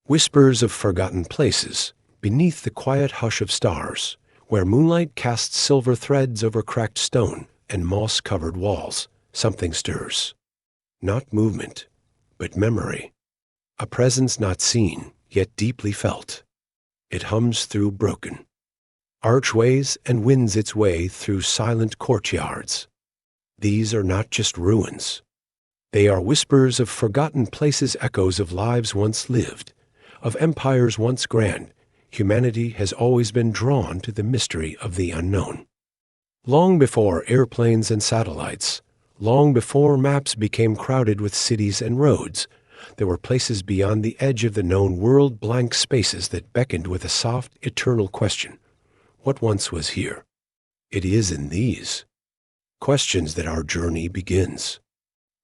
Whispers of forgotten places, beneath the quiet hush of stars, where moonlight casts silver threads over cracked stone and moss-covered walls, something stirs. Not movement, but memory. A presence not seen, yet deeply felt. It hums through broken archways and wins its way through silent courtyards. These are not just ruins. They are whispers of forgotten places, echoes of lives once lived, of empires once grand. Humanity has always been drawn to the mystery of the unknown. Long before airplanes and satellites, long before maps became crowded with cities and roads, there were places beyond the edge of the known world, blank spaces that beckoned with a soft, eternal question. What once was here? It is in these questions that our journey begins.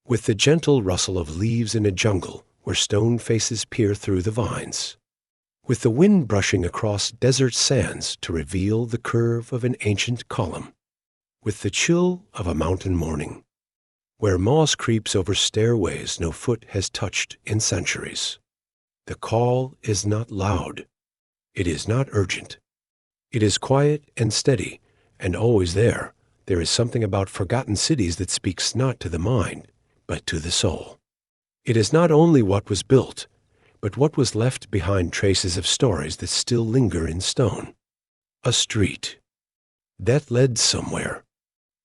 With the gentle rustle of leaves in a jungle where stone faces peer through the vines. With the wind brushing across desert sands to reveal the curve of an ancient column. With the chill of a mountain morning, where moss creeps over stairways no foot has touched in centuries. The call is not loud. It is not urgent. It is quiet and steady, and always there. There is something about forgotten cities that speaks not to the mind, but to the soul. It is not only what was built, but what was left behind, traces of stories that still linger in stone. A street that led somewhere.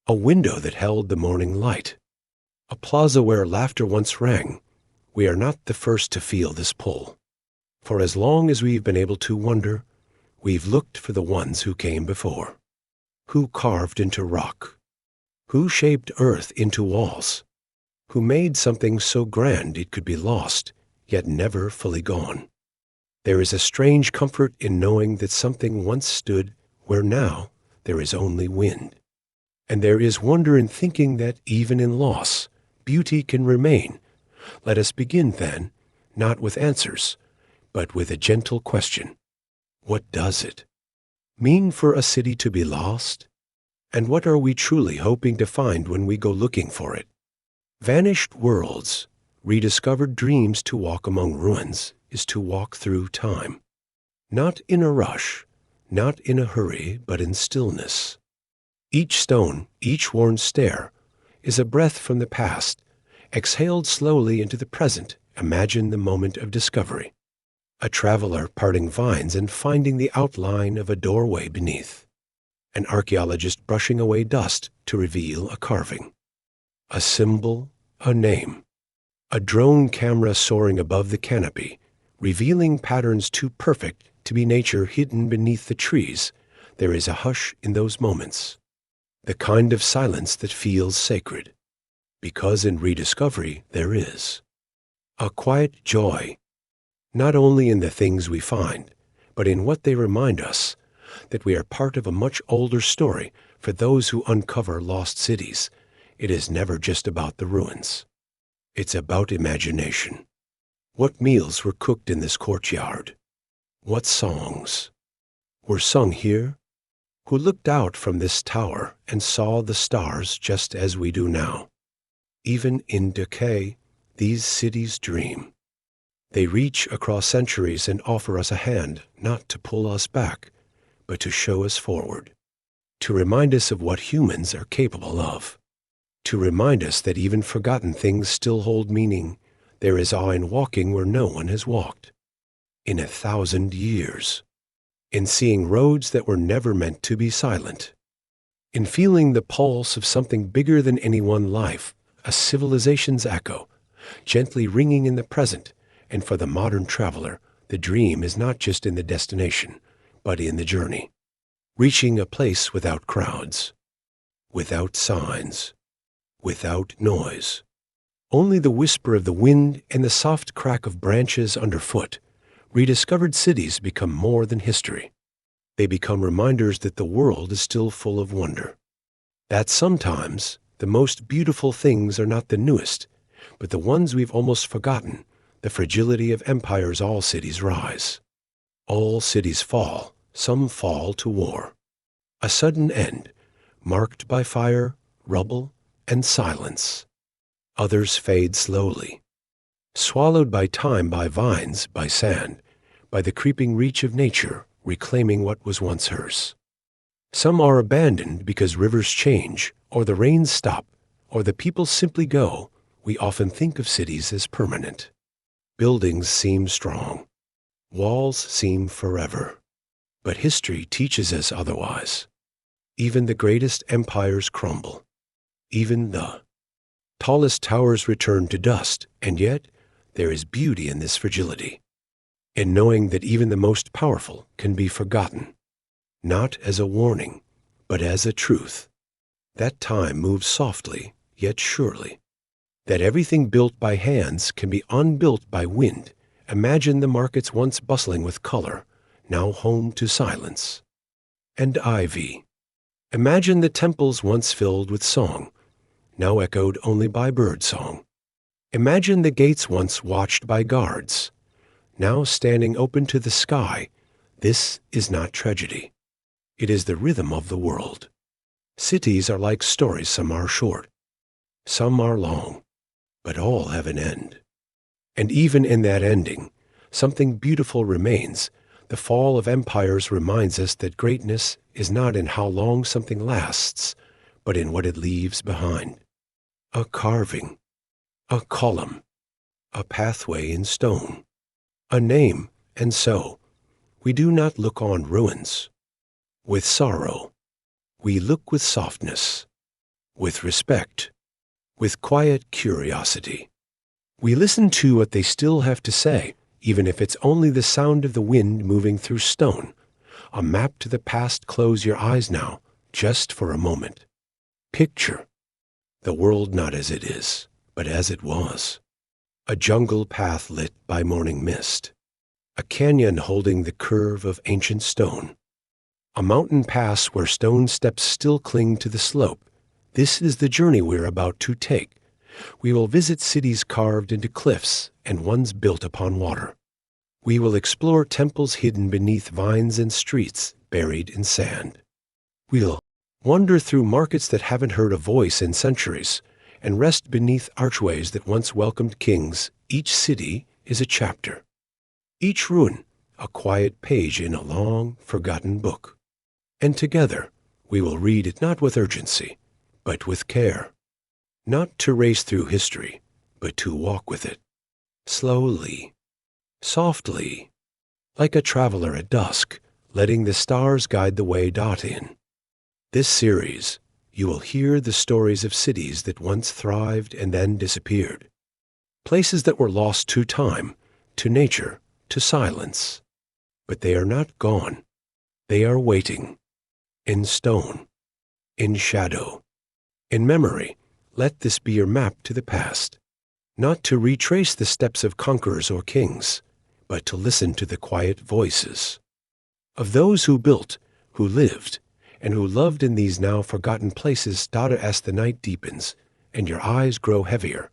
A window that held the morning light. A plaza where laughter once rang. We are not the first to feel this pull. For as long as we've been able to wonder, we've looked for the ones who came before. Who carved into rock. Who shaped earth into walls. Who made something so grand it could be lost, yet never fully gone. There is a strange comfort in knowing that something once stood where now there is only wind. And there is wonder in thinking that even in loss, beauty can remain. Let us begin then, not with answers, but with a gentle question. What does it mean for a city to be lost? And what are we truly hoping to find when we go looking for it? Vanished worlds, rediscovered dreams. To walk among ruins is to walk through time. Not in a rush, not in a hurry, but in stillness. Each stone, each worn stair, is a breath from the past, exhaled slowly into the present. Imagine the moment of discovery. A traveler parting vines and finding the outline of a doorway beneath. An archaeologist brushing away dust to reveal a carving. A symbol, a name. A drone camera soaring above the canopy, revealing patterns too perfect to be nature hidden beneath the trees. There is a hush in those moments. The kind of silence that feels sacred. Because in rediscovery there is a quiet joy, not only in the things we find, but in what they remind us, that we are part of a much older story. For those who uncover lost cities, it is never just about the ruins. It's about imagination. What meals were cooked in this courtyard? What songs were sung here? Who looked out from this tower and saw the stars just as we do now? Even in decay, these cities dream. They reach across centuries and offer us a hand, not to pull us back, but to show us forward. To remind us of what humans are capable of. To remind us that even forgotten things still hold meaning. There is awe in walking where no one has walked. In 1,000 years. In seeing roads that were never meant to be silent. In feeling the pulse of something bigger than any one life, a civilization's echo, gently ringing in the present. And for the modern traveler, the dream is not just in the destination, but in the journey. Reaching a place without crowds, without signs, without noise. Only the whisper of the wind and the soft crack of branches underfoot. Rediscovered cities become more than history. They become reminders that the world is still full of wonder. That sometimes the most beautiful things are not the newest, but the ones we've almost forgotten. The fragility of empires. All cities rise. All cities fall. Some fall to war. A sudden end, marked by fire, rubble, and silence. Others fade slowly. Swallowed by time, by vines, by sand. by the creeping reach of nature, reclaiming what was once hers. Some are abandoned because rivers change, or the rains stop, or the people simply go. We often think of cities as permanent. Buildings seem strong. Walls seem forever. But history teaches us otherwise. Even the greatest empires crumble. Even the tallest towers return to dust, and yet there is beauty in this fragility, in knowing that even the most powerful can be forgotten, not as a warning, but as a truth. That time moves softly, yet surely. That everything built by hands can be unbuilt by wind. Imagine the markets once bustling with color, now home to silence and ivy. Imagine the temples once filled with song, now echoed only by birdsong. Imagine the gates once watched by guards, now standing open to the sky. This is not tragedy. It is the rhythm of the world. Cities are like stories. Some are short, some are long, but all have an end. And even in that ending, something beautiful remains. The fall of empires reminds us that greatness is not in how long something lasts, but in what it leaves behind. A carving, a column, a pathway in stone, a name, and so we do not look on ruins with sorrow. We look with softness, with respect, with quiet curiosity. We listen to what they still have to say, even if it's only the sound of the wind moving through stone. A map to the past. Close your eyes now, just for a moment. Picture the world not as it is, but as it was. A jungle path lit by morning mist. A canyon holding the curve of ancient stone. A mountain pass where stone steps still cling to the slope. This is the journey we're about to take. We will visit cities carved into cliffs and ones built upon water. We will explore temples hidden beneath vines and streets buried in sand. We'll wander through markets that haven't heard a voice in centuries and rest beneath archways that once welcomed kings. Each city is a chapter. Each ruin a quiet page in a long, forgotten book. And together we will read it not with urgency, but with care. Not to race through history, but to walk with it. Slowly, softly, like a traveler at dusk, letting the stars guide the way. In this series, you will hear the stories of cities that once thrived and then disappeared. Places that were lost to time, to nature, to silence. But they are not gone. They are waiting. In stone, in shadow, in memory. Let this be your map to the past, not to retrace the steps of conquerors or kings, but to listen to the quiet voices of those who built, who lived, and who loved in these now forgotten places. As the night deepens and your eyes grow heavier,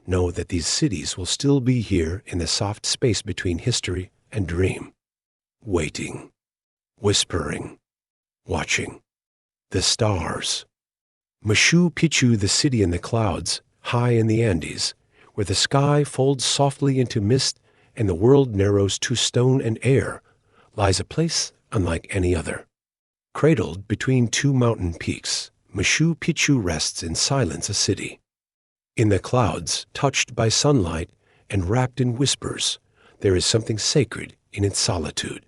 know that these cities will still be here in the soft space between history and dream, waiting, whispering, watching. The stars. Machu Picchu, the city in the clouds, high in the Andes, where the sky folds softly into mist and the world narrows to stone and air, lies a place unlike any other. Cradled between two mountain peaks, Machu Picchu rests in silence, a city. In the clouds, touched by sunlight and wrapped in whispers, there is something sacred in its solitude.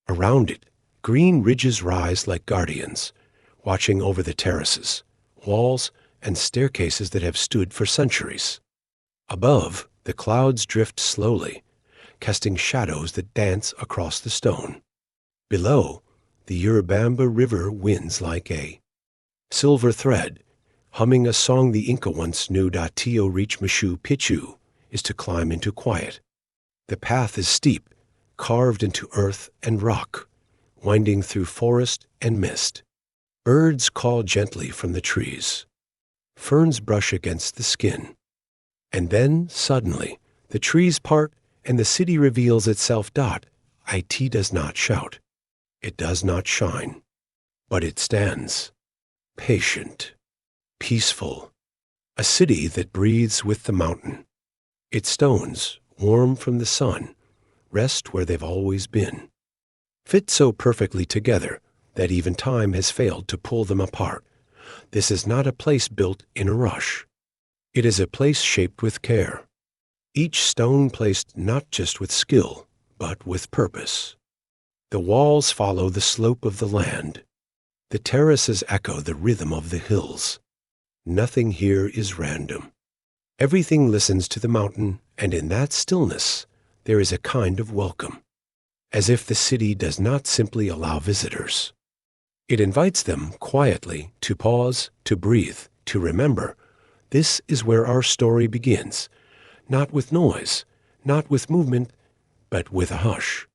Around it, green ridges rise like guardians, watching over the terraces, walls, and staircases that have stood for centuries. Above, the clouds drift slowly, casting shadows that dance across the stone. Below, the Urubamba River winds like a silver thread, humming a song the Inca once knew. To reach Machu Picchu is to climb into quiet. The path is steep, carved into earth and rock, winding through forest and mist. Birds call gently from the trees. Ferns brush against the skin. And then, suddenly, the trees part and the city reveals itself. It does not shout. It does not shine. But it stands, patient, peaceful, a city that breathes with the mountain. Its stones, warm from the sun, rest where they've always been, fit so perfectly together that even time has failed to pull them apart. This is not a place built in a rush. It is a place shaped with care. Each stone placed not just with skill, but with purpose. The walls follow the slope of the land. The terraces echo the rhythm of the hills. Nothing here is random. Everything listens to the mountain, and in that stillness, there is a kind of welcome, as if the city does not simply allow visitors. It invites them quietly to pause, to breathe, to remember. This is where our story begins, not with noise, not with movement, but with a hush.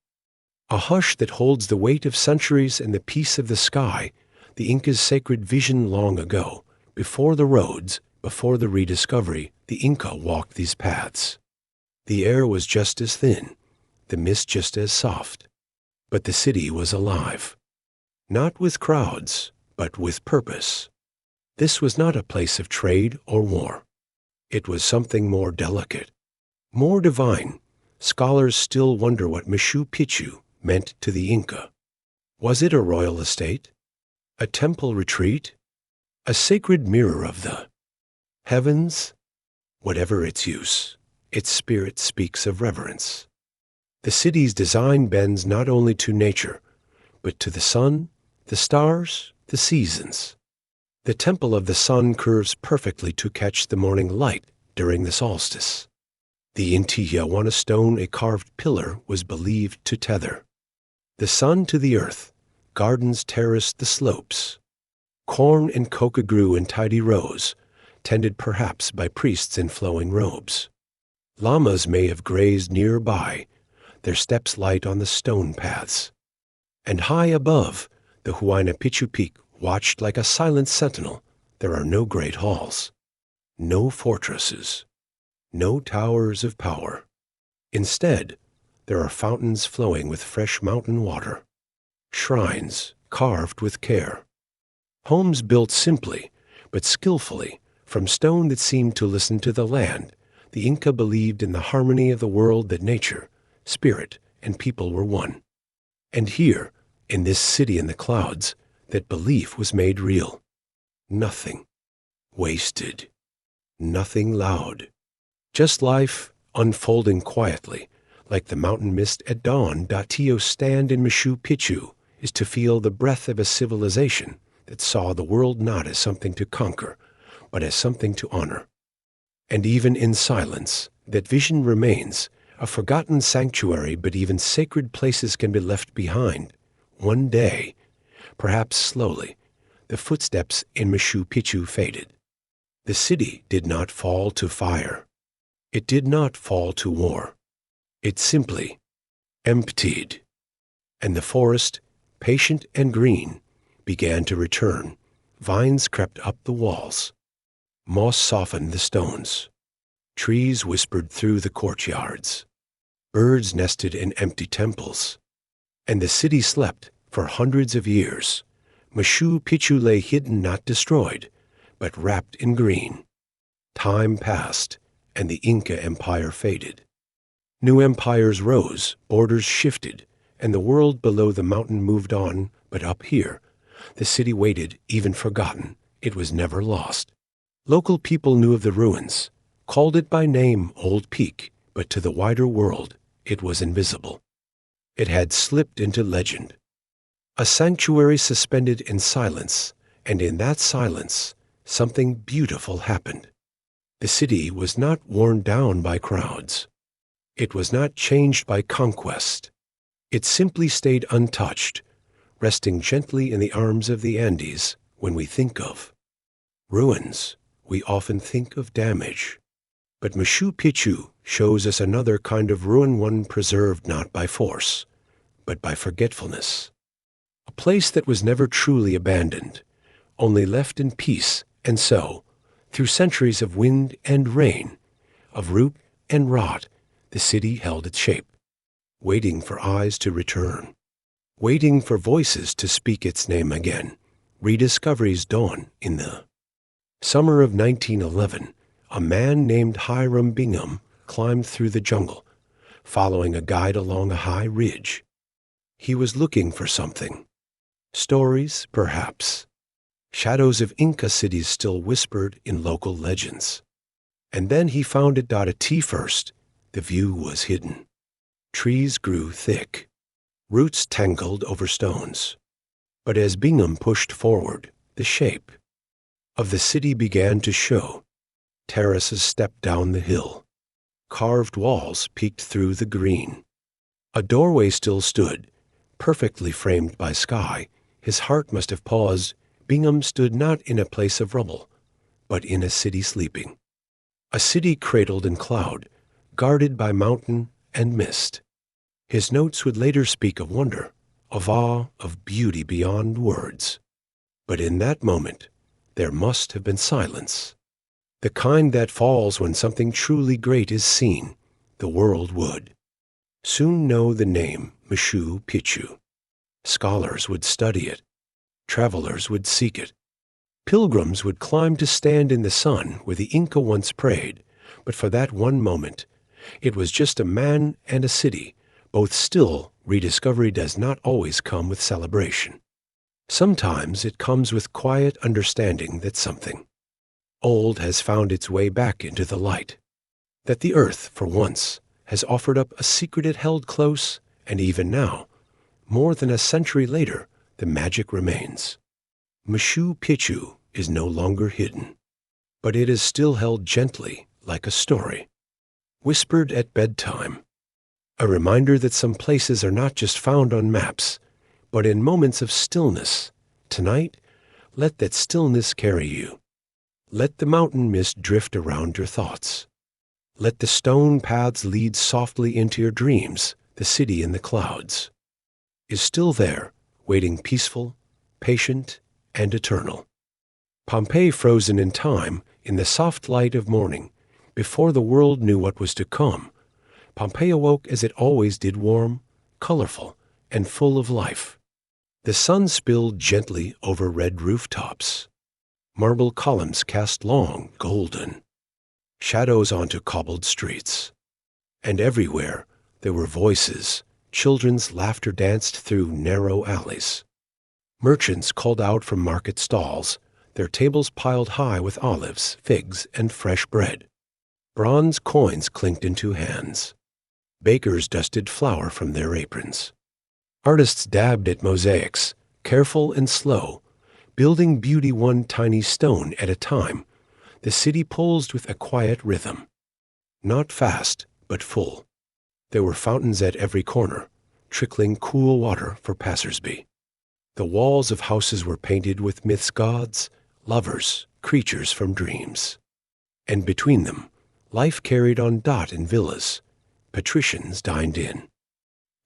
A hush that holds the weight of centuries and the peace of the sky, the Inca's sacred vision long ago. Before the roads, before the rediscovery, the Inca walked these paths. The air was just as thin, the mist just as soft, but the city was alive. Not with crowds, but with purpose. This was not a place of trade or war. It was something more delicate, more divine. Scholars still wonder what Machu Picchu meant to the Inca. Was it a royal estate? A temple retreat? A sacred mirror of the heavens? Whatever its use, its spirit speaks of reverence. The city's design bends not only to nature, but to the sun, the stars, the seasons. The temple of the sun curves perfectly to catch the morning light during the solstice. The Teotihuacan stone, a carved pillar, was believed to tether the sun to the earth. Gardens terraced the slopes. Corn and coca grew in tidy rows, tended perhaps by priests in flowing robes. Llamas may have grazed nearby, their steps light on the stone paths. And high above, the Huayna Picchu Peak watched like a silent sentinel. There are no great halls, no fortresses, no towers of power. Instead, there are fountains flowing with fresh mountain water, shrines carved with care, homes built simply but skillfully from stone that seemed to listen to the land. The Inca believed in the harmony of the world, that nature, spirit, and people were one. And here, in this city in the clouds, that belief was made real. Nothing wasted, nothing loud. Just life unfolding quietly, like the mountain mist at dawn. To stand in Machu Picchu is to feel the breath of a civilization that saw the world not as something to conquer, but as something to honor. And even in silence, that vision remains, a forgotten sanctuary. But even sacred places can be left behind. One day, perhaps slowly, the footsteps in Machu Picchu faded. The city did not fall to fire. It did not fall to war. It simply emptied. And the forest, patient and green, began to return. Vines crept up the walls. Moss softened the stones. Trees whispered through the courtyards. Birds nested in empty temples. And the city slept for hundreds of years. Machu Picchu lay hidden, not destroyed, but wrapped in green. Time passed, and the Inca Empire faded. New empires rose, borders shifted, and the world below the mountain moved on. But up here, the city waited, even forgotten. It was never lost. Local people knew of the ruins, called it by name Old Peak, but to the wider world, it was invisible. It had slipped into legend. A sanctuary suspended in silence, and in that silence, something beautiful happened. The city was not worn down by crowds. It was not changed by conquest. It simply stayed untouched, resting gently in the arms of the Andes. When we think of ruins, we often think of damage. But Machu Picchu shows us another kind of ruin, one preserved not by force, but by forgetfulness. A place that was never truly abandoned, only left in peace. And so, through centuries of wind and rain, of root and rot, the city held its shape, waiting for eyes to return, waiting for voices to speak its name again. Rediscoveries dawn. In the summer of 1911, a man named Hiram Bingham climbed through the jungle, following a guide along a high ridge. He was looking for something. Stories, perhaps. Shadows of Inca cities still whispered in local legends. And then he found it. At first, the view was hidden. Trees grew thick. Roots tangled over stones. But as Bingham pushed forward, the shape of the city began to show. Terraces stepped down the hill. Carved walls peeked through the green. A doorway still stood, perfectly framed by sky. His heart must have paused. Bingham stood not in a place of rubble, but in a city sleeping. A city cradled in cloud, guarded by mountain and mist. His notes would later speak of wonder, of awe, of beauty beyond words. But in that moment, there must have been silence. The kind that falls when something truly great is seen. The world would soon know the name Machu Picchu. Scholars would study it. Travelers would seek it. Pilgrims would climb to stand in the sun where the Inca once prayed. But for that one moment, it was just a man and a city, both still. Rediscovery does not always come with celebration. Sometimes it comes with quiet understanding that something old has found its way back into the light, that the earth, for once, has offered up a secret it held close, and even now, more than a century later, the magic remains. Machu Picchu is no longer hidden, but it is still held gently like a story, whispered at bedtime, a reminder that some places are not just found on maps, but in moments of stillness. Tonight, let that stillness carry you. Let the mountain mist drift around your thoughts. Let the stone paths lead softly into your dreams. The city in the clouds is still there, waiting, peaceful, patient, and eternal. Pompeii frozen in time, in the soft light of morning, before the world knew what was to come. Pompeii awoke as it always did, warm, colorful, and full of life. The sun spilled gently over red rooftops. Marble columns cast long, golden shadows onto cobbled streets. And everywhere there were voices. Children's laughter danced through narrow alleys. Merchants called out from market stalls, their tables piled high with olives, figs, and fresh bread. Bronze coins clinked into hands. Bakers dusted flour from their aprons. Artists dabbed at mosaics, careful and slow, building beauty one tiny stone at a time. The city pulsed with a quiet rhythm. Not fast, but full. There were fountains at every corner, trickling cool water for passersby. The walls of houses were painted with myths, gods, lovers, creatures from dreams. And between them, life carried on. In villas, patricians dined in.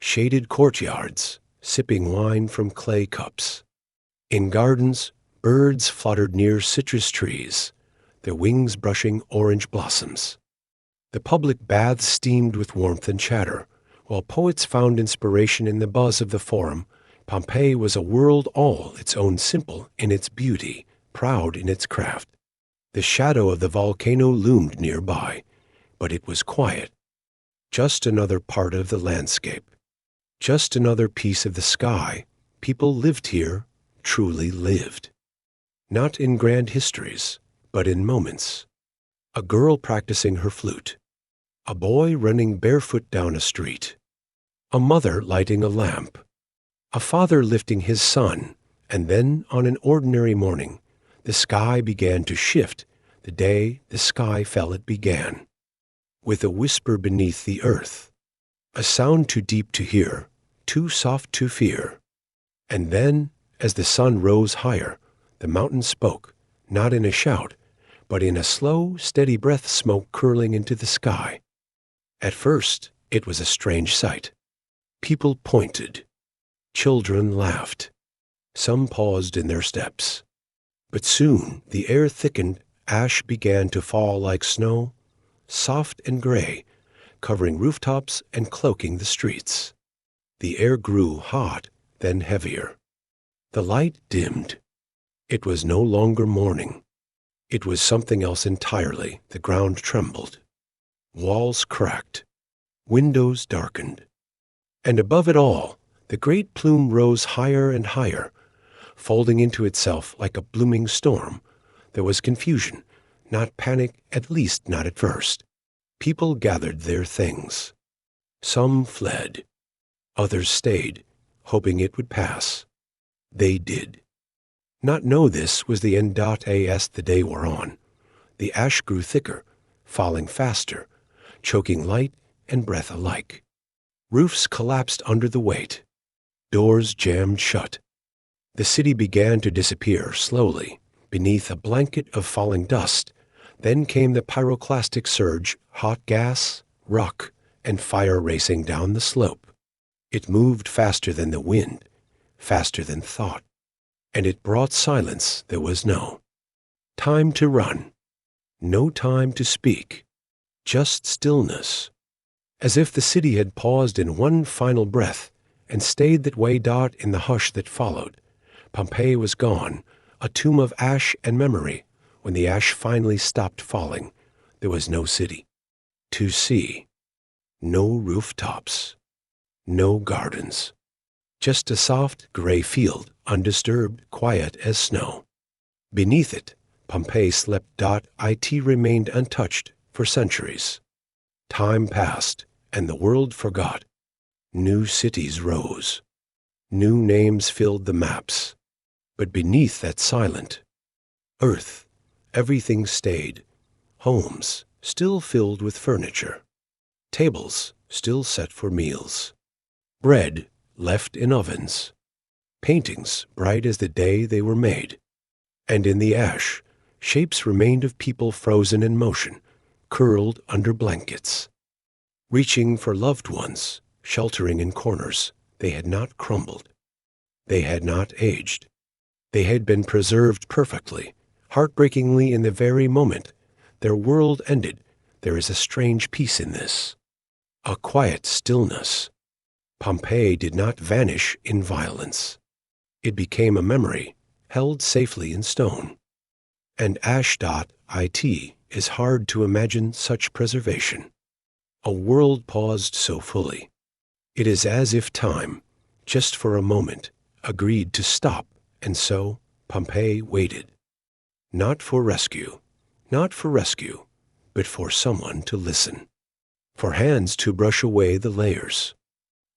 Shaded courtyards, sipping wine from clay cups. In gardens, birds fluttered near citrus trees, their wings brushing orange blossoms. The public baths steamed with warmth and chatter, while poets found inspiration in the buzz of the forum. Pompeii was a world all its own, simple in its beauty, proud in its craft. The shadow of the volcano loomed nearby, but it was quiet. Just another part of the landscape. Just another piece of the sky. People lived here, truly lived. Not in grand histories, but in moments. A girl practicing her flute. A boy running barefoot down a street. A mother lighting a lamp. A father lifting his son. And then, on an ordinary morning, the sky began to shift. The day the sky fell, it began. With a whisper beneath the earth. A sound too deep to hear, too soft to fear. And then, as the sun rose higher, the mountain spoke, not in a shout, but in a slow, steady breath, smoke curling into the sky. At first, it was a strange sight. People pointed. Children laughed. Some paused in their steps. But soon the air thickened, ash began to fall like snow, soft and gray, covering rooftops and cloaking the streets. The air grew hot, then heavier. The light dimmed. It was no longer morning. It was something else entirely. The ground trembled. Walls cracked. Windows darkened. And above it all, the great plume rose higher and higher, folding into itself like a blooming storm. There was confusion, not panic, at least not at first. People gathered their things. Some fled. Others stayed, hoping it would pass. They did. Not know this was the end.as the day wore on. The ash grew thicker, falling faster, choking light and breath alike. Roofs collapsed under the weight. Doors jammed shut. The city began to disappear slowly beneath a blanket of falling dust. Then came the pyroclastic surge, hot gas, rock, and fire racing down the slope. It moved faster than the wind, faster than thought. And it brought silence there was no time to run, no time to speak, just stillness, as if the city had paused in one final breath and stayed that way. In the hush that followed, Pompeii was gone, a tomb of ash and memory. When the ash finally stopped falling, there was no city to see, no rooftops, no gardens, just a soft gray field, undisturbed, quiet as snow. Beneath it, Pompeii slept. It remained untouched for centuries. Time passed, and the world forgot. New cities rose. New names filled the maps. But beneath that silent earth, everything stayed. Homes still filled with furniture. Tables still set for meals. Bread left in ovens. Paintings bright as the day they were made. And in the ash, shapes remained of people frozen in motion, curled under blankets. Reaching for loved ones, sheltering in corners, they had not crumbled. They had not aged. They had been preserved perfectly, heartbreakingly in the very moment their world ended. There is a strange peace in this, a quiet stillness. Pompeii did not vanish in violence. It became a memory, held safely in stone. And ash.it is hard to imagine such preservation. A world paused so fully. It is as if time, just for a moment, agreed to stop, and so Pompeii waited. Not for rescue, but for someone to listen. For hands to brush away the layers.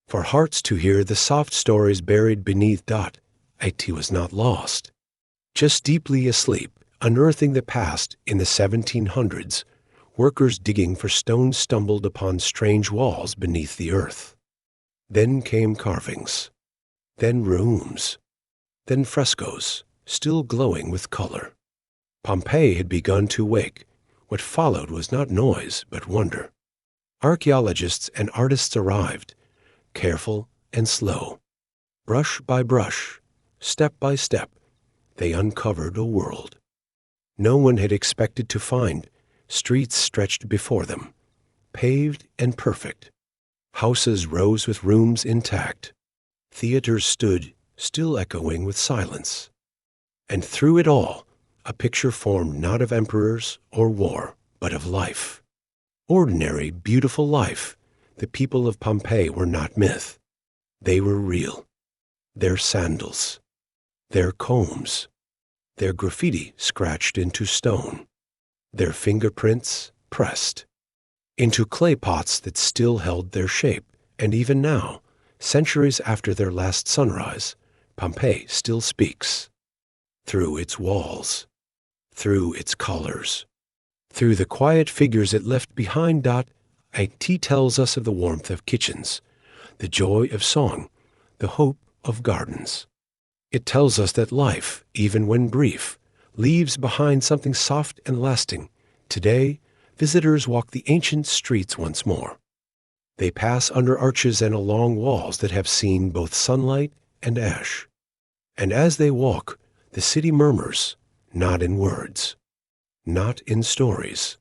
For hearts to hear the soft stories buried beneath. It was not lost, just deeply asleep, unearthing the past. In the 1700s, workers digging for stone stumbled upon strange walls beneath the earth. Then came carvings, then rooms, then frescoes, still glowing with color. Pompeii had begun to wake. What followed was not noise, but wonder. Archaeologists and artists arrived, careful and slow. Brush by brush, step by step, they uncovered a world no one had expected to find. Streets stretched before them, paved and perfect. Houses rose with rooms intact. Theaters stood, still echoing with silence. And through it all, a picture formed not of emperors or war, but of life. Ordinary, beautiful life. The people of Pompeii were not myth. They were real. Their sandals, their combs, their graffiti scratched into stone, their fingerprints pressed into clay pots that still held their shape. And even now, centuries after their last sunrise, Pompeii still speaks. Through its walls, through its colors, through the quiet figures it left behind. It tells us of the warmth of kitchens, the joy of song, the hope of gardens. It tells us that life, even when brief, leaves behind something soft and lasting. Today, visitors walk the ancient streets once more. They pass under arches and along walls that have seen both sunlight and ash. And as they walk, the city murmurs, not in words, not in stories,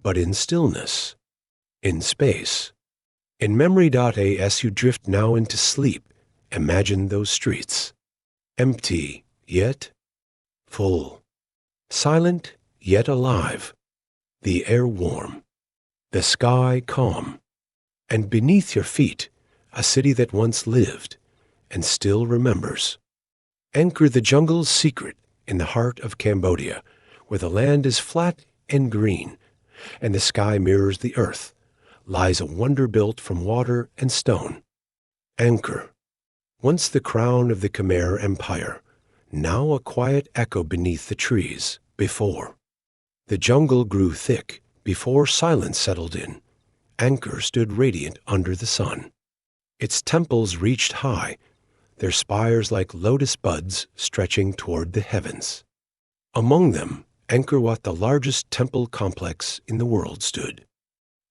but in stillness, in space. In memory.as you drift now into sleep, imagine those streets. Empty, yet full. Silent, yet alive. The air warm. The sky calm. And beneath your feet, a city that once lived and still remembers. Angkor, the jungle's secret, in the heart of Cambodia, where the land is flat and green, and the sky mirrors the earth, lies a wonder built from water and stone. Angkor, once the crown of the Khmer Empire, now a quiet echo beneath the trees. Before the jungle grew thick, before silence settled in, Angkor stood radiant under the sun. Its temples reached high, their spires like lotus buds stretching toward the heavens. Among them, Angkor Wat, the largest temple complex in the world, stood.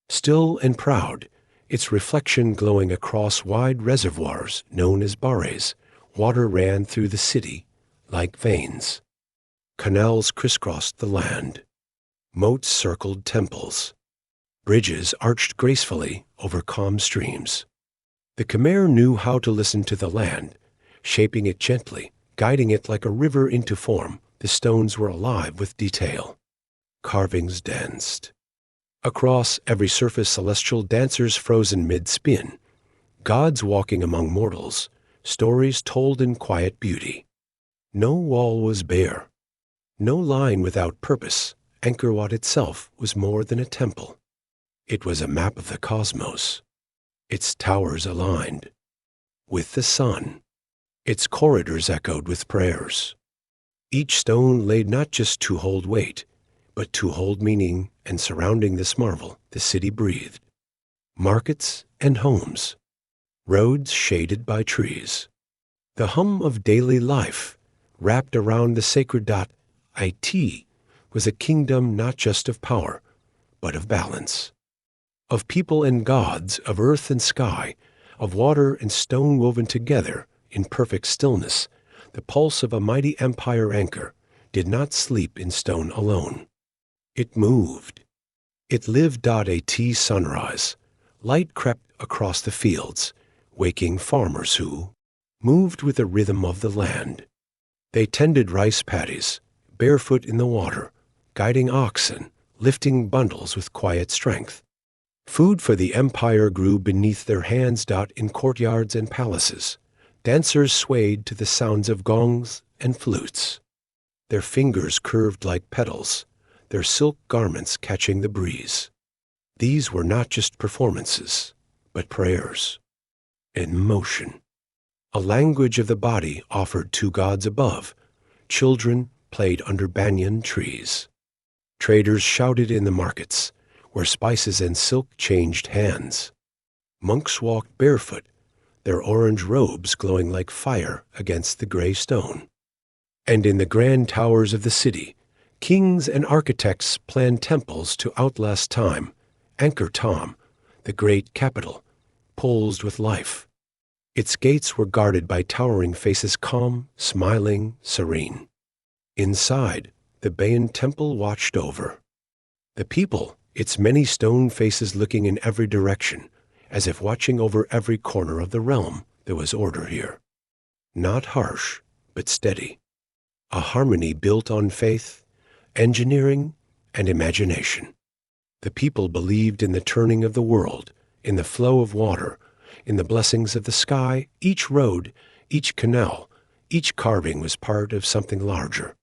Still and proud, its reflection glowing across wide reservoirs known as bares, water ran through the city like veins. Canals crisscrossed the land. Moats circled temples. Bridges arched gracefully over calm streams. The Khmer knew how to listen to the land, shaping it gently, guiding it like a river into form. The stones were alive with detail. Carvings danced. Across every surface, celestial dancers frozen mid-spin, gods walking among mortals, stories told in quiet beauty. No wall was bare, no line without purpose. Angkor Wat itself was more than a temple. It was a map of the cosmos, its towers aligned with the sun, its corridors echoed with prayers. Each stone laid not just to hold weight, but to hold meaning, and surrounding this marvel, the city breathed. Markets and homes, roads shaded by trees. The hum of daily life, wrapped around the sacred it, was a kingdom not just of power, but of balance. Of people and gods, of earth and sky, of water and stone woven together in perfect stillness. The pulse of a mighty empire. Angkor did not sleep in stone alone. It moved. It lived. At sunrise, light crept across the fields, waking farmers who moved with the rhythm of the land. They tended rice paddies, barefoot in the water, guiding oxen, lifting bundles with quiet strength. Food for the empire grew beneath their hands. In courtyards and palaces, dancers swayed to the sounds of gongs and flutes. Their fingers curved like petals, their silk garments catching the breeze. These were not just performances, but prayers in motion. A language of the body offered to gods above. Children played under banyan trees. Traders shouted in the markets, where spices and silk changed hands. Monks walked barefoot, their orange robes glowing like fire against the gray stone. And in the grand towers of the city, kings and architects planned temples to outlast time. Angkor Thom, the great capital, pulsed with life. Its gates were guarded by towering faces, calm, smiling, serene. Inside, the Bayon temple watched over the people, its many stone faces looking in every direction, as if watching over every corner of the realm. There was order here. Not harsh, but steady. A harmony built on faith, engineering, and imagination. The people believed in the turning of the world, in the flow of water, in the blessings of the sky. Each road, each canal, each carving was part of something larger.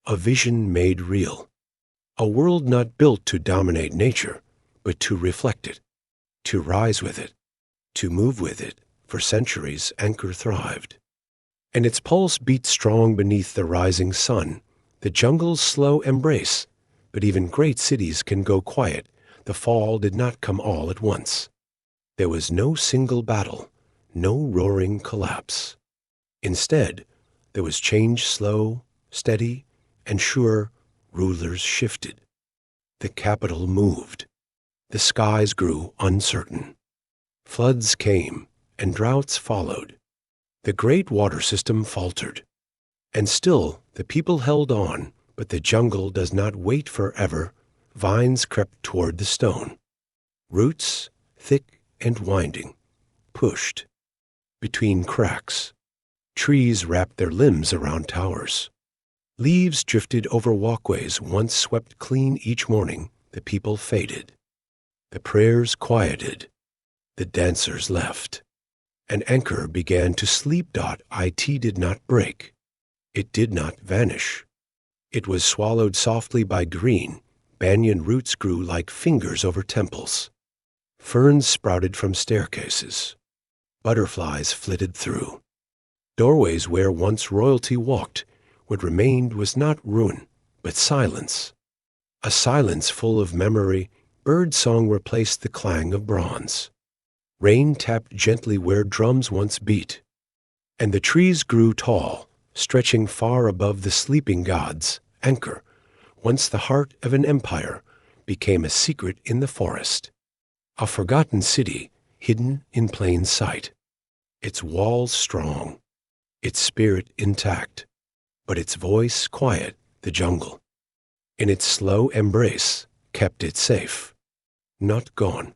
A vision made real. A world not built to dominate nature, but to reflect it, to rise with it, to move with it. For centuries, Angkor thrived. And its pulse beat strong beneath the rising sun, the jungle's slow embrace. But even great cities can go quiet. The fall did not come all at once. There was no single battle, no roaring collapse. Instead, there was change, slow, steady, and sure. Rulers shifted. The capital moved. The skies grew uncertain. Floods came, and droughts followed. The great water system faltered. And still the people held on, but the jungle does not wait forever. Vines crept toward the stone. Roots, thick and winding, pushed between cracks. Trees wrapped their limbs around towers. Leaves drifted over walkways once swept clean. Each morning, the people faded. The prayers quieted. The dancers left. And Angkor began to sleep. It did not break. It did not vanish. It was swallowed softly by green. Banyan roots grew like fingers over temples. Ferns sprouted from staircases. Butterflies flitted through. Doorways where once royalty walked, what remained was not ruin, but silence. A silence full of memory. Bird song replaced the clang of bronze. Rain tapped gently where drums once beat. And the trees grew tall, stretching far above the sleeping gods. Angkor, once the heart of an empire, became a secret in the forest. A forgotten city, hidden in plain sight. Its walls strong, its spirit intact, but its voice quiet, the jungle. In its slow embrace, kept it safe. Not gone.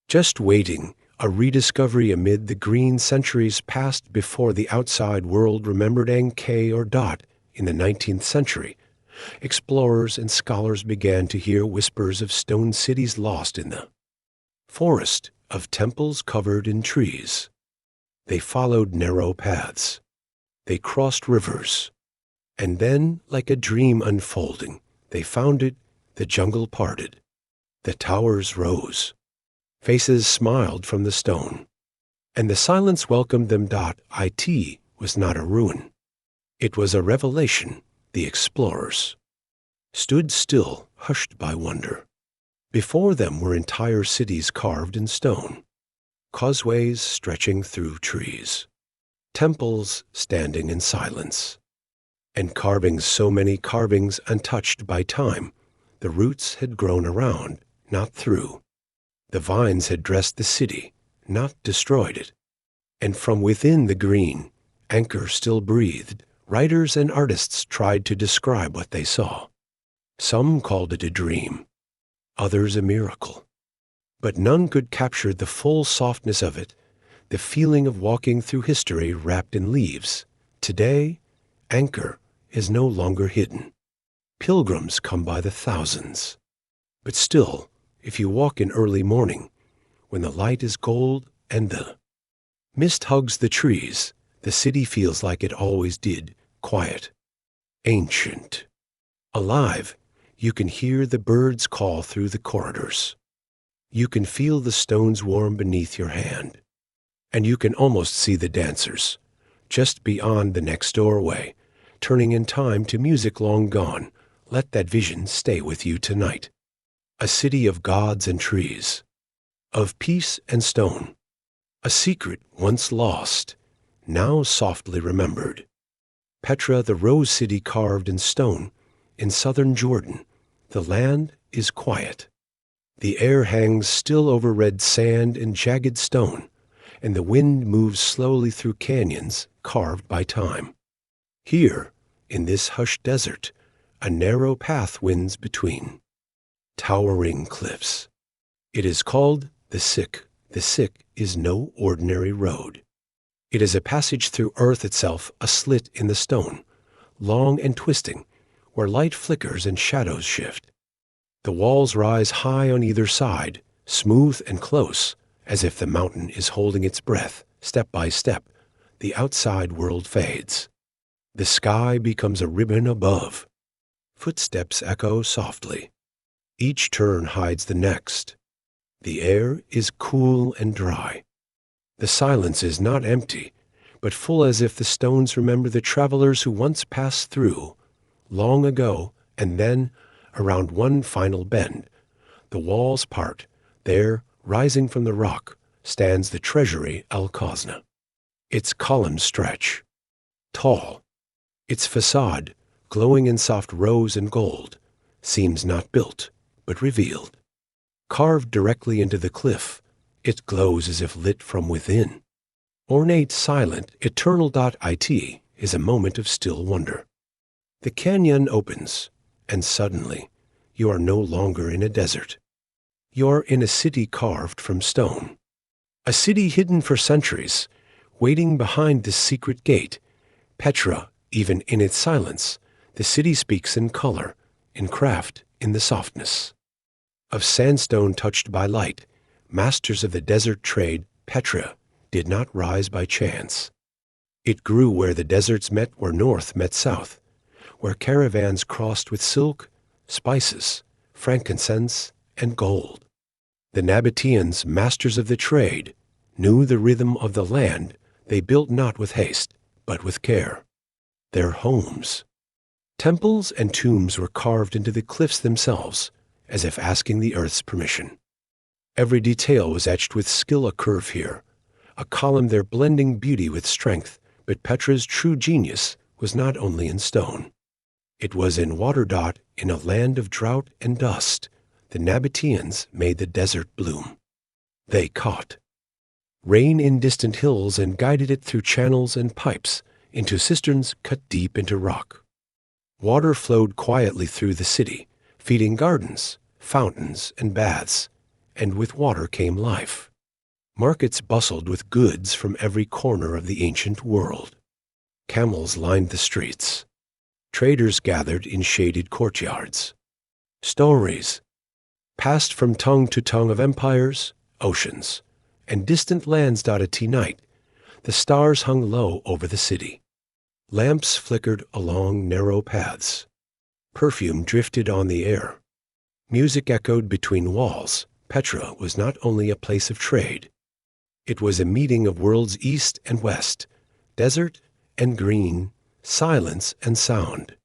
Just waiting, a rediscovery amid the green centuries passed before the outside world remembered Angkor in the 19th century. Explorers and scholars began to hear whispers of stone cities lost in the forest, of temples covered in trees. They followed narrow paths. They crossed rivers. And then, like a dream unfolding, they found it, the jungle parted. The towers rose. Faces smiled from the stone. And the silence welcomed them. It was not a ruin. It was a revelation. The explorers stood still, hushed by wonder. Before them were entire cities carved in stone, causeways stretching through trees, temples standing in silence, and carvings, so many carvings untouched by time. The roots had grown around, not through. The vines had dressed the city, not destroyed it. And from within the green, Angkor still breathed. Writers and artists tried to describe what they saw. Some called it a dream, others a miracle. But none could capture the full softness of it, the feeling of walking through history wrapped in leaves. Today, Angkor is no longer hidden. Pilgrims come by the thousands. But still, if you walk in early morning, when the light is gold and the mist hugs the trees, the city feels like it always did, quiet, ancient, alive. You can hear the birds call through the corridors. You can feel the stones warm beneath your hand. And you can almost see the dancers, just beyond the next doorway, turning in time to music long gone. Let that vision stay with you tonight. A city of gods and trees, of peace and stone. A secret once lost, now softly remembered. Petra, the rose city carved in stone, in southern Jordan. The land is quiet. The air hangs still over red sand and jagged stone, and the wind moves slowly through canyons carved by time. Here, in this hushed desert, a narrow path winds between towering cliffs. It is called the Sick. The Sick is no ordinary road. It is a passage through earth itself, a slit in the stone, long and twisting, where light flickers and shadows shift. The walls rise high on either side, smooth and close, as if the mountain is holding its breath. Step by step, the outside world fades. The sky becomes a ribbon above. Footsteps echo softly. Each turn hides the next. The air is cool and dry. The silence is not empty, but full, as if the stones remember the travelers who once passed through, long ago. And then, around one final bend, the walls part. There, rising from the rock, stands the treasury Al-Khazna. Its columns stretch, tall. Its facade, glowing in soft rose and gold, seems not built, but revealed. Carved directly into the cliff, it glows as if lit from within. Ornate, silent, eternal. It is a moment of still wonder. The canyon opens, and suddenly you are no longer in a desert. You are in a city carved from stone. A city hidden for centuries, waiting behind this secret gate. Petra, even in its silence, the city speaks in color, in craft, in the softness of sandstone touched by light. masters of the desert trade, Petra, did not rise by chance. It grew where the deserts met, where north met south, where caravans crossed with silk, spices, frankincense, and gold. The Nabateans, masters of the trade, knew the rhythm of the land. They built not with haste, but with care. Their homes. Temples and tombs were carved into the cliffs themselves, as if asking the earth's permission. Every detail was etched with skill, a curve here, a column there, blending beauty with strength. But Petra's true genius was not only in stone. It was in water. In a land of drought and dust, the Nabateans made the desert bloom. They caught rain in distant hills and guided it through channels and pipes into cisterns cut deep into rock. Water flowed quietly through the city, feeding gardens, fountains, and baths, and with water came life. Markets bustled with goods from every corner of the ancient world. Camels lined the streets. Traders gathered in shaded courtyards. Stories passed from tongue to tongue of empires, oceans, and distant lands. At night, the stars hung low over the city. Lamps flickered along narrow paths. Perfume drifted on the air. Music echoed between walls. Petra was not only a place of trade. It was a meeting of worlds east and west, desert and green, silence and sound.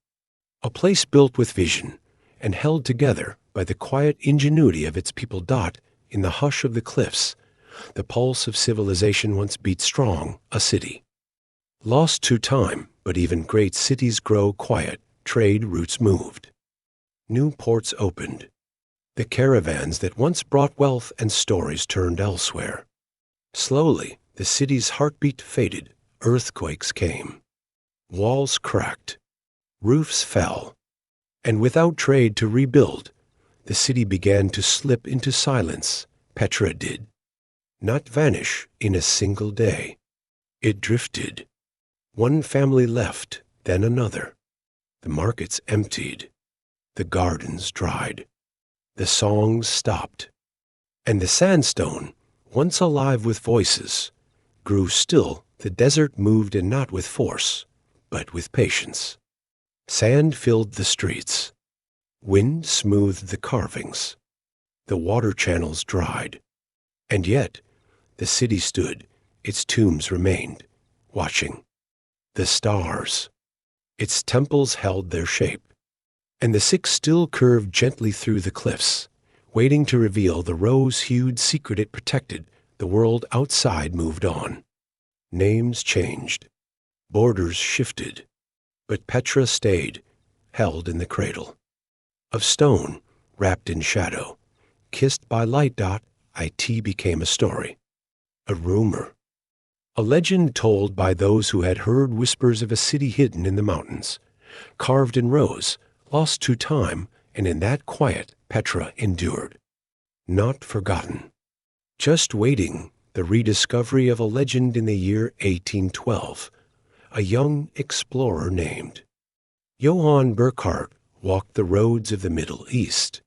A place built with vision and held together by the quiet ingenuity of its people. In the hush of the cliffs, the pulse of civilization once beat strong, a city. Lost to time, but even great cities grow quiet. Trade routes moved. New ports opened. The caravans that once brought wealth and stories turned elsewhere. Slowly, the city's heartbeat faded. Earthquakes came. Walls cracked. Roofs fell. And without trade to rebuild, the city began to slip into silence. Petra did not vanish in a single day. It drifted. One family left, then another. The markets emptied. The gardens dried. The songs stopped. And the sandstone, once alive with voices, grew still. The desert moved, and not with force, but with patience. Sand filled the streets. Wind smoothed the carvings. The water channels dried. And yet, the city stood. Its tombs remained, watching. The stars. Its temples held their shape. And the sick still curved gently through the cliffs, waiting to reveal the rose-hued secret it protected. The world outside moved on. Names changed. Borders shifted. But Petra stayed, held in the cradle. Of stone, wrapped in shadow, kissed by light. It became a story. A rumor. A legend told by those who had heard whispers of a city hidden in the mountains, carved in rose, lost to time, and in that quiet Petra endured. Not forgotten. Just waiting, the rediscovery of a legend in the year 1812. A young explorer named Johann Burckhardt walked the roads of the Middle East.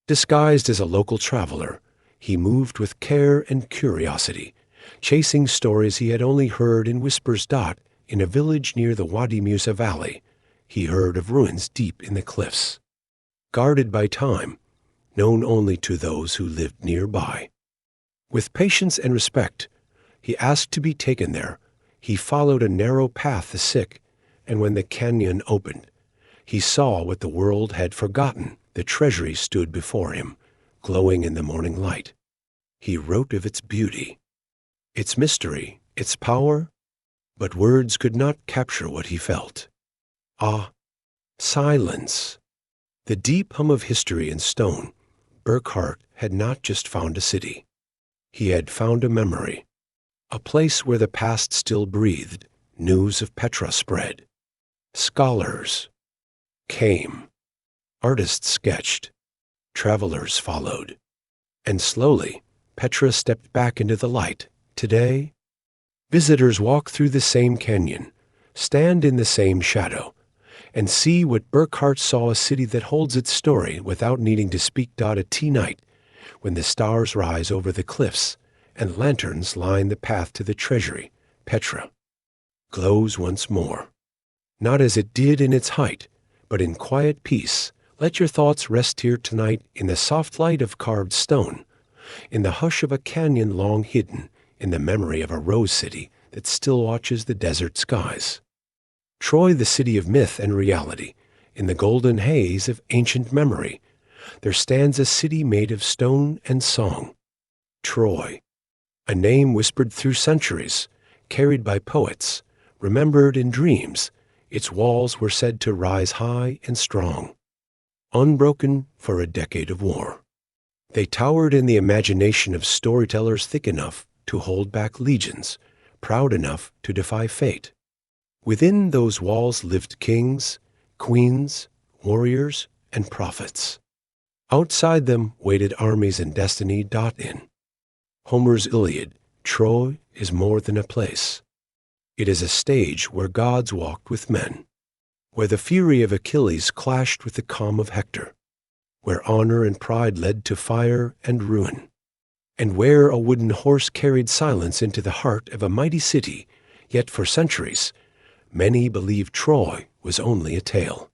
Disguised as a local traveler, he moved with care and curiosity, chasing stories he had only heard in whispers. In a village near the Wadi Musa Valley, he heard of ruins deep in the cliffs, guarded by time, known only to those who lived nearby. With patience and respect, he asked to be taken there. He followed a narrow path, the sick, and when the canyon opened, he saw what the world had forgotten. The treasury stood before him, glowing in the morning light. He wrote of its beauty, its mystery, its power, but words could not capture what he felt. Ah, silence. The deep hum of history in stone. Burckhardt had not just found a city. He had found a memory, a place where the past still breathed. News of Petra spread. Scholars came. Artists sketched. Travelers followed. And slowly, Petra stepped back into the light. Today, visitors walk through the same canyon, stand in the same shadow, and see what Burckhardt saw, a city that holds its story without needing to speak. At night, when the stars rise over the cliffs and lanterns line the path to the treasury, Petra glows once more. Not as it did in its height, but in quiet peace. Let your thoughts rest here tonight in the soft light of carved stone, in the hush of a canyon long hidden, in the memory of a rose city that still watches the desert skies. Troy, the city of myth and reality, in the golden haze of ancient memory, there stands a city made of stone and song. Troy, a name whispered through centuries, carried by poets, remembered in dreams. Its walls were said to rise high and strong, unbroken for a decade of war. They towered in the imagination of storytellers thick enough to hold back legions, proud enough to defy fate. Within those walls lived kings, queens, warriors, and prophets. Outside them waited armies and destiny. In Homer's Iliad, Troy is more than a place. It is a stage where gods walked with men, where the fury of Achilles clashed with the calm of Hector, where honor and pride led to fire and ruin, and where a wooden horse carried silence into the heart of a mighty city. Yet for centuries, many believed Troy was only a tale,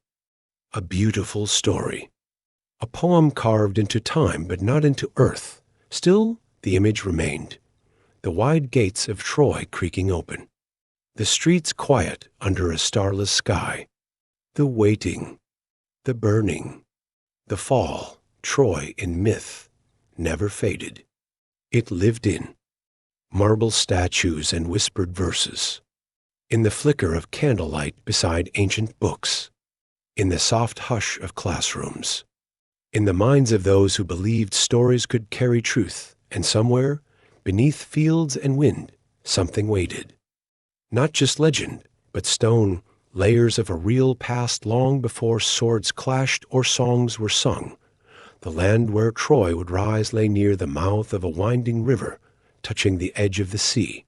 a beautiful story, a poem carved into time but not into earth. Still, the image remained, the wide gates of Troy creaking open, the streets quiet under a starless sky, the waiting, the burning, the fall. Troy in myth never faded. It lived in marble statues and whispered verses, in the flicker of candlelight beside ancient books, in the soft hush of classrooms, in the minds of those who believed stories could carry truth, and somewhere, beneath fields and wind, something waited. Not just legend, but stone, layers of a real past long before swords clashed or songs were sung. The land where Troy would rise lay near the mouth of a winding river, touching the edge of the sea.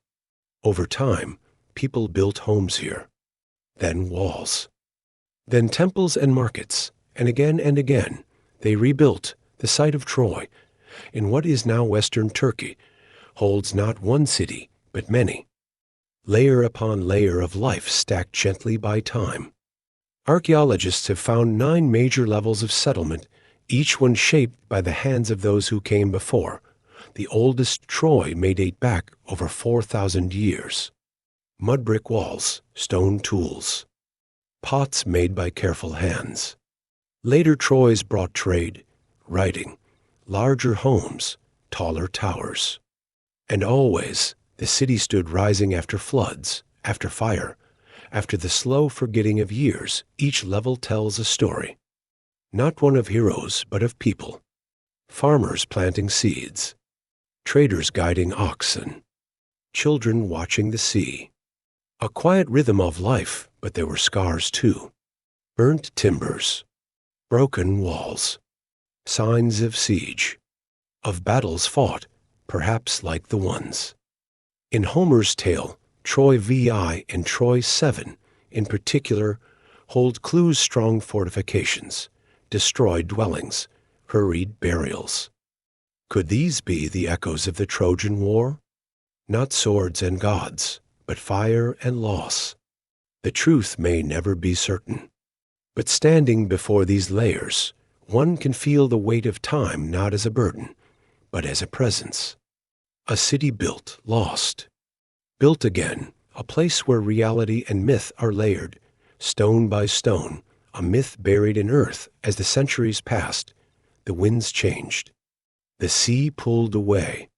Over time, people built homes here, then walls, then temples and markets, and again, they rebuilt. The site of Troy, in what is now western Turkey, holds not one city, but many, layer upon layer of life stacked gently by time. Archaeologists have found 9 major levels of settlement, each one shaped by the hands of those who came before. The oldest Troy may date back over 4,000 years. Mud brick walls, stone tools, pots made by careful hands. Later Troys brought trade, writing, larger homes, taller towers. And always, the city stood rising after floods, after fire, after the slow forgetting of years. Each level tells a story, not one of heroes, but of people. Farmers planting seeds, traders guiding oxen, children watching the sea. A quiet rhythm of life, but there were scars too. Burnt timbers, broken walls, signs of siege, of battles fought, perhaps like the ones in Homer's tale. Troy VI and Troy 7, in particular, hold clues: strong fortifications, destroyed dwellings, hurried burials. Could these be the echoes of the Trojan War? Not swords and gods, but fire and loss. The truth may never be certain. But standing before these layers, one can feel the weight of time not as a burden, but as a presence. A city built, lost, built again, a place where reality and myth are layered, stone by stone, a myth buried in earth. As the centuries passed, the winds changed. The sea pulled away,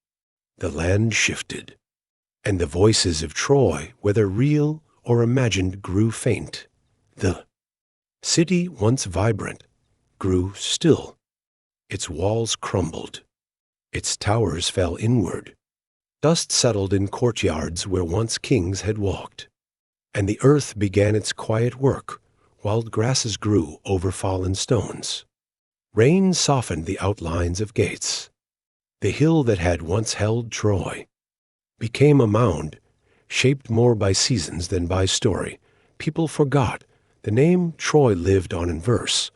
the land shifted, and the voices of Troy, whether real or imagined, grew faint. The city, once vibrant, grew still. Its walls crumbled. Its towers fell inward. Dust settled in courtyards where once kings had walked. And the earth began its quiet work. Wild grasses grew over fallen stones. Rain softened the outlines of gates. The hill that had once held Troy became a mound, shaped more by seasons than by story. People forgot. The name Troy lived on in verse,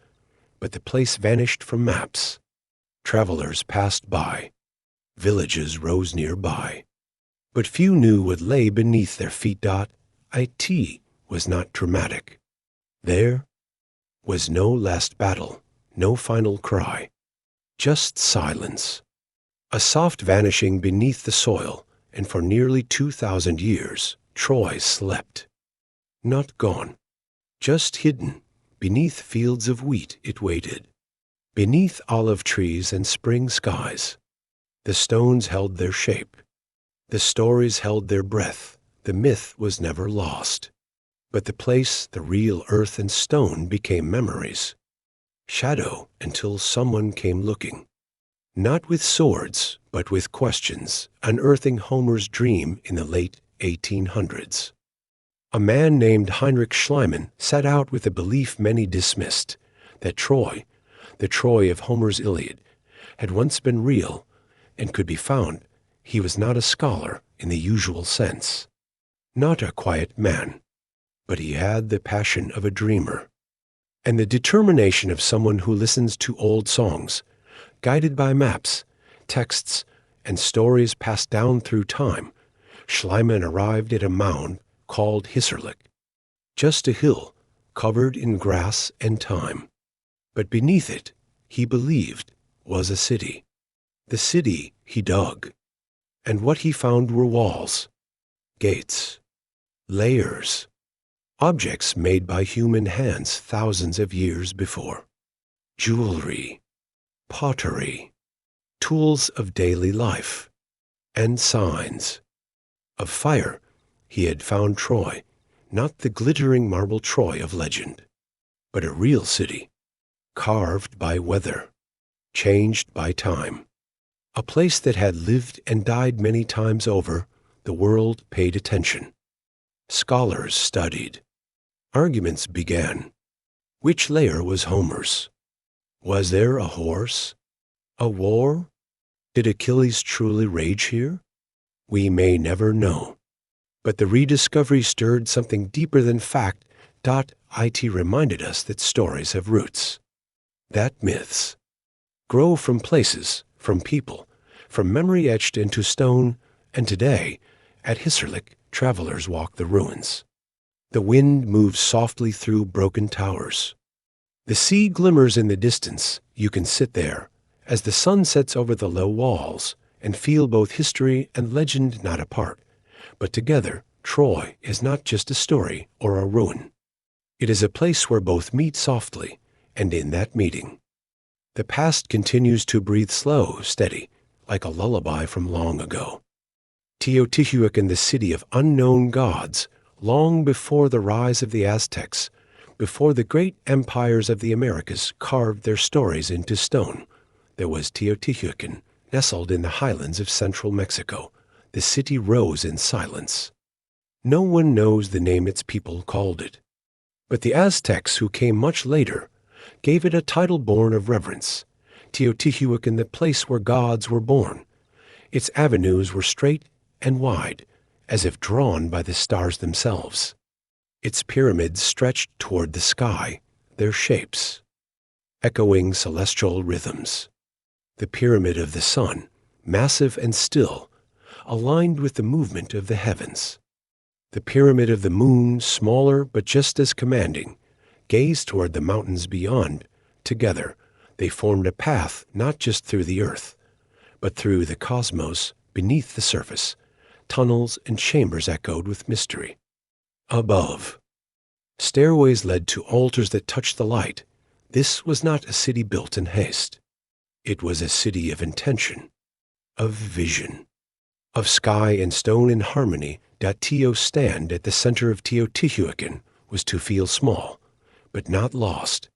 but the place vanished from maps. Travelers passed by. Villages rose nearby. But few knew what lay beneath their feet. It was not dramatic. There was no last battle, no final cry. Just silence. A soft vanishing beneath the soil, and for nearly 2,000 years, Troy slept. Not gone. Just hidden. Beneath fields of wheat it waited. Beneath olive trees and spring skies. The stones held their shape. The stories held their breath. The myth was never lost. But the place, the real earth and stone, became memories. Shadow until someone came looking. Not with swords, but with questions, unearthing Homer's dream in the late 1800s. A man named Heinrich Schliemann set out with a belief many dismissed, that Troy, the Troy of Homer's Iliad, had once been real and could be found. He was not a scholar in the usual sense, not a quiet man, but he had the passion of a dreamer and the determination of someone who listens to old songs, guided by maps, texts, and stories passed down through time. Schliemann arrived at a mound called Hisarlik, just a hill covered in grass and thyme. But beneath it, he believed, was a city. The city he dug. And what he found were walls, gates, layers, objects made by human hands thousands of years before. Jewelry, pottery, tools of daily life, and signs. Of fire, he had found Troy, not the glittering marble Troy of legend, but a real city, carved by weather, changed by time. A place that had lived and died many times over. The world paid attention. Scholars studied. Arguments began. Which layer was Homer's? Was there a horse? A war? Did Achilles truly rage here? We may never know. But the rediscovery stirred something deeper than fact. It reminded us that stories have roots, that myths grow from places, from people, from memory etched into stone, and today, at Hisarlik, travelers walk the ruins. The wind moves softly through broken towers. The sea glimmers in the distance. You can sit there, as the sun sets over the low walls, and feel both history and legend not apart, but together. Troy is not just a story or a ruin. It is a place where both meet softly, and in that meeting, the past continues to breathe slow, steady, like a lullaby from long ago. Teotihuacan, the city of unknown gods, long before the rise of the Aztecs, before the great empires of the Americas carved their stories into stone, there was Teotihuacan, nestled in the highlands of central Mexico. The city rose in silence. No one knows the name its people called it. But the Aztecs, who came much later, gave it a title born of reverence. Teotihuacan, the place where gods were born. Its avenues were straight and wide, as if drawn by the stars themselves. Its pyramids stretched toward the sky, their shapes, echoing celestial rhythms. The pyramid of the sun, massive and still, aligned with the movement of the heavens. The pyramid of the moon, smaller but just as commanding, gazed toward the mountains beyond. Together, they formed a path not just through the earth, but through the cosmos beneath the surface. Tunnels and chambers echoed with mystery. Above, stairways led to altars that touched the light. This was not a city built in haste. It was a city of intention, of vision, of sky and stone in harmony. Teo stand at the center of Teotihuacan was to feel small, but not lost.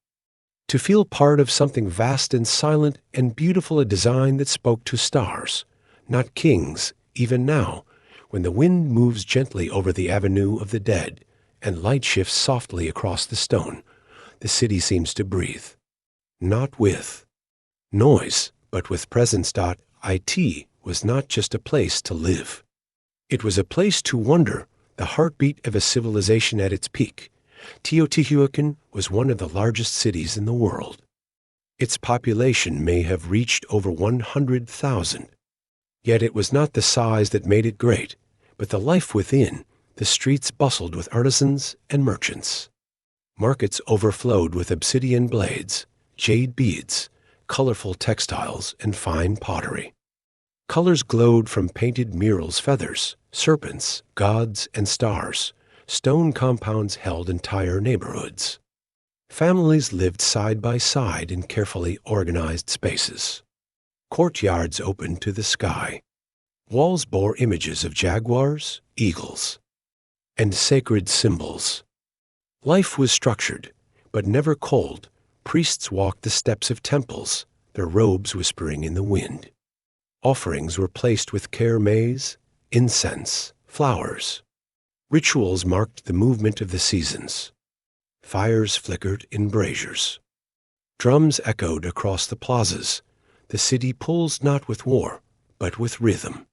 To feel part of something vast and silent and beautiful, a design that spoke to stars, not kings, even now, when the wind moves gently over the avenue of the dead and light shifts softly across the stone, the city seems to breathe. Not with noise, but with presence. It was not just a place to live. It was a place to wonder, the heartbeat of a civilization at its peak. Teotihuacan was one of the largest cities in the world. Its population may have reached over 100,000. Yet it was not the size that made it great, but the life within. The streets bustled with artisans and merchants. Markets overflowed with obsidian blades, jade beads, colorful textiles, and fine pottery. Colors glowed from painted murals, feathers, serpents, gods, and stars. Stone compounds held entire neighborhoods. Families lived side by side in carefully organized spaces. Courtyards opened to the sky. Walls bore images of jaguars, eagles, and sacred symbols. Life was structured, but never cold. Priests walked the steps of temples, their robes whispering in the wind. Offerings were placed with care: maize, incense, flowers. Rituals marked the movement of the seasons. Fires flickered in braziers. Drums echoed across the plazas. The city pulsed not with war, but with rhythm.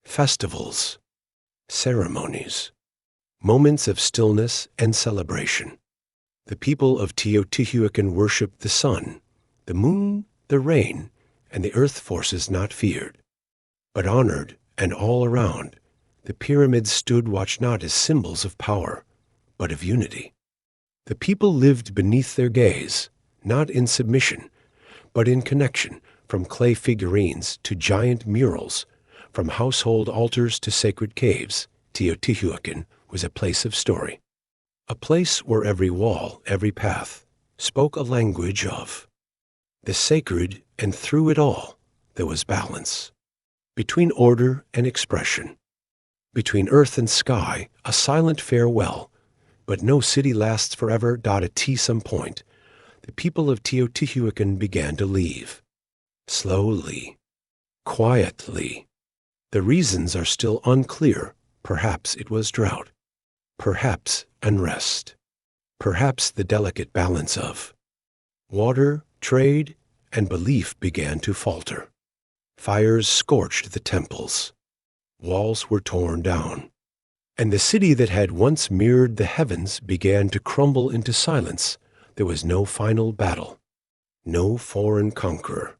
Festivals, ceremonies, moments of stillness and celebration. The people of Teotihuacan worshipped the sun, the moon, the rain, and the earth forces not feared, but honored, and all around, the pyramids stood watch not as symbols of power, but of unity. The people lived beneath their gaze, not in submission, but in connection, from clay figurines to giant murals, from household altars to sacred caves. Teotihuacan was a place of story, a place where every wall, every path, spoke a language of the sacred, and through it all there was balance. Between order and expression, between earth and sky, a silent farewell. But no city lasts forever. At some point, the people of Teotihuacan began to leave. Slowly, quietly. The reasons are still unclear. Perhaps it was drought. Perhaps unrest. Perhaps the delicate balance of water, trade, and belief began to falter. Fires scorched the temples. Walls were torn down. And the city that had once mirrored the heavens began to crumble into silence. There was no final battle, no foreign conqueror.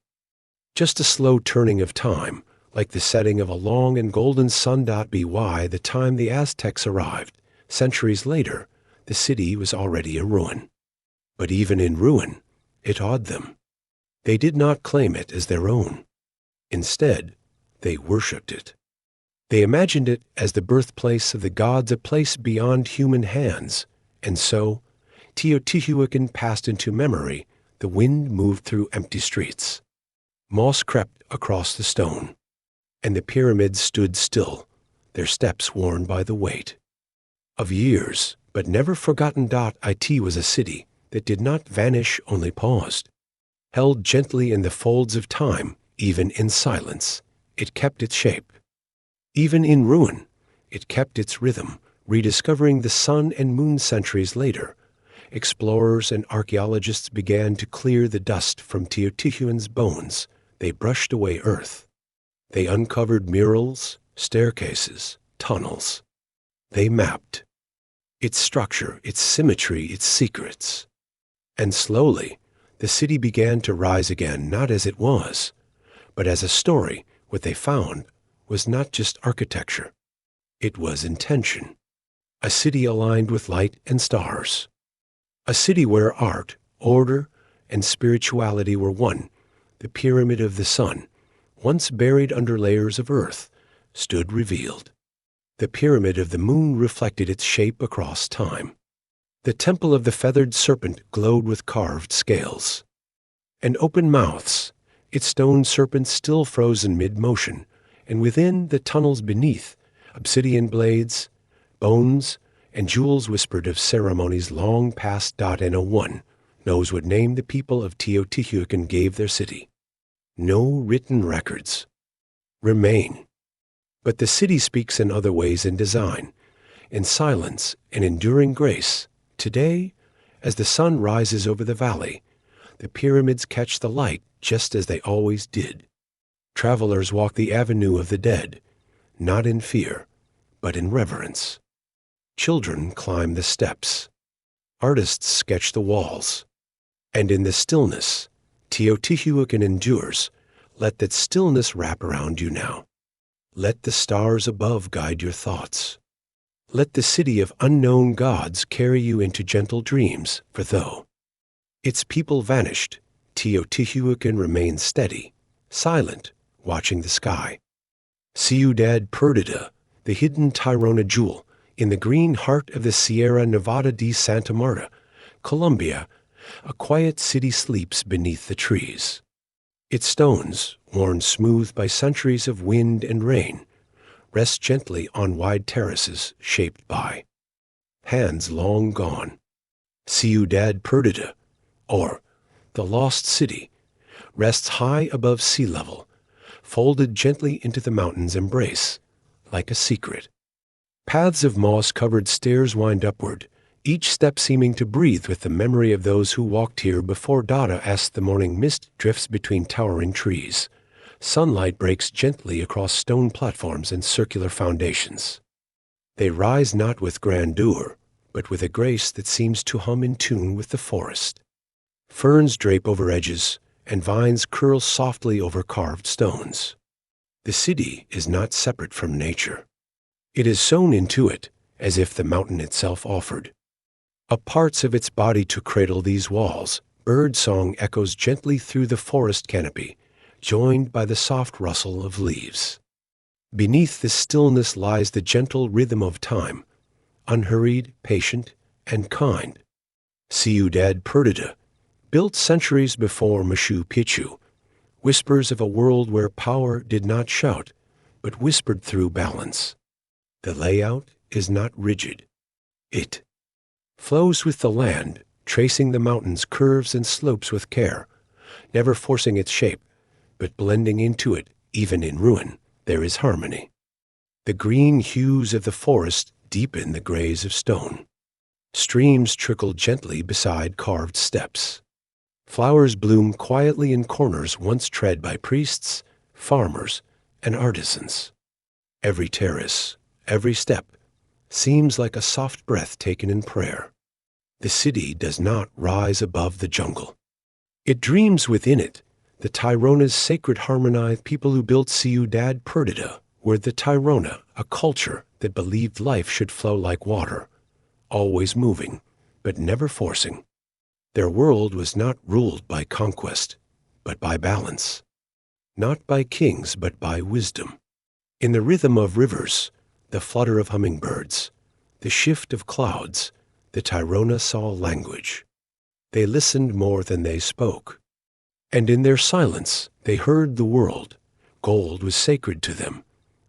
Just a slow turning of time, like the setting of a long and golden sun. By the time the Aztecs arrived, centuries later, the city was already a ruin. But even in ruin, it awed them. They did not claim it as their own. Instead, they worshipped it. They imagined it as the birthplace of the gods, a place beyond human hands. And so, Teotihuacan passed into memory. The wind moved through empty streets. Moss crept across the stone, and the pyramids stood still, their steps worn by the weight of years, but never forgotten. It was a city that did not vanish, only paused. Held gently in the folds of time, even in silence, it kept its shape. Even in ruin, it kept its rhythm, rediscovering the sun and moon. Centuries later, explorers and archaeologists began to clear the dust from Teotihuacan's bones. They brushed away earth. They uncovered murals, staircases, tunnels. They mapped its structure, its symmetry, its secrets. And slowly, the city began to rise again, not as it was, but as a story. What they found was not just architecture. It was intention. A city aligned with light and stars. A city where art, order, and spirituality were one. The pyramid of the sun, once buried under layers of earth, stood revealed. The pyramid of the moon reflected its shape across time. The temple of the feathered serpent glowed with carved scales and open mouths, its stone serpents still frozen mid-motion, and within, the tunnels beneath, obsidian blades, bones, and jewels whispered of ceremonies long past. No one knows what name the people of Teotihuacan gave their city. No written records remain. But the city speaks in other ways: in design, in silence, and enduring grace. Today, as the sun rises over the valley, the pyramids catch the light just as they always did. Travelers walk the avenue of the dead, not in fear, but in reverence. Children climb the steps. Artists sketch the walls. And in the stillness, Teotihuacan endures. Let that stillness wrap around you now. Let the stars above guide your thoughts. Let the city of unknown gods carry you into gentle dreams, for though its people vanished, Teotihuacan remains steady, silent, watching the sky. Ciudad Perdida, the hidden Tirona jewel, in the green heart of the Sierra Nevada de Santa Marta, Colombia, a quiet city sleeps beneath the trees. Its stones, worn smooth by centuries of wind and rain, rest gently on wide terraces shaped by hands long gone. Ciudad Perdida, or the Lost City, rests high above sea level, folded gently into the mountain's embrace, like a secret. Paths of moss-covered stairs wind upward, each step seeming to breathe with the memory of those who walked here before Dada as the morning mist drifts between towering trees. Sunlight breaks gently across stone platforms and circular foundations. They rise not with grandeur, but with a grace that seems to hum in tune with the forest. Ferns drape over edges, and vines curl softly over carved stones. The city is not separate from nature. It is sewn into it, as if the mountain itself offered up parts of its body to cradle these walls. Bird song echoes gently through the forest canopy, joined by the soft rustle of leaves. Beneath this stillness lies the gentle rhythm of time, unhurried, patient, and kind. Ciudad Perdida, built centuries before Machu Picchu, whispers of a world where power did not shout, but whispered through balance. The layout is not rigid. It flows with the land, tracing the mountain's curves and slopes with care, never forcing its shape, but blending into it. Even in ruin, there is harmony. The green hues of the forest deepen the grays of stone. Streams trickle gently beside carved steps. Flowers bloom quietly in corners once tread by priests, farmers, and artisans. Every terrace, every step, seems like a soft breath taken in prayer. The city does not rise above the jungle. It dreams within it. The Tirona's sacred harmonized people who built Ciudad Perdida were the Tirona, a culture that believed life should flow like water, always moving, but never forcing. Their world was not ruled by conquest, but by balance. Not by kings, but by wisdom. In the rhythm of rivers, the flutter of hummingbirds, the shift of clouds, the Tirona saw language. They listened more than they spoke. And in their silence, they heard the world. Gold was sacred to them,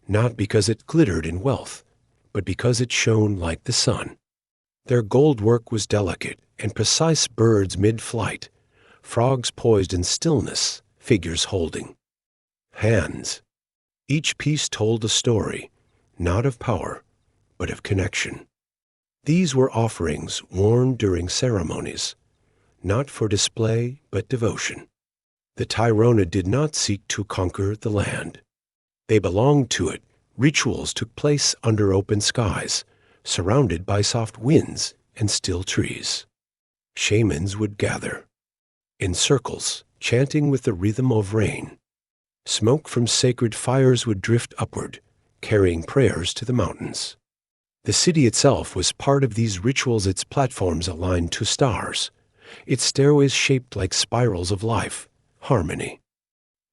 not because it glittered in wealth, but because it shone like the sun. Their gold work was delicate and precise, birds mid-flight, frogs poised in stillness, figures holding hands. Each piece told a story, not of power, but of connection. These were offerings worn during ceremonies, not for display, but devotion. The Tirona did not seek to conquer the land. They belonged to it. Rituals took place under open skies, surrounded by soft winds and still trees. Shamans would gather in circles, chanting with the rhythm of rain. Smoke from sacred fires would drift upward, carrying prayers to the mountains. The city itself was part of these rituals, its platforms aligned to stars, its stairways shaped like spirals of life. Harmony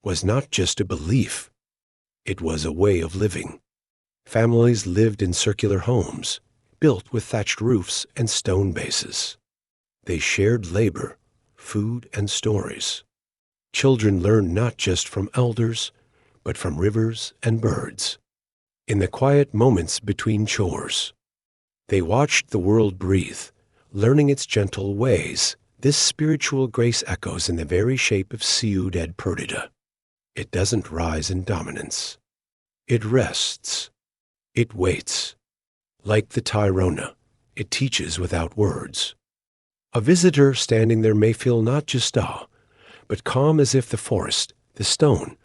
was not just a belief, it was a way of living. Families lived in circular homes, built with thatched roofs and stone bases. They shared labor, food, and stories. Children learned not just from elders, but from rivers and birds. In the quiet moments between chores, they watched the world breathe, learning its gentle ways. This spiritual grace echoes in the very shape of Ciudad Perdida. It doesn't rise in dominance. It rests. It waits. Like the Tirona, it teaches without words. A visitor standing there may feel not just awe, but calm, as if the forest, the stone,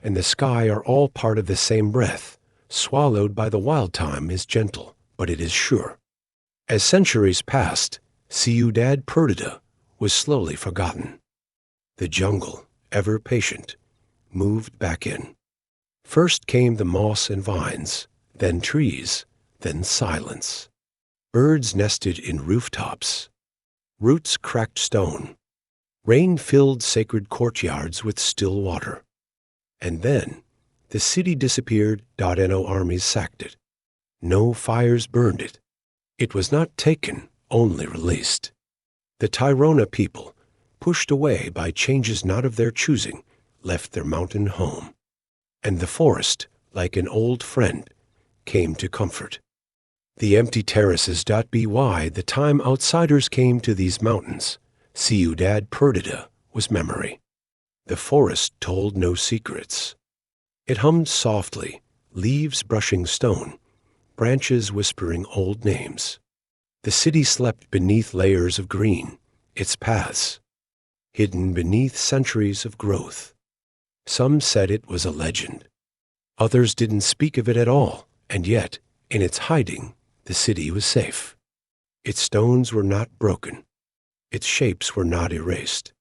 and the sky are all part of the same breath. Swallowed by the wild time is gentle, but it is sure. As centuries passed, Ciudad Perdida was slowly forgotten. The jungle, ever patient, moved back in. First came the moss and vines, then trees, then silence. Birds nested in rooftops. Roots cracked stone. Rain filled sacred courtyards with still water. And then, the city disappeared. No armies sacked it. No fires burned it. It was not taken, only released. The Tairona people, pushed away by changes not of their choosing, left their mountain home. And the forest, like an old friend, came to comfort. The empty terraces. By the time outsiders came to these mountains, Ciudad Perdida was memory. The forest told no secrets. It hummed softly, leaves brushing stone, branches whispering old names. The city slept beneath layers of green, its paths, hidden beneath centuries of growth. Some said it was a legend. Others didn't speak of it at all, and yet, in its hiding, the city was safe. Its stones were not broken. Its shapes were not erased.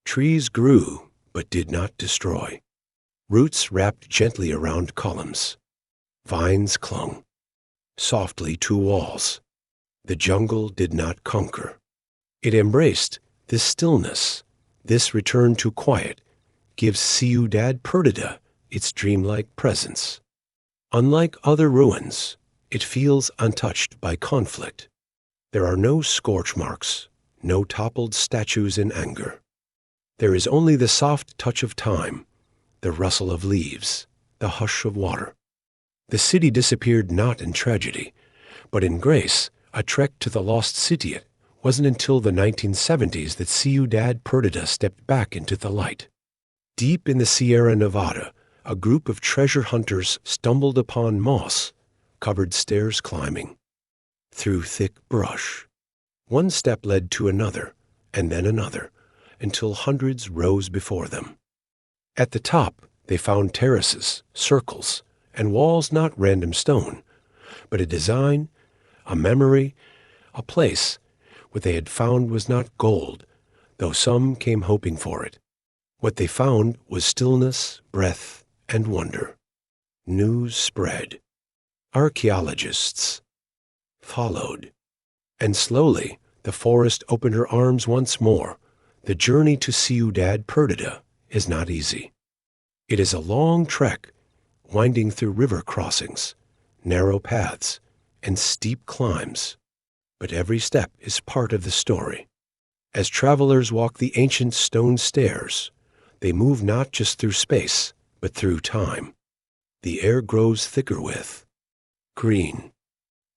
Trees grew, but did not destroy. Roots wrapped gently around columns. Vines clung softly to walls. The jungle did not conquer. It embraced this stillness. This return to quiet gives Ciudad Perdida its dreamlike presence. Unlike other ruins, it feels untouched by conflict. There are no scorch marks, no toppled statues in anger. There is only the soft touch of time, the rustle of leaves, the hush of water. The city disappeared not in tragedy, but in grace. A trek to the lost city. It wasn't until the 1970s that Ciudad Perdida stepped back into the light. Deep in the Sierra Nevada, a group of treasure hunters stumbled upon moss-covered stairs climbing through thick brush. One step led to another, and then another, until hundreds rose before them. At the top, they found terraces, circles, and walls not random stone, but a design, a memory, a place. What they had found was not gold, though some came hoping for it. What they found was stillness, breath, and wonder. News spread. Archaeologists followed. And slowly, the forest opened her arms once more. The journey to Ciudad Perdida is not easy. It is a long trek, winding through river crossings, narrow paths, and steep climbs. But every step is part of the story. As travelers walk the ancient stone stairs, they move not just through space, but through time. The air grows thicker with green.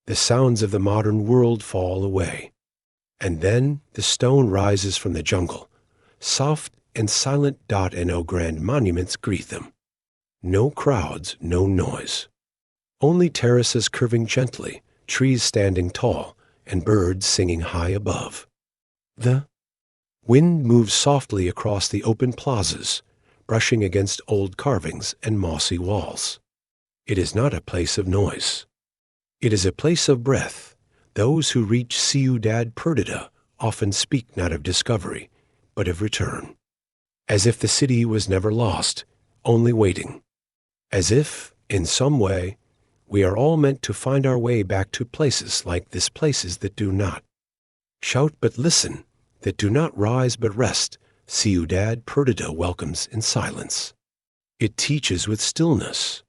The sounds of the modern world fall away. And then the stone rises from the jungle. Soft and silent. No grand monuments greet them. No crowds, no noise. Only terraces curving gently, trees standing tall, and birds singing high above. The wind moves softly across the open plazas, brushing against old carvings and mossy walls. It is not a place of noise. It is a place of breath. Those who reach Ciudad Perdida often speak not of discovery, but of return. As if the city was never lost, only waiting. As if, in some way, we are all meant to find our way back to places like this, places that do not shout but listen, that do not rise but rest. Ciudad Perdida welcomes in silence. It teaches with stillness.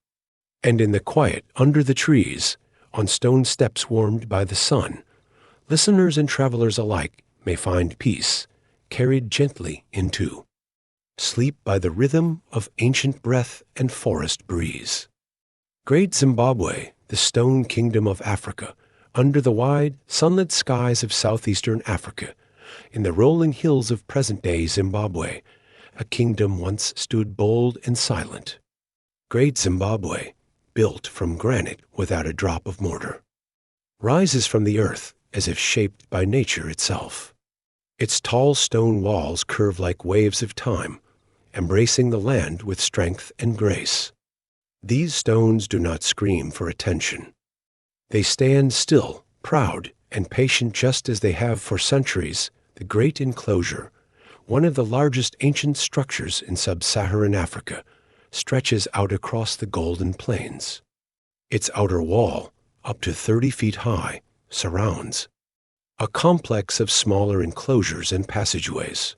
And in the quiet, under the trees, on stone steps warmed by the sun, listeners and travelers alike may find peace, carried gently into sleep by the rhythm of ancient breath and forest breeze. Great Zimbabwe, the stone kingdom of Africa, under the wide, sunlit skies of southeastern Africa, in the rolling hills of present-day Zimbabwe, a kingdom once stood bold and silent. Great Zimbabwe, built from granite without a drop of mortar, rises from the earth as if shaped by nature itself. Its tall stone walls curve like waves of time, embracing the land with strength and grace. These stones do not scream for attention. They stand still, proud and patient, just as they have for centuries. The great enclosure, one of the largest ancient structures in sub-Saharan Africa, stretches out across the Golden Plains. Its outer wall, up to 30 feet high, surrounds a complex of smaller enclosures and passageways.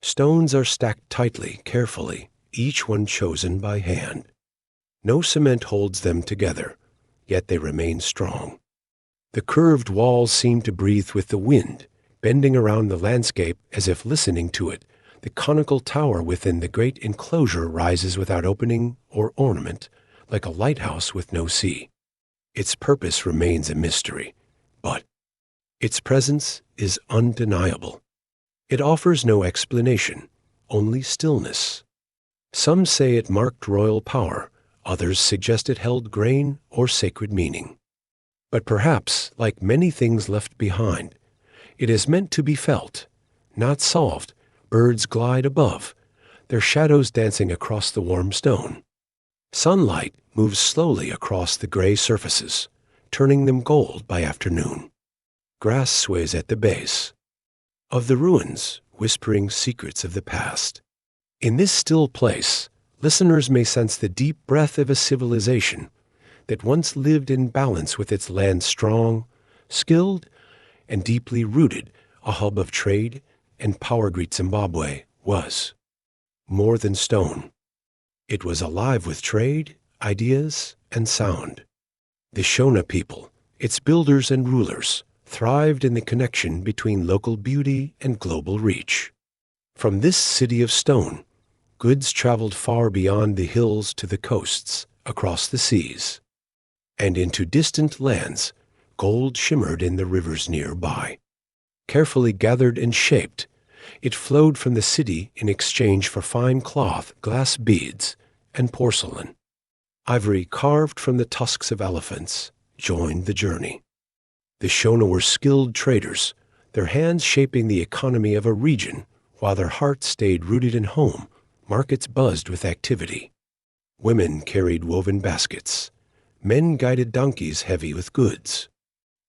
Stones are stacked tightly, carefully, each one chosen by hand. No cement holds them together, yet they remain strong. The curved walls seem to breathe with the wind, bending around the landscape as if listening to it. The conical tower within the great enclosure rises without opening or ornament, like a lighthouse with no sea. Its purpose remains a mystery, but its presence is undeniable. It offers no explanation, only stillness. Some say it marked royal power, others suggest it held grain or sacred meaning. But perhaps, like many things left behind, it is meant to be felt, not solved. Birds glide above, their shadows dancing across the warm stone. Sunlight moves slowly across the gray surfaces, turning them gold by afternoon. Grass sways at the base of the ruins, whispering secrets of the past. In this still place, listeners may sense the deep breath of a civilization that once lived in balance with its land, strong, skilled, and deeply rooted, a hub of trade and power. Great Zimbabwe was more than stone. It was alive with trade, ideas, and sound. The Shona people, its builders and rulers, thrived in the connection between local beauty and global reach. From this city of stone, goods traveled far beyond the hills to the coasts, across the seas, and into distant lands. Gold shimmered in the rivers nearby. Carefully gathered and shaped, it flowed from the city in exchange for fine cloth, glass beads, and porcelain. Ivory carved from the tusks of elephants joined the journey. The Shona were skilled traders, their hands shaping the economy of a region, while their hearts stayed rooted in home. Markets buzzed with activity. Women carried woven baskets. Men guided donkeys heavy with goods.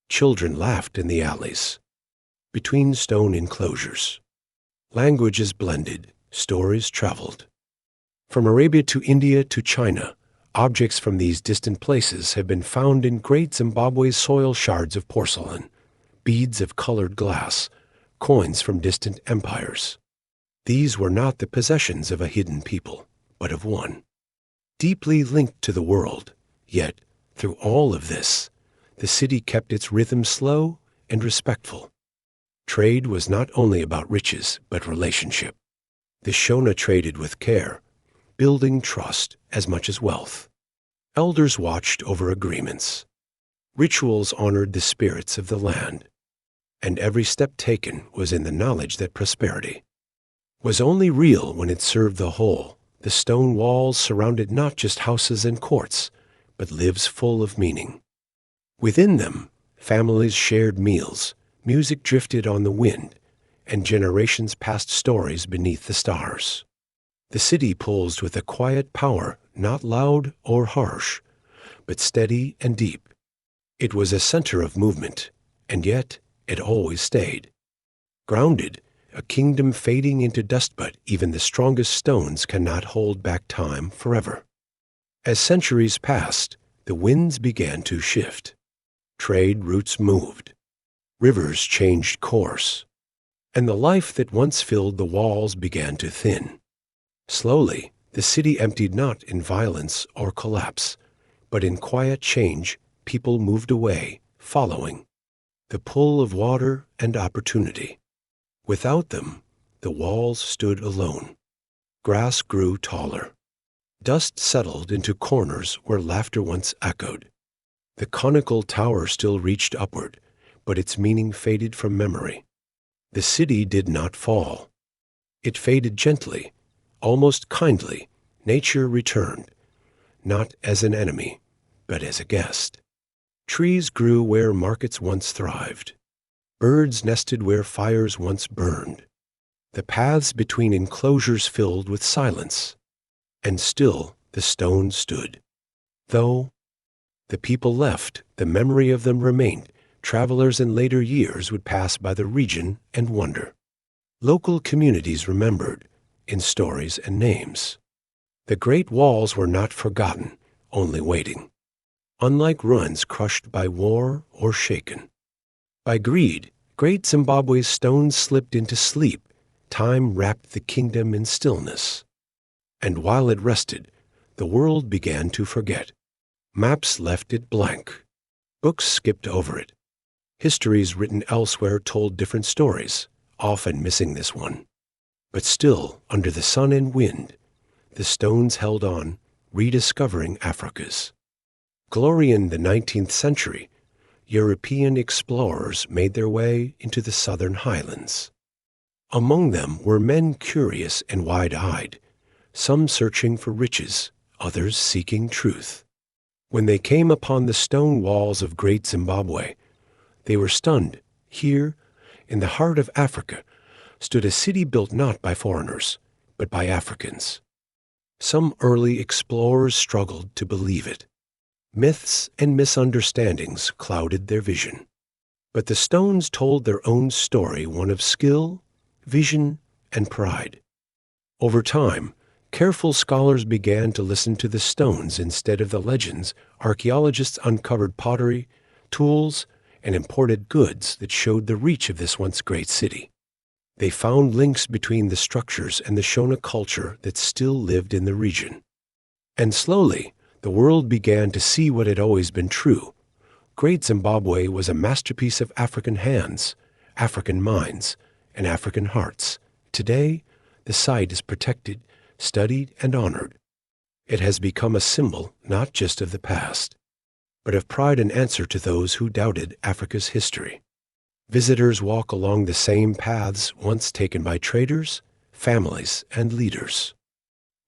Children laughed in the alleys, between stone enclosures. Languages blended, stories traveled. From Arabia to India to China, objects from these distant places have been found in Great Zimbabwe's soil: shards of porcelain, beads of colored glass, coins from distant empires. These were not the possessions of a hidden people, but of one, deeply linked to the world. Yet, through all of this, the city kept its rhythm slow and respectful. Trade was not only about riches, but relationship. The Shona traded with care, building trust as much as wealth. Elders watched over agreements. Rituals honored the spirits of the land. And every step taken was in the knowledge that prosperity was only real when it served the whole. The stone walls surrounded not just houses and courts, but lives full of meaning. Within them, families shared meals, music drifted on the wind, and generations passed stories beneath the stars. The city pulsed with a quiet power, not loud or harsh, but steady and deep. It was a center of movement, and yet it always stayed. Grounded, a kingdom fading into dust, but even the strongest stones cannot hold back time forever. As centuries passed, the winds began to shift. Trade routes moved. Rivers changed course. And the life that once filled the walls began to thin. Slowly, the city emptied, not in violence or collapse, but in quiet change. People moved away, following the pull of water and opportunity. Without them, the walls stood alone. Grass grew taller. Dust settled into corners where laughter once echoed. The conical tower still reached upward, but its meaning faded from memory. The city did not fall. It faded gently, almost kindly. Nature returned, not as an enemy, but as a guest. Trees grew where markets once thrived. Birds nested where fires once burned. The paths between enclosures filled with silence. And still the stones stood. Though the people left, the memory of them remained. Travelers in later years would pass by the region and wonder, Local communities remembered, in stories and names. The great walls were not forgotten, only waiting. Unlike ruins crushed by war or shaken by greed, great Zimbabwe's stones slipped into sleep. Time wrapped the kingdom in stillness. And while it rested, the world began to forget. Maps left it blank. Books skipped over it. Histories written elsewhere told different stories, often missing this one. But still, under the sun and wind, the stones held on, rediscovering Africa's glory. In the 19th century, European explorers made their way into the southern highlands. Among them were men curious and wide-eyed, some searching for riches, others seeking truth. When they came upon the stone walls of Great Zimbabwe, they were stunned. Here, in the heart of Africa, stood a city built not by foreigners, but by Africans. Some early explorers struggled to believe it. Myths and misunderstandings clouded their vision. But the stones told their own story, one of skill, vision, and pride. Over time, careful scholars began to listen to the stones instead of the legends. Archaeologists uncovered pottery, tools, and imported goods that showed the reach of this once great city. They found links between the structures and the Shona culture that still lived in the region. And slowly, the world began to see what had always been true. Great Zimbabwe was a masterpiece of African hands, African minds, and African hearts. Today, the site is protected, studied, and honored. It has become a symbol not just of the past, but of pride and answer to those who doubted Africa's history. Visitors walk along the same paths once taken by traders, families, and leaders.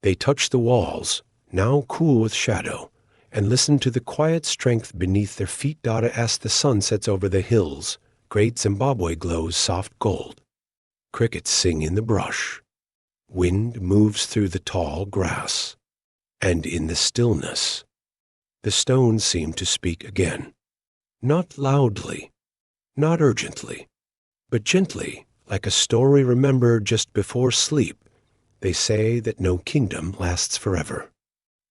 They touch the walls, now cool with shadow, and listen to the quiet strength beneath their feet. As the sun sets over the hills, Great Zimbabwe glows soft gold. Crickets sing in the brush. Wind moves through the tall grass. And in the stillness, the stones seem to speak again. Not loudly, not urgently, but gently, like a story remembered just before sleep. They say that no kingdom lasts forever.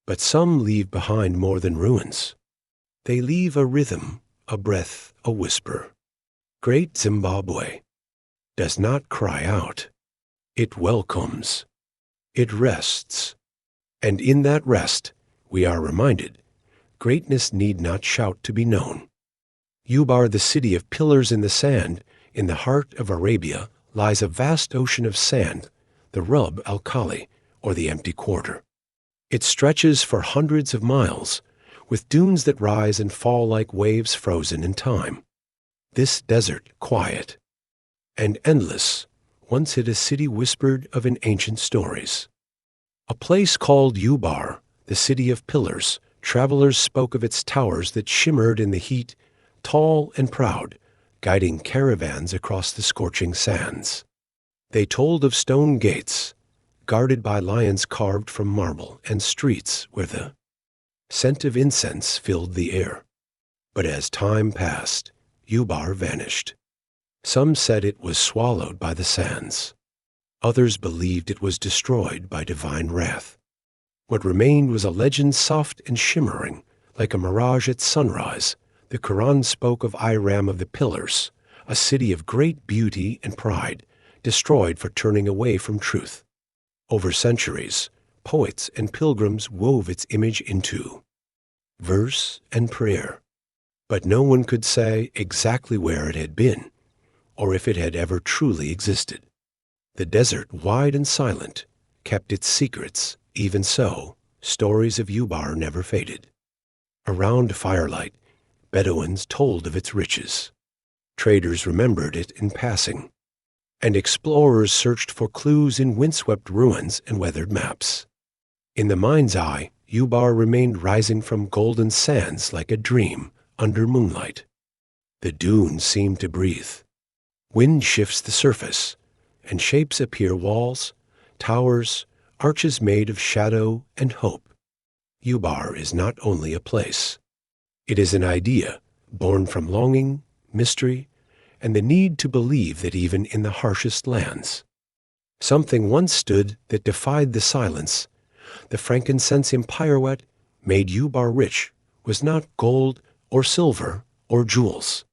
But some leave behind more than ruins. They leave a rhythm, a breath, a whisper. Great Zimbabwe does not cry out. It welcomes. It rests. And in that rest, we are reminded, greatness need not shout to be known. Ubar, the city of pillars in the sand, in the heart of Arabia, lies a vast ocean of sand, the Rub al-Khali, or the empty quarter. It stretches for hundreds of miles, with dunes that rise and fall like waves frozen in time. This desert, quiet and endless, once hid a city whispered of in ancient stories. A place called Ubar, the city of pillars. Travelers spoke of its towers that shimmered in the heat, tall and proud, guiding caravans across the scorching sands. They told of stone gates, guarded by lions carved from marble, and streets where the scent of incense filled the air. But as time passed, Ubar vanished. Some said it was swallowed by the sands. Others believed it was destroyed by divine wrath. What remained was a legend soft and shimmering, like a mirage at sunrise. The Quran spoke of Iram of the Pillars, a city of great beauty and pride, destroyed for turning away from truth. Over centuries, poets and pilgrims wove its image into verse and prayer. But no one could say exactly where it had been, or if it had ever truly existed. The desert, wide and silent, kept its secrets. Even so, stories of Ubar never faded. Around firelight, Bedouins told of its riches. Traders remembered it in passing, and explorers searched for clues in windswept ruins and weathered maps. In the mind's eye, Ubar remained rising from golden sands like a dream under moonlight. The dunes seemed to breathe. Wind shifts the surface, and shapes appear: walls, towers, arches made of shadow and hope. Ubar is not only a place. It is an idea born from longing, mystery, and the need to believe that even in the harshest lands, Something once stood that defied the silence. The frankincense empire what made Ubar rich was not gold or silver or jewels.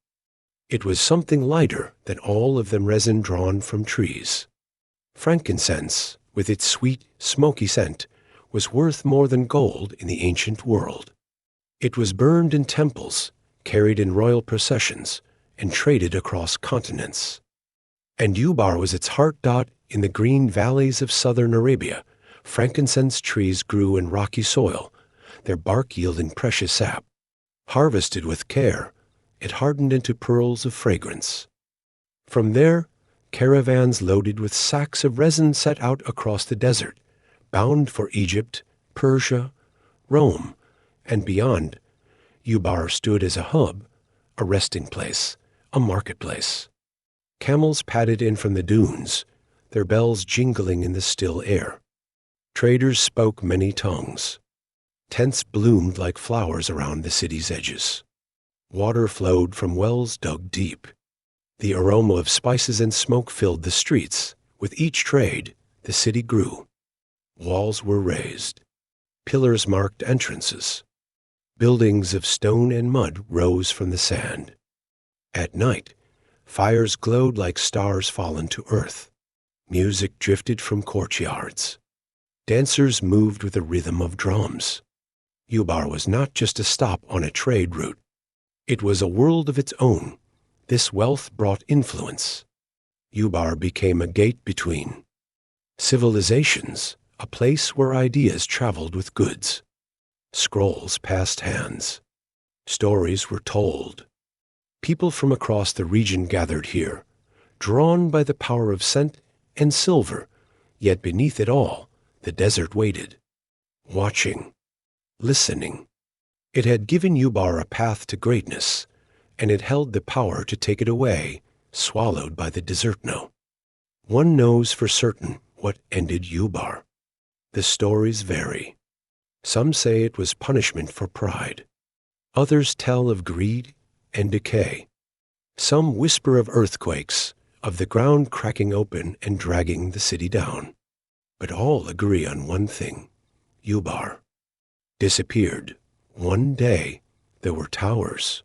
It was something lighter than all of them, resin drawn from trees. Frankincense, with its sweet, smoky scent, was worth more than gold in the ancient world. It was burned in temples, carried in royal processions, and traded across continents. And Ubar was its heart. In the green valleys of southern Arabia, frankincense trees grew in rocky soil, their bark yielding precious sap. Harvested with care, it hardened into pearls of fragrance. From there, caravans loaded with sacks of resin set out across the desert, bound for Egypt, Persia, Rome, and beyond. Ubar stood as a hub, a resting place, a marketplace. Camels padded in from the dunes, their bells jingling in the still air. Traders spoke many tongues. Tents bloomed like flowers around the city's edges. Water flowed from wells dug deep. The aroma of spices and smoke filled the streets. With each trade, the city grew. Walls were raised. Pillars marked entrances. Buildings of stone and mud rose from the sand. At night, fires glowed like stars fallen to earth. Music drifted from courtyards. Dancers moved with the rhythm of drums. Ubar was not just a stop on a trade route. It was a world of its own. This wealth brought influence. Ubar became a gate between civilizations, a place where ideas traveled with goods. Scrolls passed hands. Stories were told. People from across the region gathered here, drawn by the power of scent and silver, yet beneath it all, the desert waited, watching, listening. It had given Ubar a path to greatness, and it held the power to take it away, swallowed by the desertno. One knows for certain what ended Ubar. The stories vary. Some say it was punishment for pride. Others tell of greed and decay. Some whisper of earthquakes, of the ground cracking open and dragging the city down. But all agree on one thing. Ubar disappeared. One day, there were towers.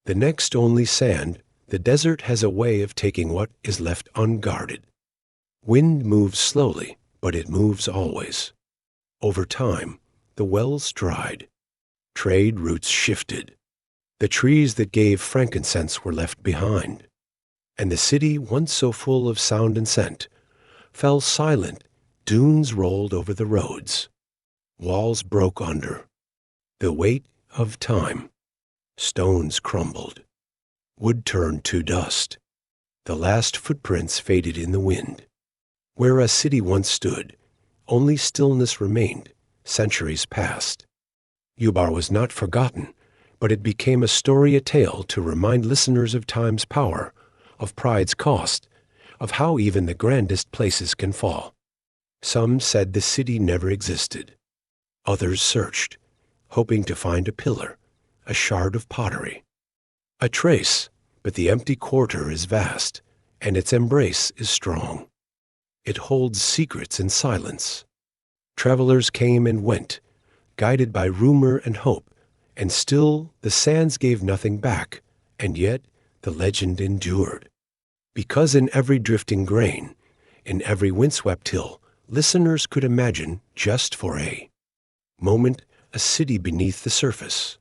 The next only sand. The desert has a way of taking what is left unguarded. Wind moves slowly, but it moves always. Over time, the wells dried. Trade routes shifted. The trees that gave frankincense were left behind. And the city, once so full of sound and scent, fell silent. Dunes rolled over the roads. Walls broke under. The weight of time. Stones crumbled. Wood turned to dust. The last footprints faded in the wind. Where a city once stood, only stillness remained. Centuries passed. Ubar was not forgotten, but it became a story, a tale to remind listeners of time's power, of pride's cost, of how even the grandest places can fall. Some said the city never existed. Others searched, hoping to find a pillar, a shard of pottery, a trace, but the empty quarter is vast, and its embrace is strong. It holds secrets in silence. Travelers came and went, guided by rumor and hope, and still the sands gave nothing back, and yet the legend endured. Because in every drifting grain, in every windswept hill, listeners could imagine, just for a moment, a city beneath the surface.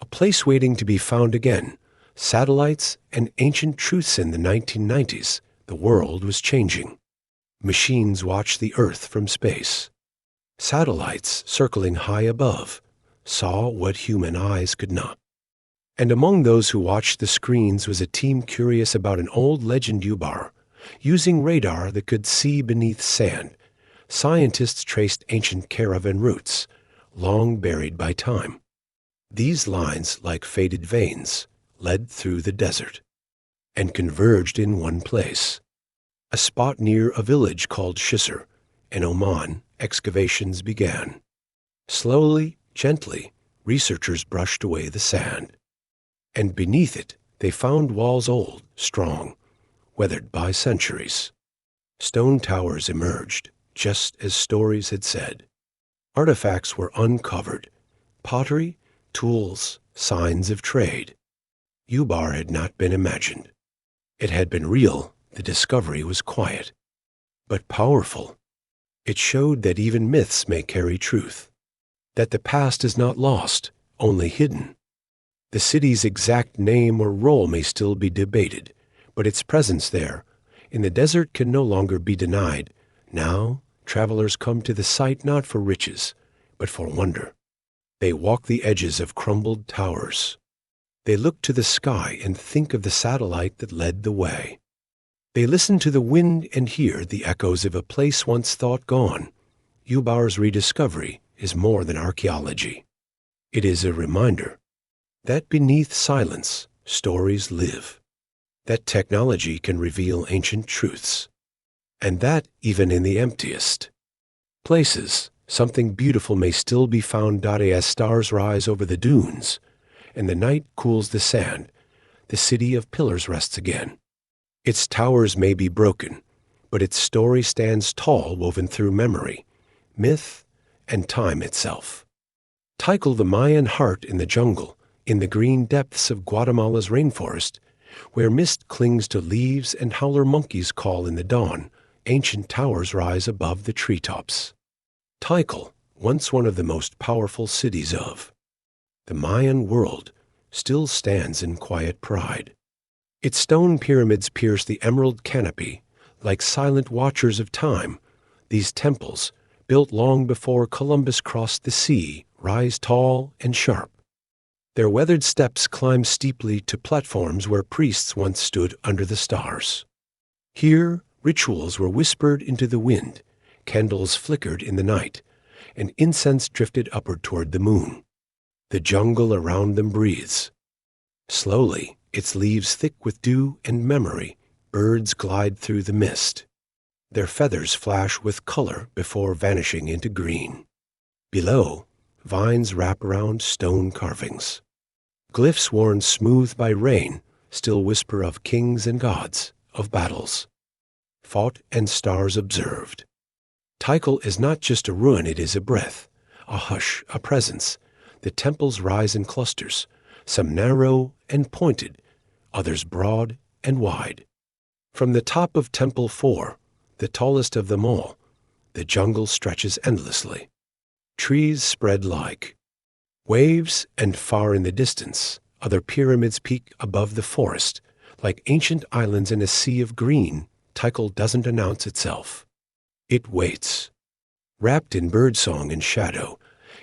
A place waiting to be found again. Satellites and ancient truths. In the 1990s, the world was changing. Machines watched the Earth from space. Satellites, circling high above, saw what human eyes could not. And among those who watched the screens was a team curious about an old legend. Ubar, using radar that could see beneath sand, scientists traced ancient caravan routes, long buried by time. These lines, like faded veins, led through the desert and converged in one place, a spot near a village called Shisar. In Oman, excavations began. Slowly, gently, researchers brushed away the sand. And beneath it, they found walls old, strong, weathered by centuries. Stone towers emerged, just as stories had said. Artifacts were uncovered. Pottery, tools, signs of trade. Ubar had not been imagined. It had been real. The discovery was quiet, but powerful. It showed that even myths may carry truth, that the past is not lost, only hidden. The city's exact name or role may still be debated, but its presence there, in the desert, can no longer be denied. Now, travelers come to the site not for riches, but for wonder. They walk the edges of crumbled towers. They look to the sky and think of the satellite that led the way. They listen to the wind and hear the echoes of a place once thought gone. Ubar's rediscovery is more than archaeology. It is a reminder that beneath silence, stories live, that technology can reveal ancient truths, and that even in the emptiest places, something beautiful may still be found. As stars rise over the dunes, and the night cools the sand, the city of pillars rests again. Its towers may be broken, but its story stands tall, woven through memory, myth, and time itself. Tikal, the Mayan heart in the jungle, in the green depths of Guatemala's rainforest, where mist clings to leaves and howler monkeys call in the dawn, ancient towers rise above the treetops. Tikal, once one of the most powerful cities of the Mayan world, still stands in quiet pride. Its stone pyramids pierce the emerald canopy. Like silent watchers of time, these temples, built long before Columbus crossed the sea, rise tall and sharp. Their weathered steps climb steeply to platforms where priests once stood under the stars. Here, rituals were whispered into the wind, candles flickered in the night, and incense drifted upward toward the moon. The jungle around them breathes. Slowly, its leaves thick with dew and memory, birds glide through the mist. Their feathers flash with color before vanishing into green. Below, vines wrap around stone carvings. Glyphs worn smooth by rain still whisper of kings and gods, of battles fought and stars observed. Tikal is not just a ruin, it is a breath, a hush, a presence. The temples rise in clusters, some narrow and pointed, others broad and wide. From the top of Temple 4, the tallest of them all, the jungle stretches endlessly. Trees spread like waves, and far in the distance, other pyramids peak above the forest. Like ancient islands in a sea of green, Tikal doesn't announce itself. It waits. Wrapped in birdsong and shadow,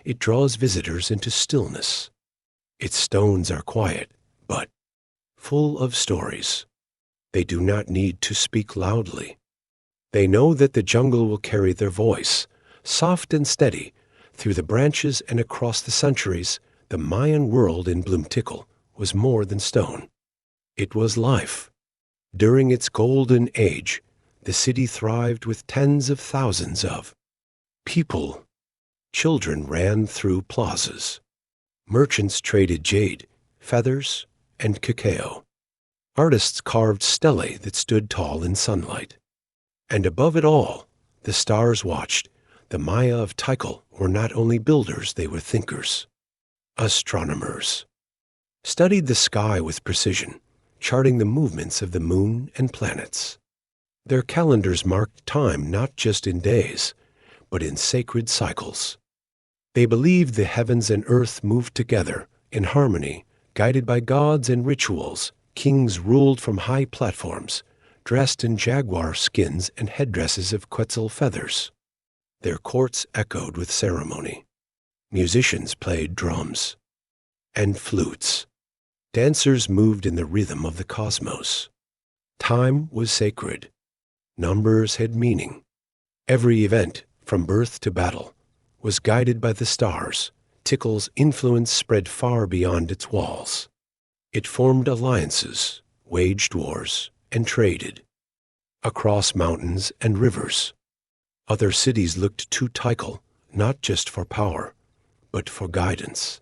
it draws visitors into stillness. Its stones are quiet, but full of stories. They do not need to speak loudly. They know that the jungle will carry their voice, soft and steady, through the branches and across the centuries. The Mayan world in Bloom Tikal was more than stone. It was life. During its golden age, the city thrived with tens of thousands of people. Children ran through plazas. Merchants traded jade, feathers, and cacao. Artists carved stelae that stood tall in sunlight. And above it all, the stars watched. The Maya of Tikal were not only builders, they were thinkers. Astronomers studied the sky with precision, charting the movements of the moon and planets. Their calendars marked time not just in days, but in sacred cycles. They believed the heavens and earth moved together in harmony, guided by gods and rituals. Kings ruled from high platforms, dressed in jaguar skins and headdresses of quetzal feathers. Their courts echoed with ceremony. Musicians played drums and flutes. Dancers moved in the rhythm of the cosmos. Time was sacred. Numbers had meaning. Every event, from birth to battle, was guided by the stars. Tikal's influence spread far beyond its walls. It formed alliances, waged wars, and traded across mountains and rivers. Other cities looked to Tikal, not just for power, but for guidance.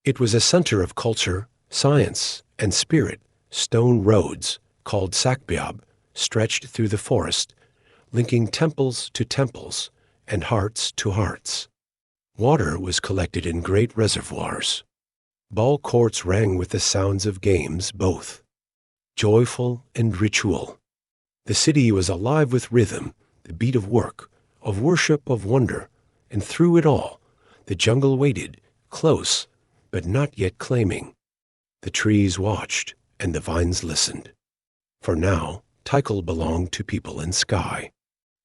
It was a center of culture, science, and spirit. Stone roads, called sakbyab, stretched through the forest, linking temples to temples and hearts to hearts. Water was collected in great reservoirs. Ball courts rang with the sounds of games, both joyful and ritual. The city was alive with rhythm, the beat of work, of worship, of wonder, and through it all, the jungle waited, close, but not yet claiming. The trees watched, and the vines listened. For now, Tikal belonged to people and sky.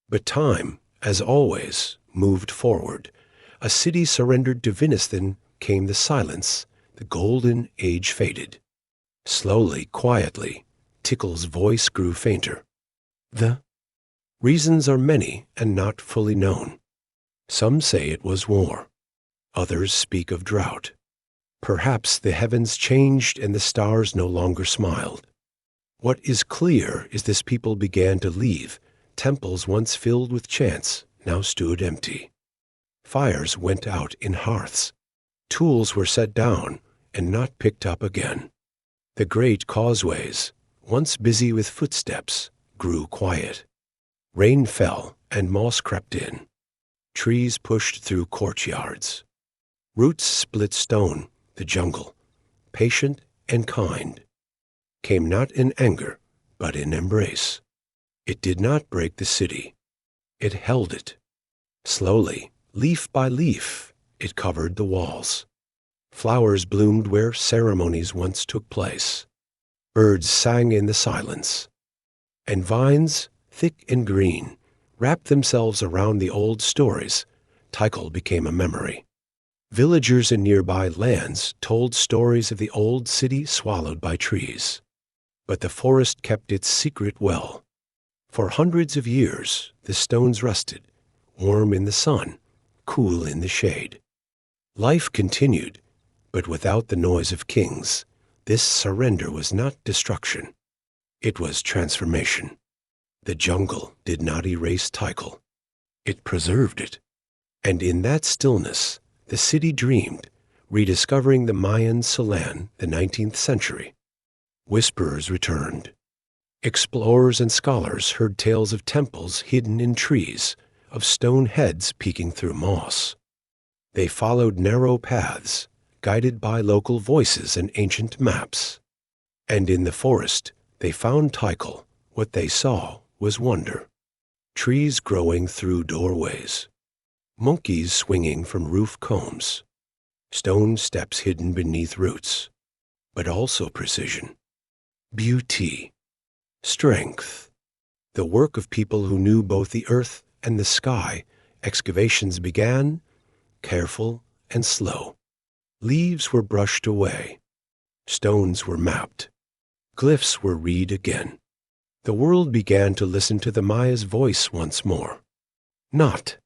But time, as always, moved forward. A city surrendered to Venice, then came the silence. The golden age faded. Slowly, quietly, Tikal's voice grew fainter. The reasons are many and not fully known. Some say it was war. Others speak of drought. Perhaps the heavens changed and the stars no longer smiled. What is clear is this people began to leave. Temples once filled with chants now stood empty. Fires went out in hearths. Tools were set down and not picked up again. The great causeways, once busy with footsteps, grew quiet. Rain fell and moss crept in. Trees pushed through courtyards. Roots split stone, the jungle, patient and kind, came not in anger, but in embrace. It did not break the city. It held it. Slowly, leaf by leaf, it covered the walls. Flowers bloomed where ceremonies once took place. Birds sang in the silence. And vines, thick and green, wrapped themselves around the old stories. Tikal became a memory. Villagers in nearby lands told stories of the old city swallowed by trees. But the forest kept its secret well. For hundreds of years, the stones rested, warm in the sun, cool in the shade. Life continued, but without the noise of kings. This surrender was not destruction. It was transformation. The jungle did not erase Tikal. It preserved it. And in that stillness, the city dreamed, rediscovering the Mayan Ceylon, the 19th century. Whisperers returned. Explorers and scholars heard tales of temples hidden in trees, of stone heads peeking through moss. They followed narrow paths, guided by local voices and ancient maps. And in the forest, they found Tikal. What they saw was wonder. Trees growing through doorways. Monkeys swinging from roof combs. Stone steps hidden beneath roots. But also precision. Beauty. Strength. The work of people who knew both the earth and the sky. Excavations began, careful and slow. Leaves were brushed away. Stones were mapped. Glyphs were read again. The world began to listen to the Maya's voice once more. Not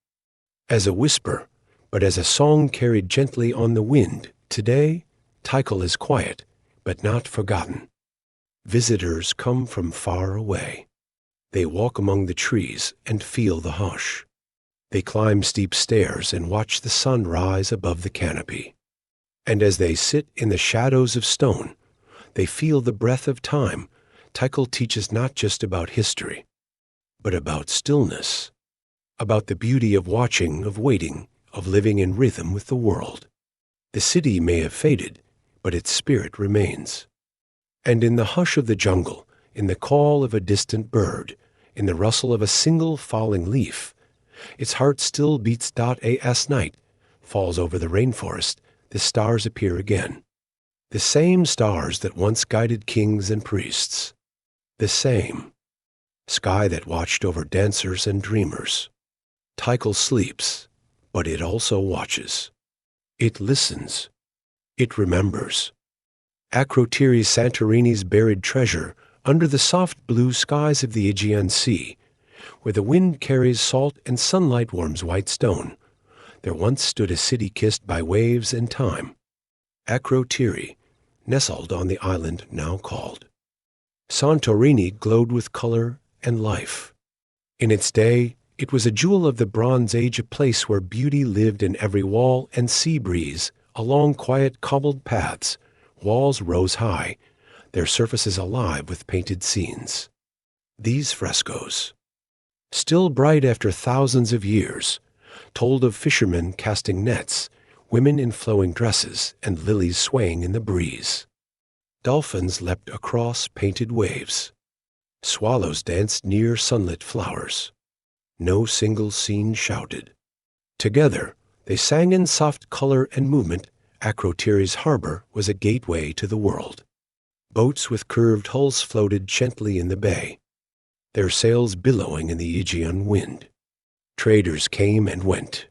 as a whisper, but as a song carried gently on the wind. Today, Tikal is quiet, but not forgotten. Visitors come from far away. They walk among the trees and feel the hush. They climb steep stairs and watch the sun rise above the canopy. And as they sit in the shadows of stone, they feel the breath of time. Tikal teaches not just about history, but about stillness, about the beauty of watching, of waiting, of living in rhythm with the world. The city may have faded, but its spirit remains. And in the hush of the jungle, in the call of a distant bird, in the rustle of a single falling leaf, its heart still beats. As night falls over the rainforest, the stars appear again. The same stars that once guided kings and priests. The same sky that watched over dancers and dreamers. Tikal sleeps, but it also watches. It listens. It remembers. Akrotiri, Santorini's buried treasure, under the soft blue skies of the Aegean Sea, where the wind carries salt and sunlight warms white stone, there once stood a city kissed by waves and time. Akrotiri, nestled on the island now called. Santorini glowed with color and life. In its day, it was a jewel of the Bronze Age, a place where beauty lived in every wall and sea breeze. Along quiet cobbled paths, walls rose high, their surfaces alive with painted scenes. These frescoes, Still bright after thousands of years, told of fishermen casting nets, women in flowing dresses, and lilies swaying in the breeze. Dolphins leapt across painted waves. Swallows danced near sunlit flowers. No single scene shouted. Together, they sang in soft color and movement. Akrotiri's harbor was a gateway to the world. Boats with curved hulls floated gently in the bay, their sails billowing in the Aegean wind. Traders came and went.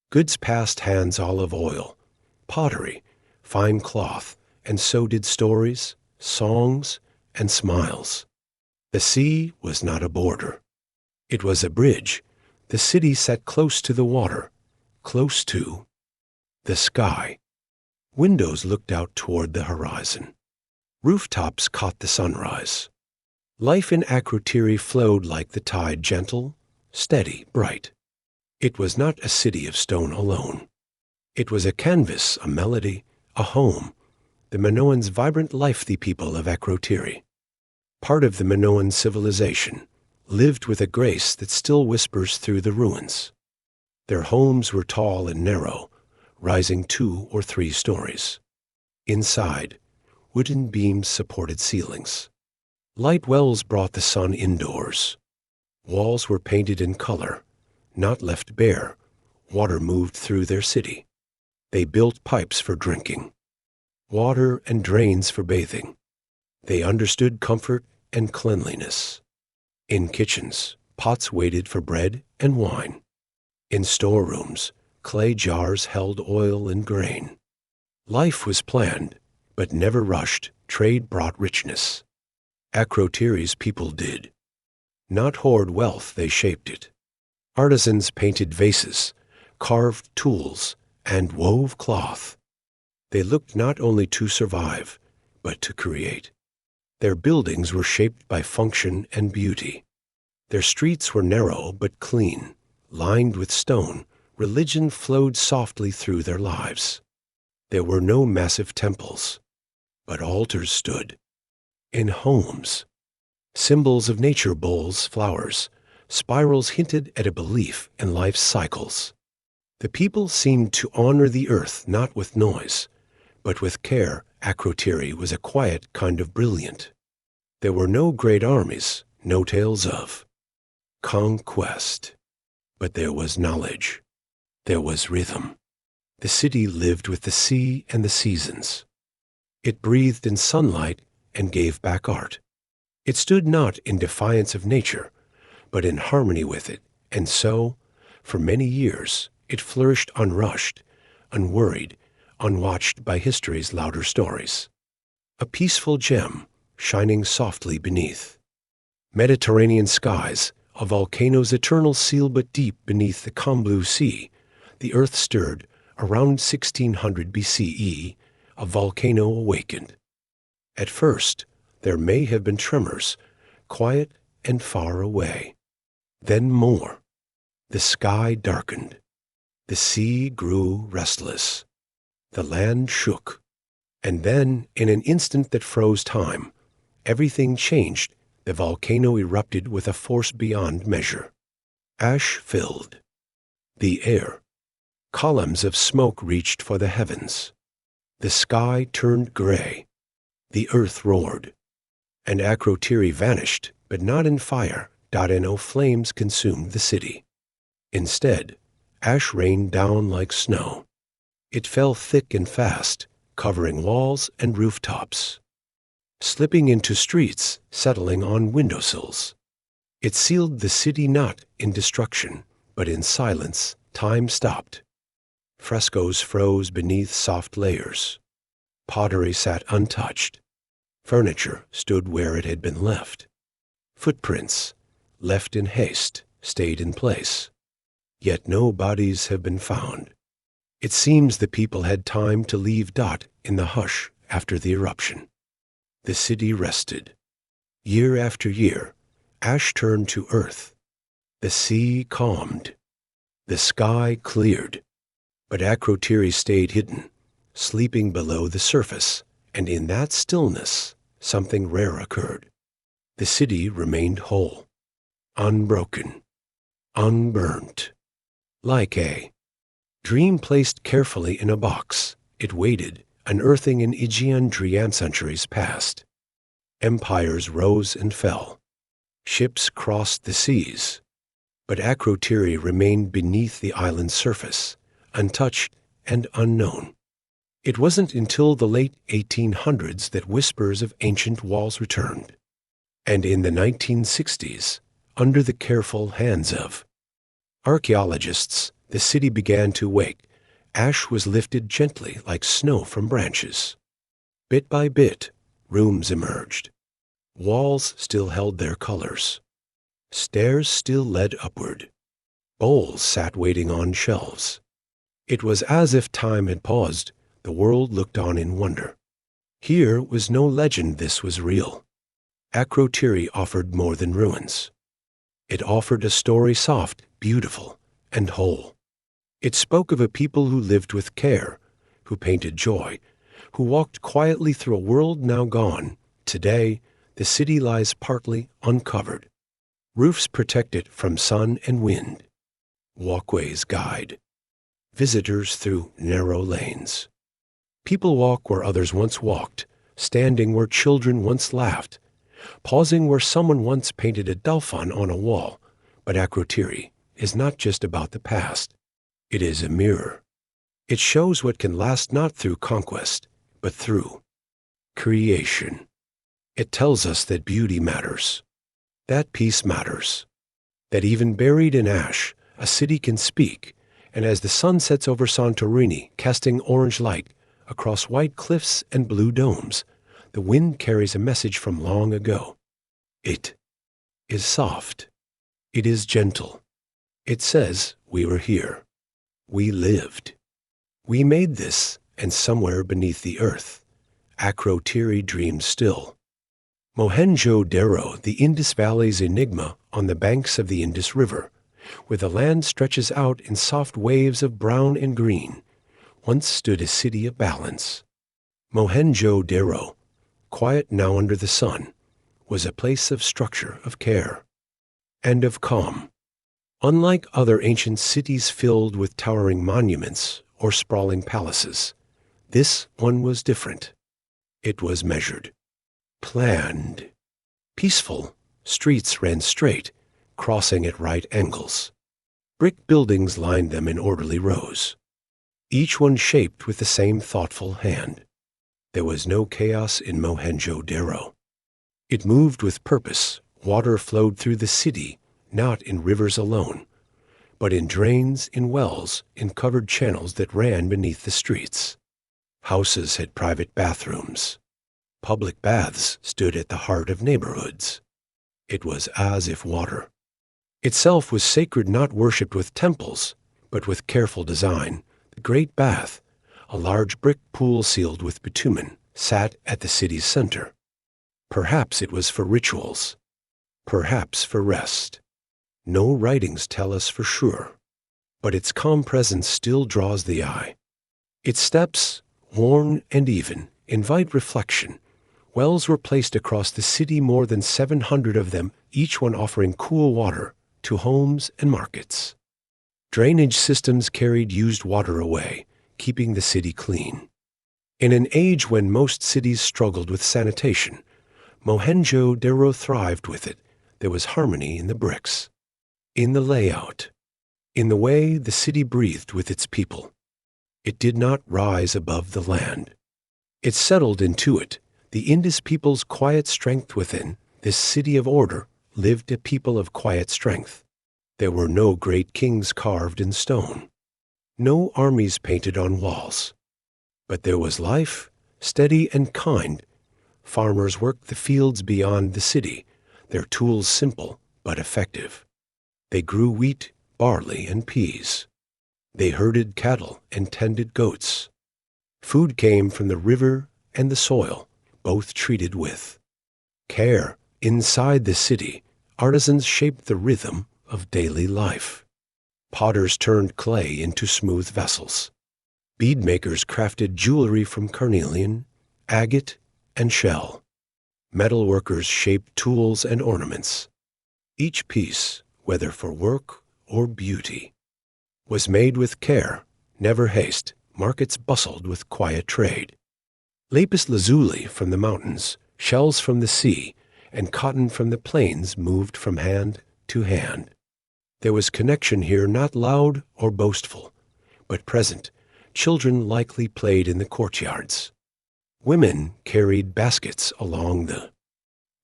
Goods passed hands: olive oil, pottery, fine cloth, and so did stories, songs, and smiles. The sea was not a border. It was a bridge. The city sat close to the water, close to the sky. Windows looked out toward the horizon. Rooftops caught the sunrise. Life in Akrotiri flowed like the tide, gentle, steady, bright. It was not a city of stone alone. It was a canvas, a melody, a home, the Minoans' vibrant life, the people of Akrotiri. Part of the Minoan civilization, lived with a grace that still whispers through the ruins. Their homes were tall and narrow, rising 2 or 3 stories. Inside, wooden beams supported ceilings. Light wells brought the sun indoors. Walls were painted in color, not left bare. Water moved through their city. They built pipes for drinking, water and drains for bathing. They understood comfort and cleanliness. In kitchens, pots waited for bread and wine. In storerooms, clay jars held oil and grain. Life was planned, but never rushed. Trade brought richness. Akrotiri's people did. Not hoard wealth, they shaped it. Artisans painted vases, carved tools, and wove cloth. They looked not only to survive, but to create. Their buildings were shaped by function and beauty. Their streets were narrow but clean, lined with stone. Religion flowed softly through their lives. There were no massive temples, but altars stood. In homes, symbols of nature: bowls, flowers, spirals hinted at a belief in life's cycles. The people seemed to honor the earth not with noise, but with care. Akrotiri was a quiet kind of brilliant. There were no great armies, no tales of conquest, but there was knowledge. There was rhythm. The city lived with the sea and the seasons. It breathed in sunlight and gave back art. It stood not in defiance of nature, but in harmony with it, and so, for many years, it flourished unrushed, unworried, unwatched by history's louder stories. A peaceful gem, shining softly beneath Mediterranean skies, a volcano's eternal seal, but deep beneath the calm blue sea, the earth stirred. Around 1600 BCE, a volcano awakened. At first, there may have been tremors, quiet and far away. Then more. The sky darkened. The sea grew restless. The land shook. And then, in an instant that froze time, everything changed. The volcano erupted with a force beyond measure. Ash filled the air. Columns of smoke reached for the heavens. The sky turned gray. The earth roared. And Akrotiri vanished, but not in fire. No flames consumed the city. Instead, ash rained down like snow. It fell thick and fast, covering walls and rooftops, slipping into streets, settling on windowsills. It sealed the city not in destruction, but in silence. Time stopped. Frescoes froze beneath soft layers. Pottery sat untouched. Furniture stood where it had been left. Footprints, left in haste, stayed in place. Yet no bodies have been found. It seems the people had time to leave. In the hush after the eruption, the city rested. Year after year, ash turned to earth. The sea calmed. The sky cleared. But Akrotiri stayed hidden, sleeping below the surface, and in that stillness, something rare occurred. The city remained whole, unbroken. unburnt. Like a dream placed carefully in a box, it waited, unearthing an Aegean dream centuries past. Empires rose and fell. Ships crossed the seas. But Akrotiri remained beneath the island's surface, untouched and unknown. It wasn't until the late 1800s that whispers of ancient walls returned. And in the 1960s, under the careful hands of archaeologists, the city began to wake. Ash was lifted gently like snow from branches. Bit by bit, rooms emerged. Walls still held their colors. Stairs still led upward. Bowls sat waiting on shelves. It was as if time had paused. The world looked on in wonder. Here was no legend, this was real. Akrotiri offered more than ruins. It offered a story soft, beautiful, and whole. It spoke of a people who lived with care, who painted joy, who walked quietly through a world now gone. Today, the city lies partly uncovered. Roofs protect it from sun and wind. Walkways guide visitors through narrow lanes. People walk where others once walked, standing where children once laughed, pausing where someone once painted a dolphin on a wall. But Akrotiri is not just about the past. It is a mirror. It shows what can last not through conquest, but through creation. It tells us that beauty matters, that peace matters, that even buried in ash, a city can speak. And as the sun sets over Santorini, casting orange light across white cliffs and blue domes, the wind carries a message from long ago. It is soft. It is gentle. It says, we were here. We lived. We made this, and somewhere beneath the earth, Akrotiri dreams still. Mohenjo-Daro, the Indus Valley's enigma on the banks of the Indus River, where the land stretches out in soft waves of brown and green, once stood a city of balance. Mohenjo-Daro, quiet now under the sun, was a place of structure, of care, and of calm. Unlike other ancient cities filled with towering monuments or sprawling palaces, this one was different. It was measured, planned, peaceful. Streets ran straight, crossing at right angles. Brick buildings lined them in orderly rows, each one shaped with the same thoughtful hand. There was no chaos in Mohenjo-Daro. It moved with purpose. Water flowed through the city, not in rivers alone, but in drains, in wells, in covered channels that ran beneath the streets. Houses had private bathrooms. Public baths stood at the heart of neighborhoods. It was as if water itself was sacred, not worshipped with temples, but with careful design. The Great Bath, a large brick pool sealed with bitumen, sat at the city's center. Perhaps it was for rituals, perhaps for rest. No writings tell us for sure, but its calm presence still draws the eye. Its steps, worn and even, invite reflection. Wells were placed across the city, more than 700 of them, each one offering cool water to homes and markets. Drainage systems carried used water away, keeping the city clean. In an age when most cities struggled with sanitation, Mohenjo-Daro thrived with it. There was harmony in the bricks, in the layout, in the way the city breathed with its people. It did not rise above the land. It settled into it, the Indus people's quiet strength within. This city of order lived a people of quiet strength. There were no great kings carved in stone, no armies painted on walls. But there was life, steady and kind. Farmers worked the fields beyond the city, their tools simple but effective. They grew wheat, barley, and peas. They herded cattle and tended goats. Food came from the river and the soil, both treated with care. Inside the city, artisans shaped the rhythm of daily life. Potters turned clay into smooth vessels. Bead makers crafted jewelry from carnelian, agate, and shell. Metal workers shaped tools and ornaments. Each piece, whether for work or beauty. Was made with care, never haste, markets bustled with quiet trade. Lapis lazuli from the mountains, shells from the sea, and cotton from the plains moved from hand to hand. There was connection here not loud or boastful, but present. Children likely played in the courtyards. Women carried baskets along the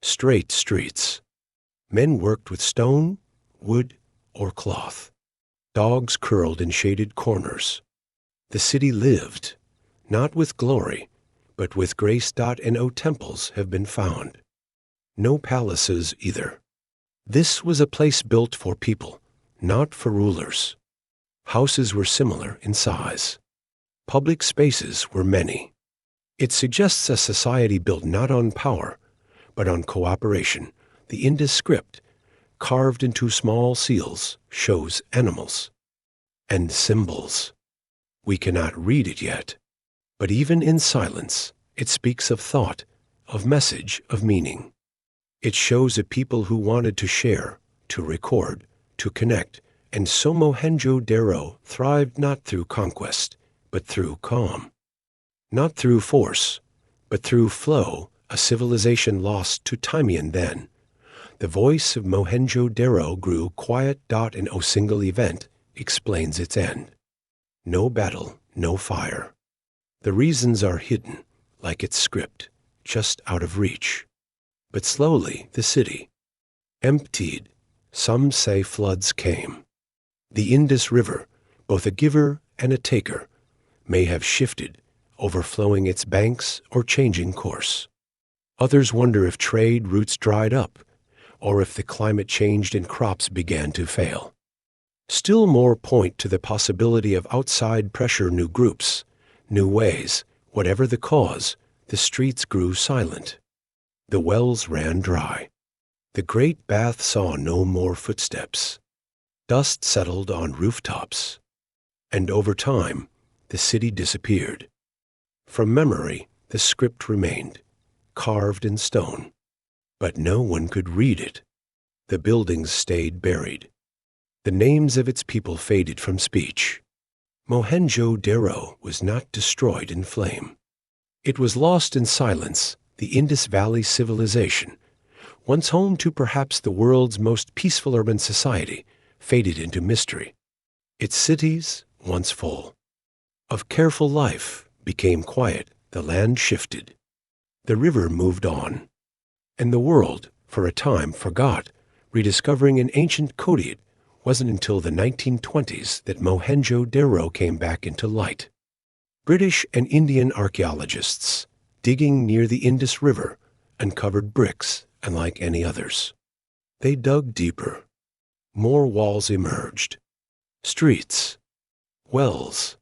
straight streets. Men worked with stone, wood, or cloth. Dogs curled in shaded corners. The city lived, not with glory, but with grace. No temples have been found. No palaces either. This was a place built for people, not for rulers. Houses were similar in size. Public spaces were many. It suggests a society built not on power, but on cooperation. The Indus script, carved into small seals, shows animals and symbols. We cannot read it yet, but even in silence, it speaks of thought, of message, of meaning. It shows a people who wanted to share, to record, to connect, and so Mohenjo-Daro thrived not through conquest, but through calm. Not through force, but through flow, a civilization lost to Timean then. The voice of Mohenjo-Daro grew quiet. And a single event explains its end. No battle, no fire. The reasons are hidden, like its script, just out of reach. But slowly the city emptied. Some say floods came. The Indus River, both a giver and a taker, may have shifted, overflowing its banks or changing course. Others wonder if trade routes dried up, or if the climate changed and crops began to fail. Still more point to the possibility of outside pressure. New groups, new ways. Whatever the cause, the streets grew silent. The wells ran dry. The great bath saw no more footsteps. Dust settled on rooftops. And over time, the city disappeared. From memory, the script remained, carved in stone. But no one could read it. The buildings stayed buried. The names of its people faded from speech. Mohenjo-Daro was not destroyed in flame. It was lost in silence. The Indus Valley civilization, once home to perhaps the world's most peaceful urban society, faded into mystery. Its cities, once full of careful life, became quiet. The land shifted. The river moved on. And the world, for a time, forgot. Rediscovering an ancient code wasn't until the 1920s that Mohenjo-Daro came back into light. British and Indian archaeologists, digging near the Indus River, uncovered bricks unlike any others. They dug deeper. More walls emerged. Streets, wells,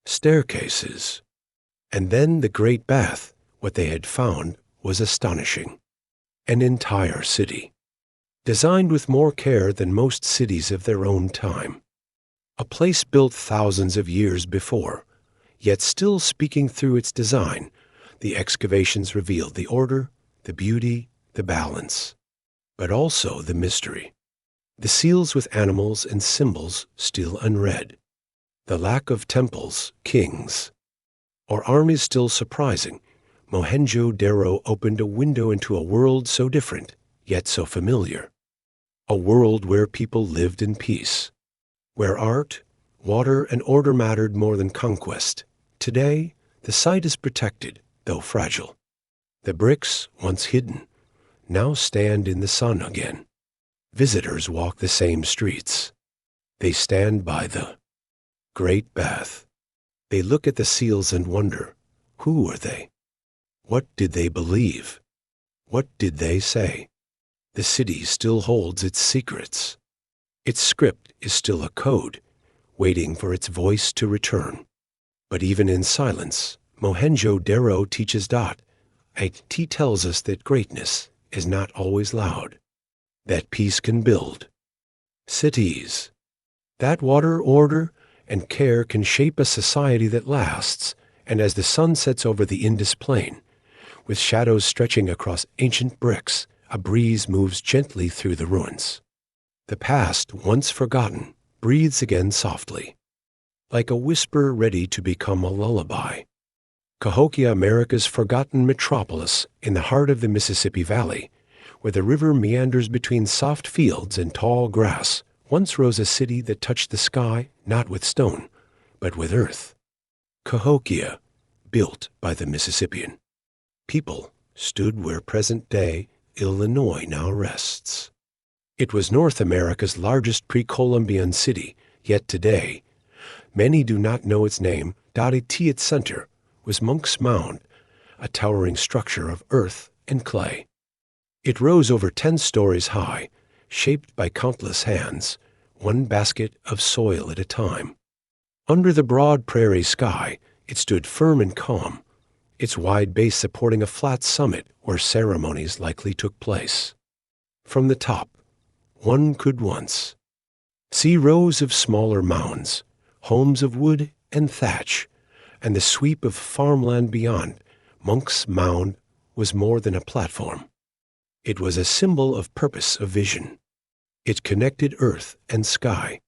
staircases. And then the Great Bath. What they had found was astonishing. An entire city, designed with more care than most cities of their own time. A place built thousands of years before, yet still speaking through its design. The excavations revealed the order, the beauty, the balance, but also the mystery. The seals with animals and symbols still unread. The lack of temples, kings, or armies still surprising. Mohenjo-Daro opened a window into a world so different, yet so familiar. A world where people lived in peace, where art, water, and order mattered more than conquest. Today, the site is protected, though fragile. The bricks, once hidden, now stand in the sun again. Visitors walk the same streets. They stand by the Great Bath. They look at the seals and wonder, who were they? What did they believe? What did they say? The city still holds its secrets. Its script is still a code, waiting for its voice to return. But even in silence, Mohenjo-Daro teaches He tells us that greatness is not always loud, that peace can build cities, that water, order, and care can shape a society that lasts. And as the sun sets over the Indus plain, with shadows stretching across ancient bricks, a breeze moves gently through the ruins. The past, once forgotten, breathes again softly, like a whisper ready to become a lullaby. Cahokia, America's forgotten metropolis in the heart of the Mississippi Valley, where the river meanders between soft fields and tall grass, once rose a city that touched the sky not with stone, but with earth. Cahokia, built by the Mississippian people, stood where present-day Illinois now rests. It was North America's largest pre-Columbian city, yet today, many do not know its name. At its center was Monk's Mound, a towering structure of earth and clay. It rose over 10 stories high, shaped by countless hands, one basket of soil at a time. Under the broad prairie sky, it stood firm and calm, its wide base supporting a flat summit where ceremonies likely took place. From the top, one could once see rows of smaller mounds, homes of wood and thatch, and the sweep of farmland beyond. Monk's Mound was more than a platform. It was a symbol of purpose, of vision. It connected earth and sky.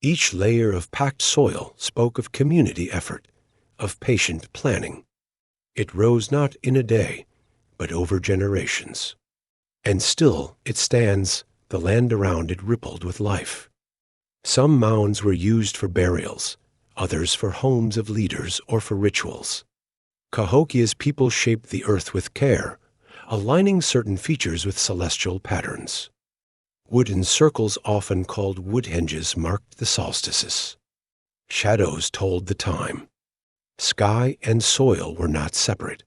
Each layer of packed soil spoke of community effort, of patient planning. It rose not in a day, but over generations. And still it stands, the land around it rippled with life. Some mounds were used for burials, others for homes of leaders or for rituals. Cahokia's people shaped the earth with care, aligning certain features with celestial patterns. Wooden circles, often called wood henges, marked the solstices. Shadows told the time. Sky and soil were not separate.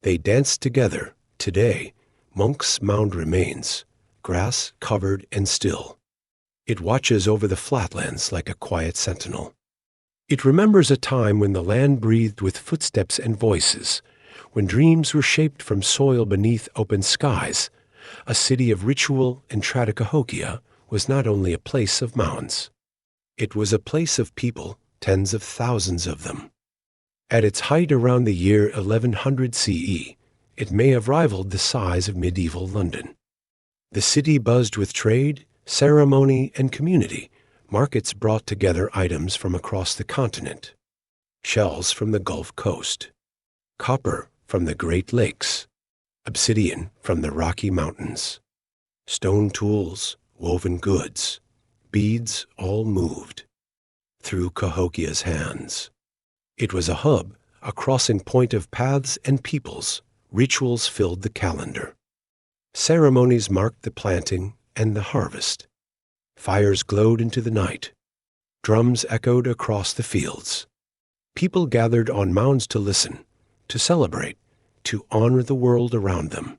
They danced together. Today, Monk's Mound remains, grass-covered and still. It watches over the flatlands like a quiet sentinel. It remembers a time when the land breathed with footsteps and voices, when dreams were shaped from soil beneath open skies. A city of ritual and Cahokia was not only a place of mounds. It was a place of people, tens of thousands of them. At its height around the year 1100 CE, it may have rivaled the size of medieval London. The city buzzed with trade, ceremony, and community. Markets brought together items from across the continent. Shells from the Gulf Coast, copper from the Great Lakes, obsidian from the Rocky Mountains, stone tools, woven goods, beads, all moved through Cahokia's hands. It was a hub, a crossing point of paths and peoples. Rituals filled the calendar. Ceremonies marked the planting and the harvest. Fires glowed into the night. Drums echoed across the fields. People gathered on mounds to listen, to celebrate, to honor the world around them.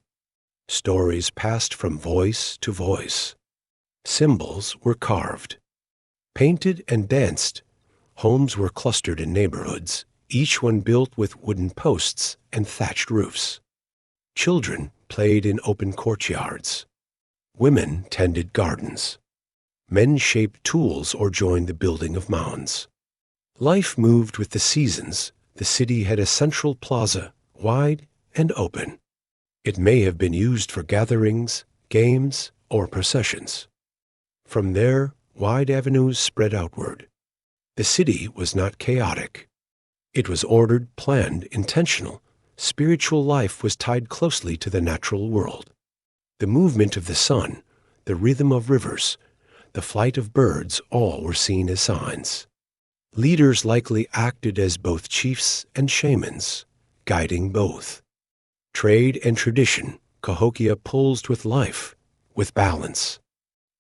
Stories passed from voice to voice. Symbols were carved, painted, and danced. Homes were clustered in neighborhoods, each one built with wooden posts and thatched roofs. Children played in open courtyards. Women tended gardens. Men shaped tools or joined the building of mounds. Life moved with the seasons. The city had a central plaza, wide and open. It may have been used for gatherings, games, or processions. From there, wide avenues spread outward. The city was not chaotic. It was ordered, planned, intentional. Spiritual life was tied closely to the natural world. The movement of the sun, the rhythm of rivers, the flight of birds, all were seen as signs. Leaders likely acted as both chiefs and shamans, guiding both. Trade and tradition, Cahokia pulsed with life, with balance.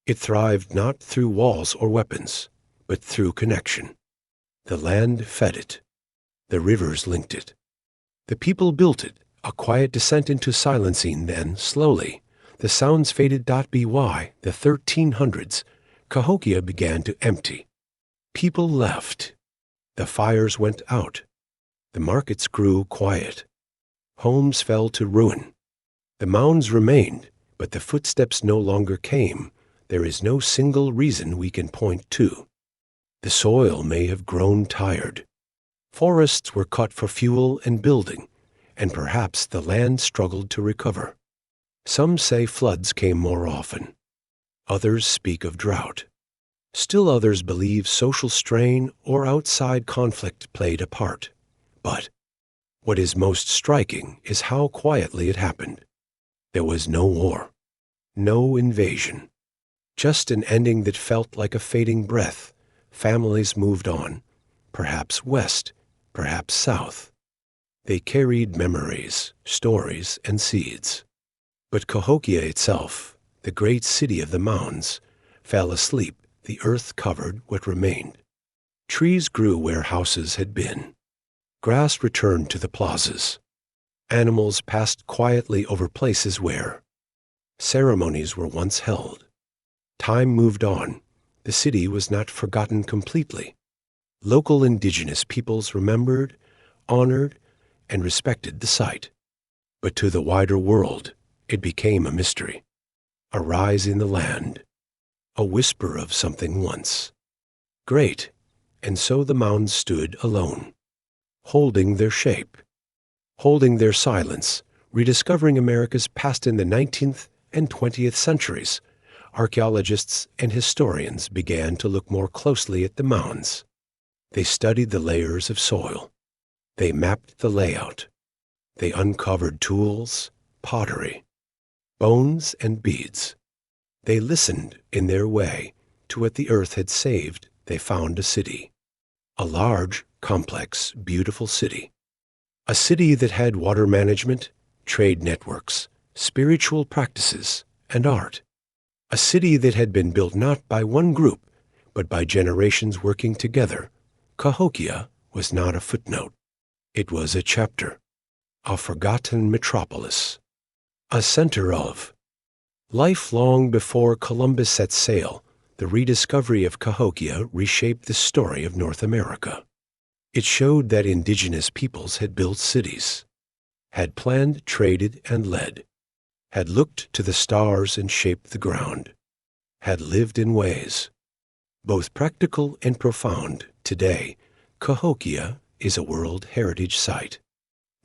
It thrived not through walls or weapons, but through connection. The land fed it. The rivers linked it. The people built it, a quiet descent into silencing. Then, slowly, the sounds faded. By the 1300s, Cahokia began to empty. People left. The fires went out. The markets grew quiet. Homes fell to ruin. The mounds remained, but the footsteps no longer came. There is no single reason we can point to. The soil may have grown tired. Forests were cut for fuel and building, and perhaps the land struggled to recover. Some say floods came more often. Others speak of drought. Still others believe social strain or outside conflict played a part. But what is most striking is how quietly it happened. There was no war, no invasion, just an ending that felt like a fading breath. Families moved on, perhaps west, perhaps south. They carried memories, stories, and seeds. But Cahokia itself, the great city of the mounds, fell asleep. The earth covered what remained. Trees grew where houses had been. Grass returned to the plazas. Animals passed quietly over places where ceremonies were once held. Time moved on. The city was not forgotten completely. Local indigenous peoples remembered, honored, and respected the site. But to the wider world, it became a mystery, a rise in the land, a whisper of something once great, and so the mounds stood alone, holding their shape, holding their silence, rediscovering America's past in the 19th and 20th centuries. Archaeologists and historians began to look more closely at the mounds. They studied the layers of soil. They mapped the layout. They uncovered tools, pottery, bones, and beads. They listened in their way to what the earth had saved. They found a city, a large, complex, beautiful city. A city that had water management, trade networks, spiritual practices, and art. A city that had been built not by one group, but by generations working together. Cahokia was not a footnote. It was a chapter, a forgotten metropolis, a center of life. Long before Columbus set sail, the rediscovery of Cahokia reshaped the story of North America. It showed that indigenous peoples had built cities, had planned, traded, and led, had looked to the stars and shaped the ground, had lived in ways both practical and profound. Today, Cahokia is a World Heritage Site.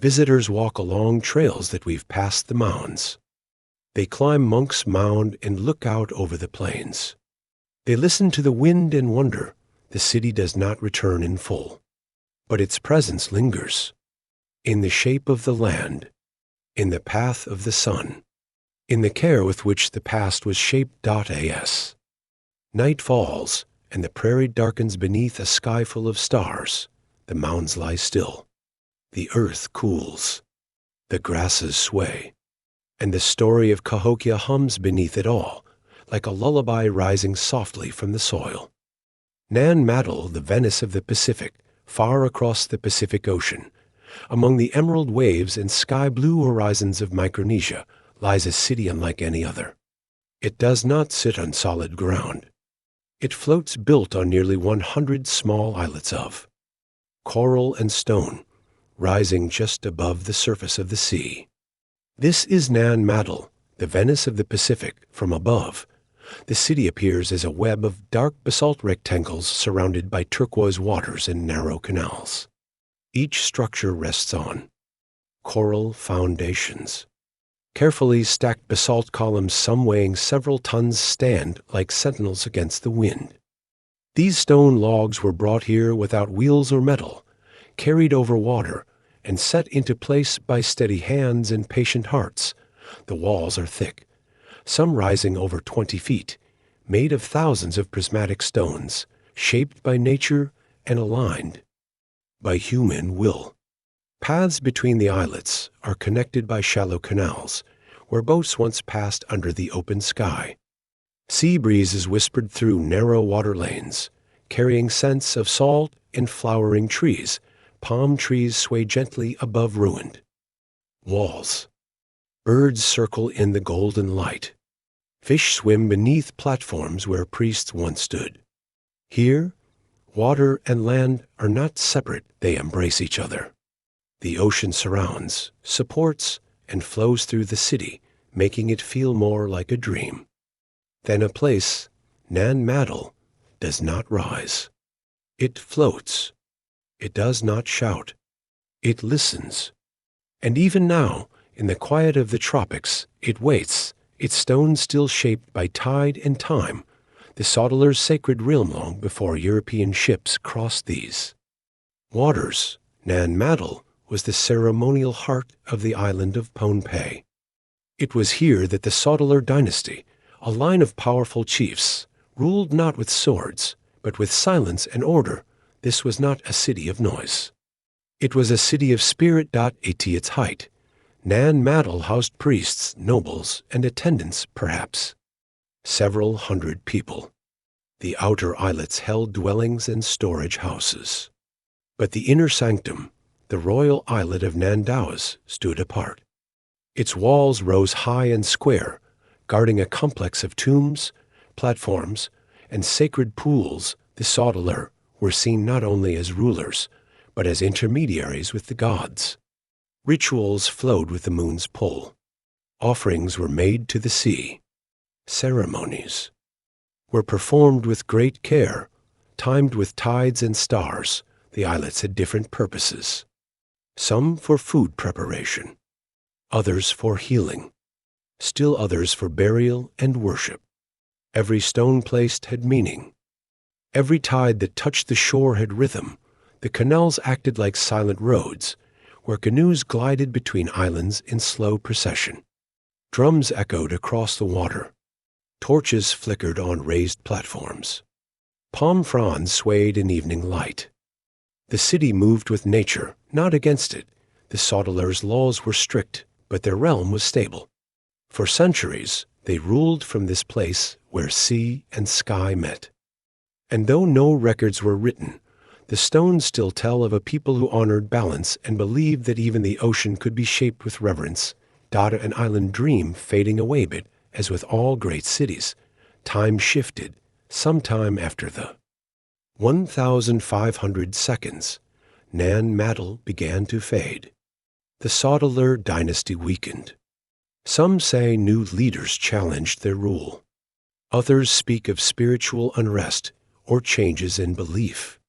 Visitors walk along trails that weave past the mounds. They climb Monk's Mound and look out over the plains. They listen to the wind and wonder. The city does not return in full, but its presence lingers in the shape of the land, in the path of the sun, in the care with which the past was shaped. As night falls and the prairie darkens beneath a sky full of stars, the mounds lie still. The earth cools. The grasses sway. And the story of Cahokia hums beneath it all, like a lullaby rising softly from the soil. Nan Madol, the Venice of the Pacific, far across the Pacific Ocean, among the emerald waves and sky-blue horizons of Micronesia, lies a city unlike any other. It does not sit on solid ground. It floats, built on nearly 100 small islets of coral and stone, rising just above the surface of the sea. This is Nan Madol, the Venice of the Pacific. From above, the city appears as a web of dark basalt rectangles surrounded by turquoise waters and narrow canals. Each structure rests on coral foundations. Carefully stacked basalt columns, some weighing several tons, stand like sentinels against the wind. These stone logs were brought here without wheels or metal, carried over water, and set into place by steady hands and patient hearts. The walls are thick, some rising over 20 feet, made of thousands of prismatic stones, shaped by nature and aligned by human will. Paths between the islets are connected by shallow canals, where boats once passed under the open sky. Sea breezes whispered through narrow water lanes, carrying scents of salt and flowering trees. Palm trees sway gently above ruined walls. Birds circle in the golden light. Fish swim beneath platforms where priests once stood. Here, water and land are not separate, they embrace each other. The ocean surrounds, supports, and flows through the city, making it feel more like a dream than a place. Nan Madol does not rise. It floats. It does not shout. It listens. And even now, in the quiet of the tropics, it waits, its stones still shaped by tide and time. the Sodeler's sacred realm long before European ships crossed these waters. Nan Madol was the ceremonial heart of the island of Pompeii. It was here that the Sodeler dynasty, a line of powerful chiefs, ruled not with swords, but with silence and order. This was not a city of noise. It was a city of spirit. At its height, Nan Madol housed priests, nobles, and attendants, perhaps several hundred people. The outer islets held dwellings and storage houses. But the inner sanctum, the royal islet of Nandawas, stood apart. Its walls rose high and square, guarding a complex of tombs, platforms, and sacred pools. The Sodeler were seen not only as rulers, but as intermediaries with the gods. Rituals flowed with the moon's pull. Offerings were made to the sea. Ceremonies were performed with great care, timed with tides and stars. The islets had different purposes. Some for food preparation, others for healing, still others for burial and worship. Every stone placed had meaning. Every tide that touched the shore had rhythm. The canals acted like silent roads, where canoes glided between islands in slow procession. Drums echoed across the water. Torches flickered on raised platforms. Palm fronds swayed in evening light. The city moved with nature, not against it. The Sodeler's laws were strict, but their realm was stable. For centuries, they ruled from this place where sea and sky met. And though no records were written, the stones still tell of a people who honored balance and believed that even the ocean could be shaped with reverence. An island dream fading away, but as with all great cities, time shifted. Sometime after the 1,500 seconds, Nan Madol began to fade. The Sodeler dynasty weakened. Some say new leaders challenged their rule. Others speak of spiritual unrest or changes in belief.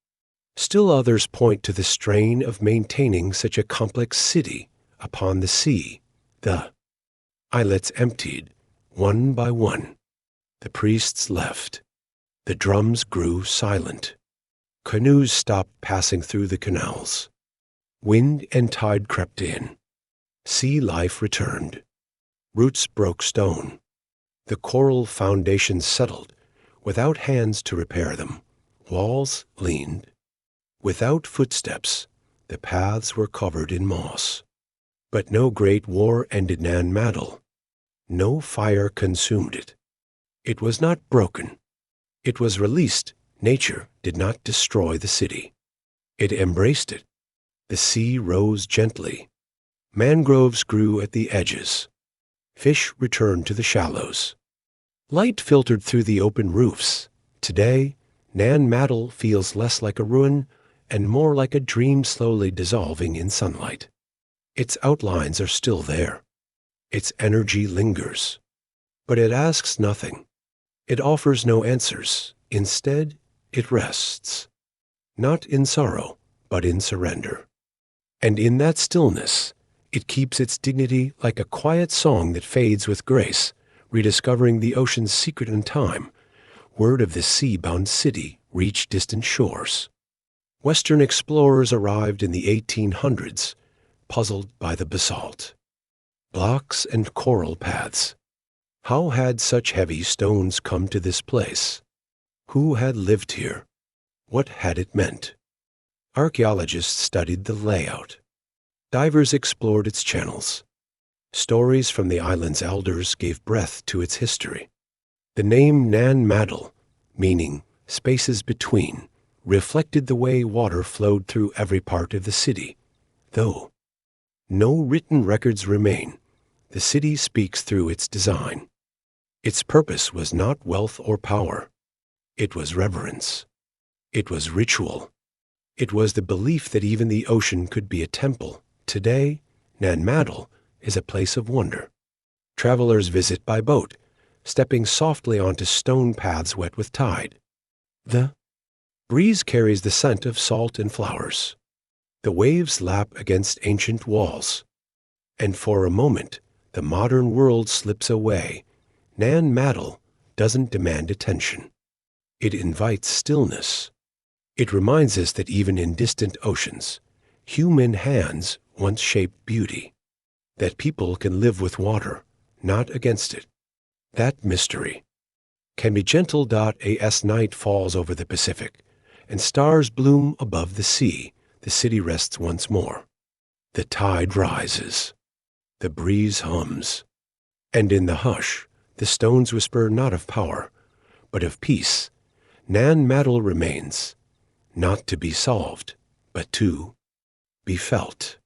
Still others point to the strain of maintaining such a complex city upon the sea. The islets emptied, one by one. The priests left. The drums grew silent. Canoes stopped passing through the canals. Wind and tide crept in. Sea life returned. Roots broke stone. The coral foundations settled, without hands to repair them. Walls leaned. Without footsteps, the paths were covered in moss. But no great war ended Nan Madol. No fire consumed it. It was not broken. It was released. Nature did not destroy the city. It embraced it. The sea rose gently. Mangroves grew at the edges. Fish returned to the shallows. Light filtered through the open roofs. Today, Nan Madol feels less like a ruin and more like a dream slowly dissolving in sunlight. Its outlines are still there. Its energy lingers. But it asks nothing. It offers no answers. Instead, it rests. Not in sorrow, but in surrender. And in that stillness, it keeps its dignity like a quiet song that fades with grace, rediscovering the ocean's secret in time. Word of this sea-bound city reached distant shores. Western explorers arrived in the 1800s, puzzled by the basalt, blocks and coral paths. How had such heavy stones come to this place? Who had lived here? What had it meant? Archaeologists studied the layout. Divers explored its channels. Stories from the island's elders gave breath to its history. The name Nan Madol, meaning spaces between, reflected the way water flowed through every part of the city. Though no written records remain, the city speaks through its design. Its purpose was not wealth or power. It was reverence. It was ritual. It was the belief that even the ocean could be a temple. Today, Nan Madol is a place of wonder. Travelers visit by boat, stepping softly onto stone paths wet with tide. The breeze carries the scent of salt and flowers. The waves lap against ancient walls. And for a moment, the modern world slips away. Nan Madol doesn't demand attention. It invites stillness. It reminds us that even in distant oceans, human hands once shaped beauty, that people can live with water, not against it. That mystery can be gentle. As night falls over the Pacific, and stars bloom above the sea, the city rests once more. The tide rises. The breeze hums. And in the hush, the stones whisper not of power, but of peace. Nan Madol remains, not to be solved, but to be felt.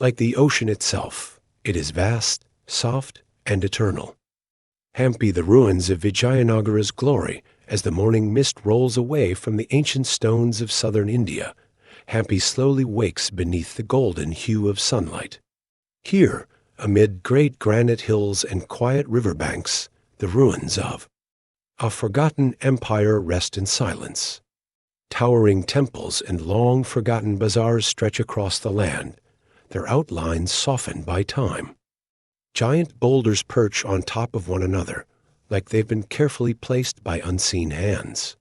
Like the ocean itself, it is vast, soft, and eternal. Hampi, the ruins of Vijayanagara's glory, as the morning mist rolls away from the ancient stones of southern India. Hampi slowly wakes beneath the golden hue of sunlight. Here, amid great granite hills and quiet riverbanks, the ruins of a forgotten empire rest in silence. Towering temples and long-forgotten bazaars stretch across the land, their outlines softened by time. Giant boulders perch on top of one another, like they've been carefully placed by unseen hands.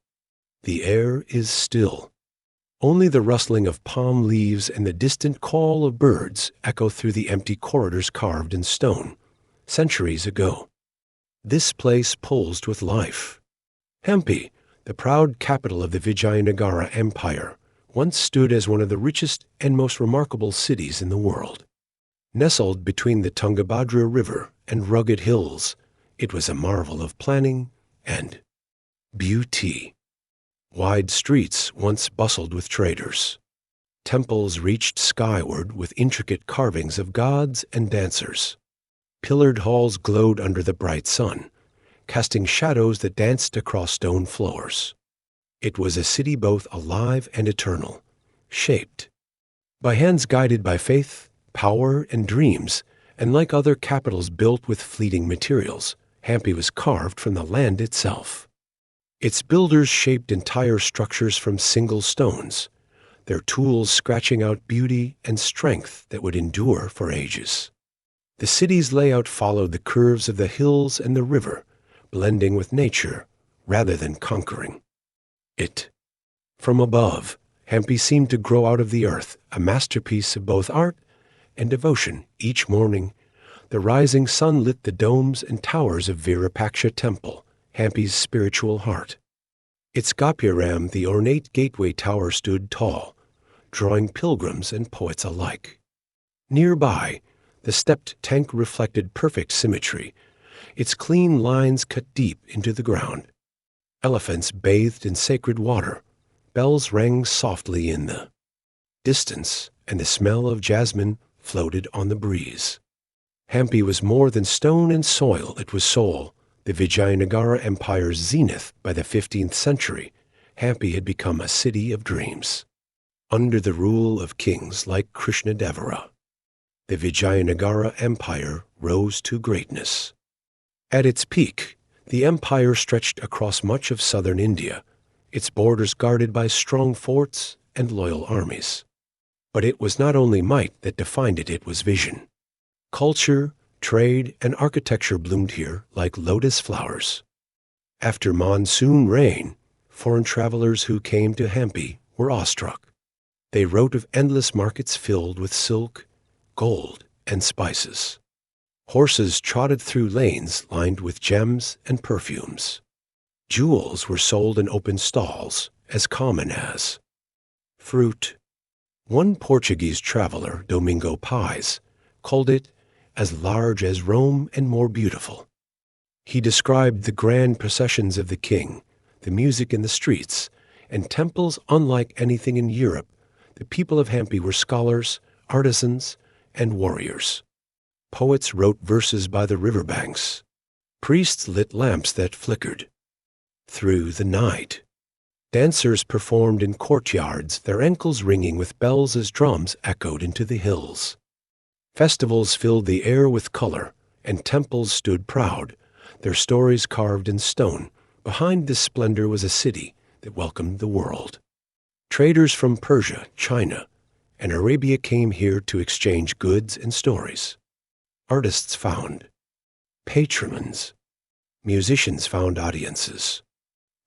The air is still. Only the rustling of palm leaves and the distant call of birds echo through the empty corridors carved in stone, centuries ago. This place pulsed with life. Hampi, the proud capital of the Vijayanagara Empire, once stood as one of the richest and most remarkable cities in the world. Nestled between the Tungabhadra River and rugged hills, it was a marvel of planning and beauty. Wide streets once bustled with traders. Temples reached skyward with intricate carvings of gods and dancers. Pillared halls glowed under the bright sun, casting shadows that danced across stone floors. It was a city both alive and eternal, shaped by hands guided by faith, power, and dreams, and like other capitals built with fleeting materials, Hampi was carved from the land itself. Its builders shaped entire structures from single stones, their tools scratching out beauty and strength that would endure for ages. The city's layout followed the curves of the hills and the river, blending with nature rather than conquering it. From above, Hampi seemed to grow out of the earth, a masterpiece of both art and devotion. Each morning, the rising sun lit the domes and towers of Virupaksha Temple, Hampi's spiritual heart. Its Gopuram, the ornate gateway tower, stood tall, drawing pilgrims and poets alike. Nearby, the stepped tank reflected perfect symmetry, its clean lines cut deep into the ground. Elephants bathed in sacred water, bells rang softly in the distance, and the smell of jasmine floated on the breeze. Hampi was more than stone and soil, it was soul. The Vijayanagara Empire's zenith by the 15th century, Hampi had become a city of dreams. Under the rule of kings like Krishnadevara, the Vijayanagara Empire rose to greatness. At its peak, the empire stretched across much of southern India, its borders guarded by strong forts and loyal armies. But it was not only might that defined it, it was vision. Culture, trade, and architecture bloomed here like lotus flowers. After monsoon rain, foreign travelers who came to Hampi were awestruck. They wrote of endless markets filled with silk, gold, and spices. Horses trotted through lanes lined with gems and perfumes. Jewels were sold in open stalls, as common as fruit. One Portuguese traveler, Domingo Pais, called it as large as Rome and more beautiful. He described the grand processions of the king, the music in the streets, and temples unlike anything in Europe. The people of Hampi were scholars, artisans, and warriors. Poets wrote verses by the riverbanks. Priests lit lamps that flickered through the night. Dancers performed in courtyards, their ankles ringing with bells as drums echoed into the hills. Festivals filled the air with color, and temples stood proud, their stories carved in stone. Behind this splendor was a city that welcomed the world. Traders from Persia, China, and Arabia came here to exchange goods and stories. Artists found patrons. Musicians found audiences.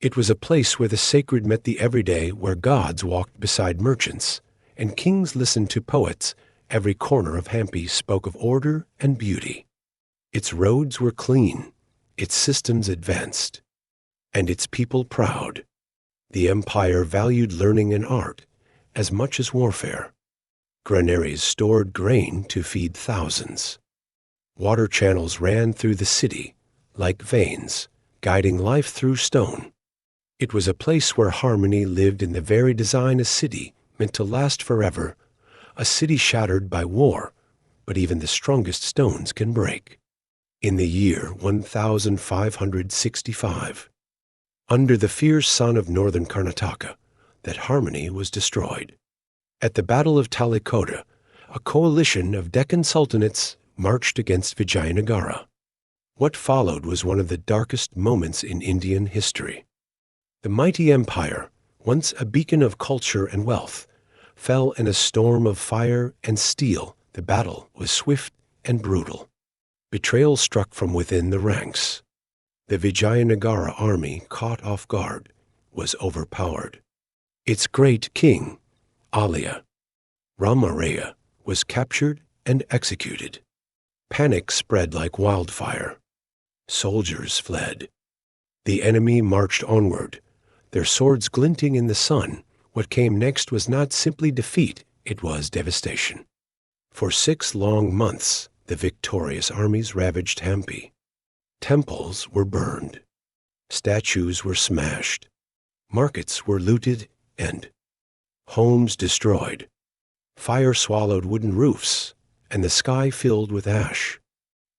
It was a place where the sacred met the everyday, where gods walked beside merchants, and kings listened to poets. Every corner of Hampi spoke of order and beauty. Its roads were clean, its systems advanced, and its people proud. The empire valued learning and art as much as warfare. Granaries stored grain to feed thousands. Water channels ran through the city like veins, guiding life through stone. It was a place where harmony lived in the very design, a city meant to last forever, a city shattered by war, but even the strongest stones can break. In the year 1565, under the fierce sun of northern Karnataka, that harmony was destroyed. At the Battle of Talikota, a coalition of Deccan sultanates marched against Vijayanagara. What followed was one of the darkest moments in Indian history. The mighty empire, once a beacon of culture and wealth, fell in a storm of fire and steel. The battle was swift and brutal. Betrayal struck from within the ranks. The Vijayanagara army, caught off guard, was overpowered. Its great king, Alaya Ramaraya, was captured and executed. Panic spread like wildfire. Soldiers fled. The enemy marched onward, their swords glinting in the sun. What came next was not simply defeat, it was devastation. For 6 long months, the victorious armies ravaged Hampi. Temples were burned. Statues were smashed. Markets were looted and homes destroyed. Fire swallowed wooden roofs, and the sky filled with ash.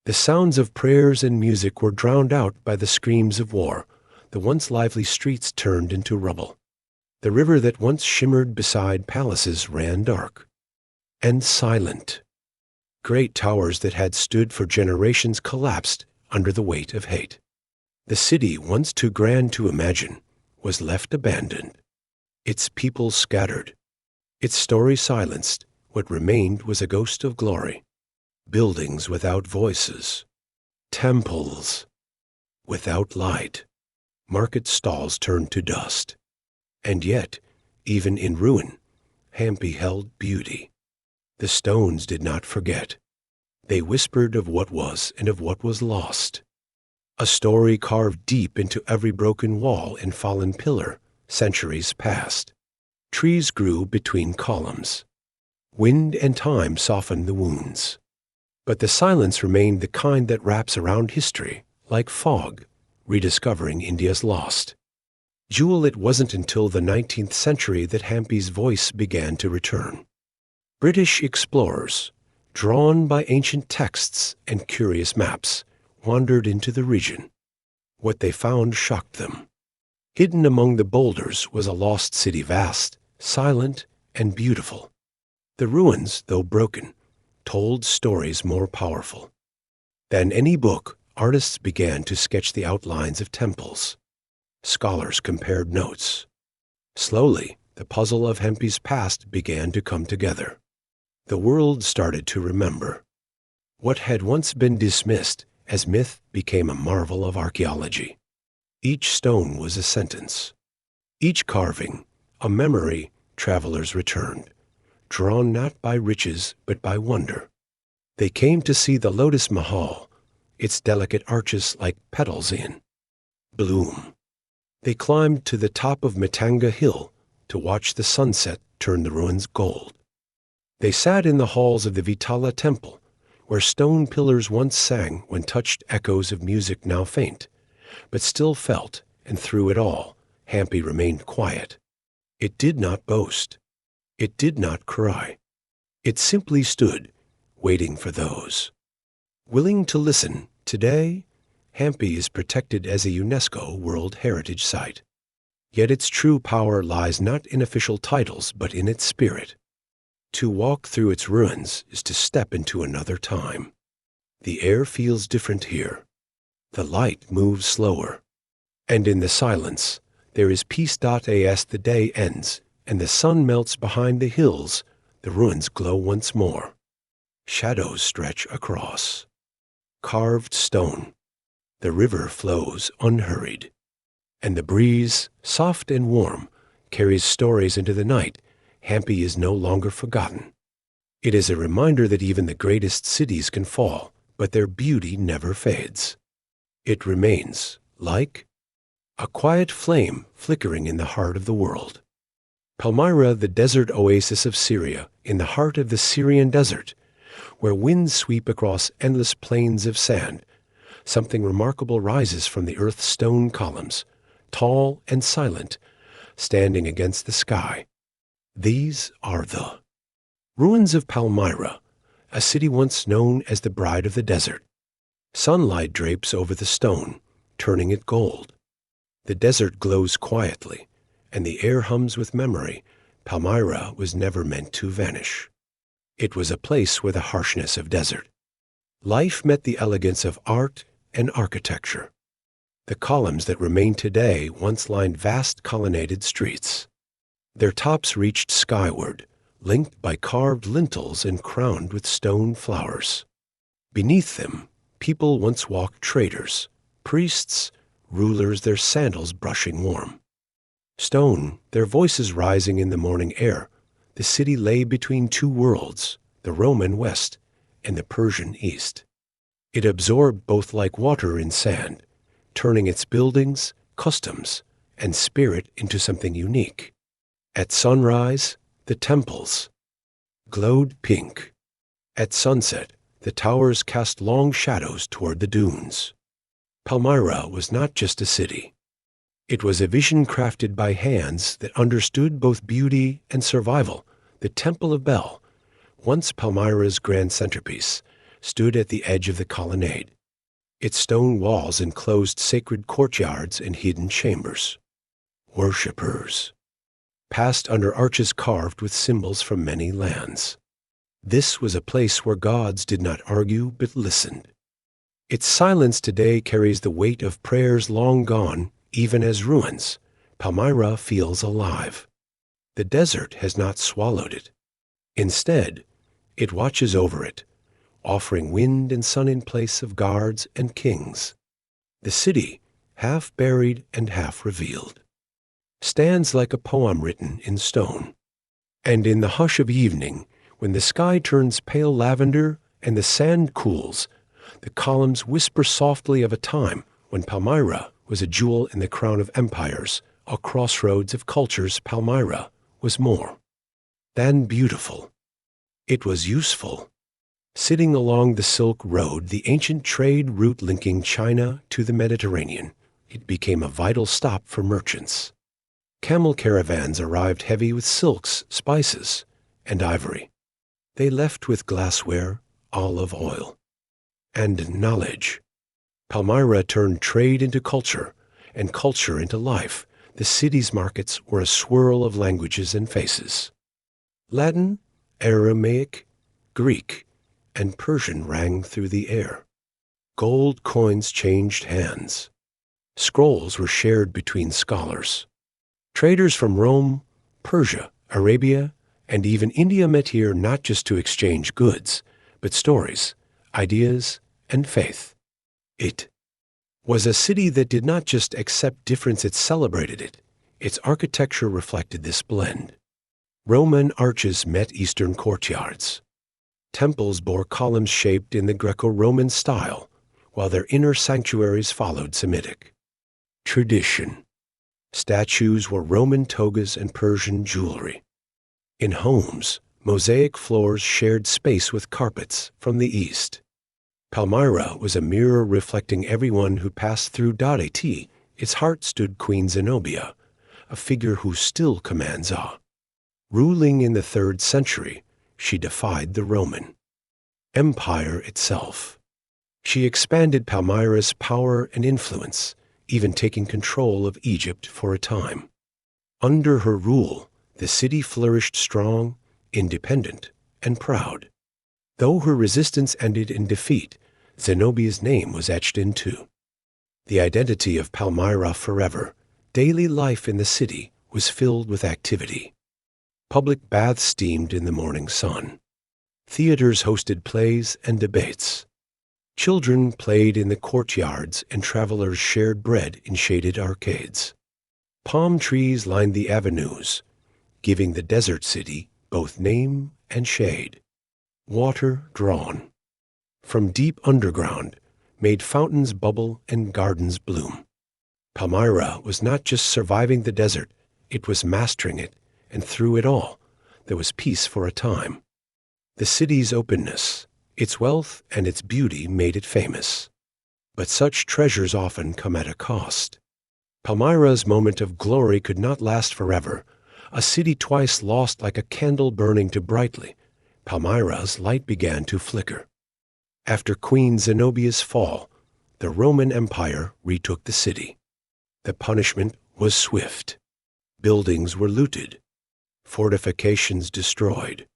The sounds of prayers and music were drowned out by the screams of war. The once lively streets turned into rubble. The river that once shimmered beside palaces ran dark and silent. Great towers that had stood for generations collapsed under the weight of hate. The city, once too grand to imagine, was left abandoned. Its people scattered. Its story silenced. What remained was a ghost of glory. Buildings without voices. Temples without light. Market stalls turned to dust. And yet, even in ruin, Hampi held beauty. The stones did not forget. They whispered of what was and of what was lost. A story carved deep into every broken wall and fallen pillar, centuries past. Trees grew between columns. Wind and time softened the wounds. But the silence remained, the kind that wraps around history, like fog, rediscovering India's lost. Jewel, it wasn't until the 19th century that Hampi's voice began to return. British explorers, drawn by ancient texts and curious maps, wandered into the region. What they found shocked them. Hidden among the boulders was a lost city, vast, silent, and beautiful. The ruins, though broken, told stories more powerful. Than any book, artists began to sketch the outlines of temples. Scholars compared notes. Slowly, the puzzle of Hampi's past began to come together. The world started to remember. What had once been dismissed as myth became a marvel of archaeology. Each stone was a sentence. Each carving, a memory. Travelers returned, drawn not by riches but by wonder. They came to see the Lotus Mahal, its delicate arches like petals in bloom. They climbed to the top of Matanga Hill to watch the sunset turn the ruins gold. They sat in the halls of the Vitala Temple, where stone pillars once sang when touched, echoes of music now faint, but still felt, and through it all, Hampi remained quiet. It did not boast. It did not cry. It simply stood, waiting for those willing to listen. Today, Hampi is protected as a UNESCO World Heritage Site. Yet its true power lies not in official titles, but in its spirit. To walk through its ruins is to step into another time. The air feels different here. The light moves slower. And in the silence, there is peace. As the day ends and the sun melts behind the hills, the ruins glow once more. Shadows stretch across. Carved stone. The river flows unhurried. And the breeze, soft and warm, carries stories into the night. Hampi is no longer forgotten. It is a reminder that even the greatest cities can fall, but their beauty never fades. It remains, like a quiet flame flickering in the heart of the world. Palmyra, the desert oasis of Syria, in the heart of the Syrian desert, where winds sweep across endless plains of sand, something remarkable rises from the earth's stone columns, tall and silent, standing against the sky. These are the ruins of Palmyra, a city once known as the Bride of the Desert. Sunlight drapes over the stone, turning it gold. The desert glows quietly, and the air hums with memory. Palmyra was never meant to vanish. It was a place where the harshness of desert life met the elegance of art and architecture. The columns that remain today once lined vast colonnaded streets. Their tops reached skyward, linked by carved lintels and crowned with stone flowers. Beneath them, people once walked, traders, priests, rulers, their sandals brushing warm. Stone, their voices rising in the morning air, the city lay between two worlds, the Roman west and the Persian east. It absorbed both like water in sand, turning its buildings, customs, and spirit into something unique. At sunrise, the temples glowed pink. At sunset, the towers cast long shadows toward the dunes. Palmyra was not just a city. It was a vision crafted by hands that understood both beauty and survival. The Temple of Bel, once Palmyra's grand centerpiece, stood at the edge of the colonnade. Its stone walls enclosed sacred courtyards and hidden chambers. Worshippers passed under arches carved with symbols from many lands. This was a place where gods did not argue but listened. Its silence today carries the weight of prayers long gone. Even as ruins, Palmyra feels alive. The desert has not swallowed it. Instead, it watches over it, offering wind and sun in place of guards and kings. The city, half buried and half revealed, stands like a poem written in stone. And in the hush of evening, when the sky turns pale lavender and the sand cools, the columns whisper softly of a time when Palmyra was a jewel in the crown of empires, a crossroads of cultures. Palmyra was more than beautiful. It was useful. Sitting along the Silk Road, the ancient trade route linking China to the Mediterranean, it became a vital stop for merchants. Camel caravans arrived heavy with silks, spices, and ivory. They left with glassware, olive oil, and knowledge. Palmyra turned trade into culture, and culture into life. The city's markets were a swirl of languages and faces. Latin, Aramaic, Greek, and Persian rang through the air. Gold coins changed hands. Scrolls were shared between scholars. Traders from Rome, Persia, Arabia, and even India met here not just to exchange goods, but stories, ideas, and faith. It was a city that did not just accept difference, it celebrated it. Its architecture reflected this blend. Roman arches met Eastern courtyards. Temples bore columns shaped in the Greco-Roman style, while their inner sanctuaries followed Semitic tradition. Statues wore Roman togas and Persian jewelry. In homes, mosaic floors shared space with carpets from the east. Palmyra was a mirror reflecting everyone who passed through. At its heart stood Queen Zenobia, a figure who still commands awe. Ruling in the 3rd century, she defied the Roman Empire itself. She expanded Palmyra's power and influence, even taking control of Egypt for a time. Under her rule, the city flourished strong, independent, and proud. Though her resistance ended in defeat, Zenobia's name was etched into the identity of Palmyra forever. Daily life in the city was filled with activity. Public baths steamed in the morning sun. Theaters hosted plays and debates. Children played in the courtyards and travelers shared bread in shaded arcades. Palm trees lined the avenues, giving the desert city both name and shade. Water drawn from deep underground made fountains bubble and gardens bloom. Palmyra was not just surviving the desert, it was mastering it, and through it all, there was peace for a time. The city's openness, its wealth, and its beauty made it famous. But such treasures often come at a cost. Palmyra's moment of glory could not last forever. A city twice lost like a candle burning too brightly, Palmyra's light began to flicker. After Queen Zenobia's fall, the Roman Empire retook the city. The punishment was swift. Buildings were looted, fortifications destroyed.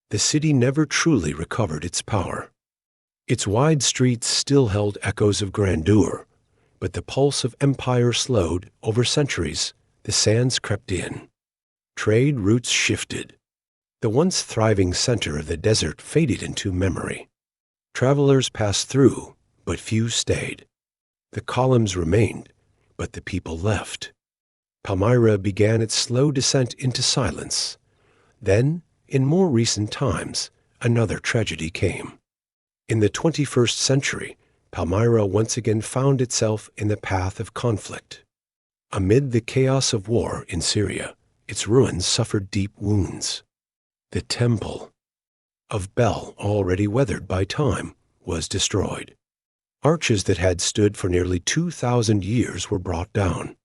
The city never truly recovered its power. Its wide streets still held echoes of grandeur, but the pulse of empire slowed. Over centuries, the sands crept in. Trade routes shifted. The once thriving center of the desert faded into memory. Travelers passed through, but few stayed. The columns remained, but the people left. Palmyra began its slow descent into silence. Then, in more recent times, another tragedy came. In the 21st century, Palmyra once again found itself in the path of conflict. Amid the chaos of war in Syria, its ruins suffered deep wounds. The temple of Bel, already weathered by time, was destroyed. Arches that had stood for nearly 2,000 years were brought down.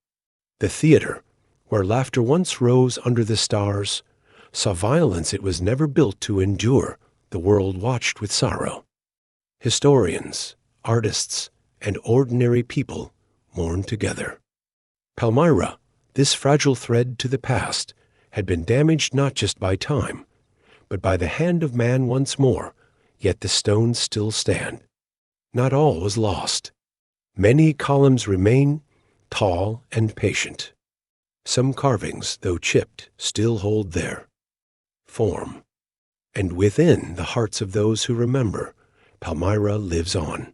The theater, where laughter once rose under the stars, saw violence it was never built to endure. The world watched with sorrow. Historians, artists, and ordinary people mourned together. Palmyra, this fragile thread to the past, had been damaged not just by time, but by the hand of man once more, yet the stones still stand. Not all was lost. Many columns remain, tall and patient. Some carvings, though chipped, still hold their form. And within the hearts of those who remember, Palmyra lives on.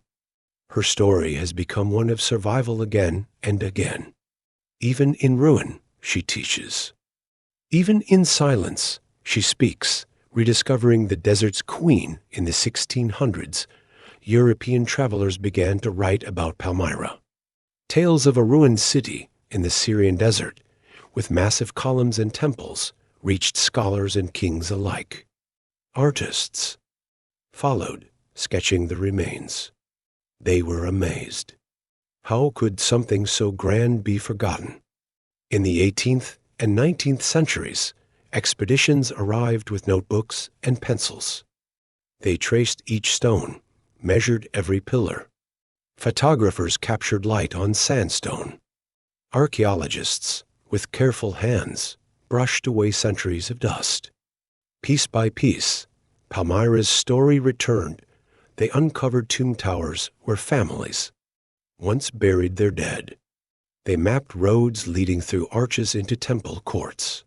Her story has become one of survival again and again. Even in ruin, she teaches. Even in silence, she speaks. Rediscovering the desert's queen in the 1600s, European travelers began to write about Palmyra. Tales of a ruined city in the Syrian desert, with massive columns and temples, reached scholars and kings alike. Artists followed, sketching the remains. They were amazed. How could something so grand be forgotten? In the 18th and 19th centuries, expeditions arrived with notebooks and pencils. They traced each stone, measured every pillar. Photographers captured light on sandstone. Archaeologists, with careful hands, brushed away centuries of dust. Piece by piece, Palmyra's story returned. They uncovered tomb towers where families once buried their dead. They mapped roads leading through arches into temple courts.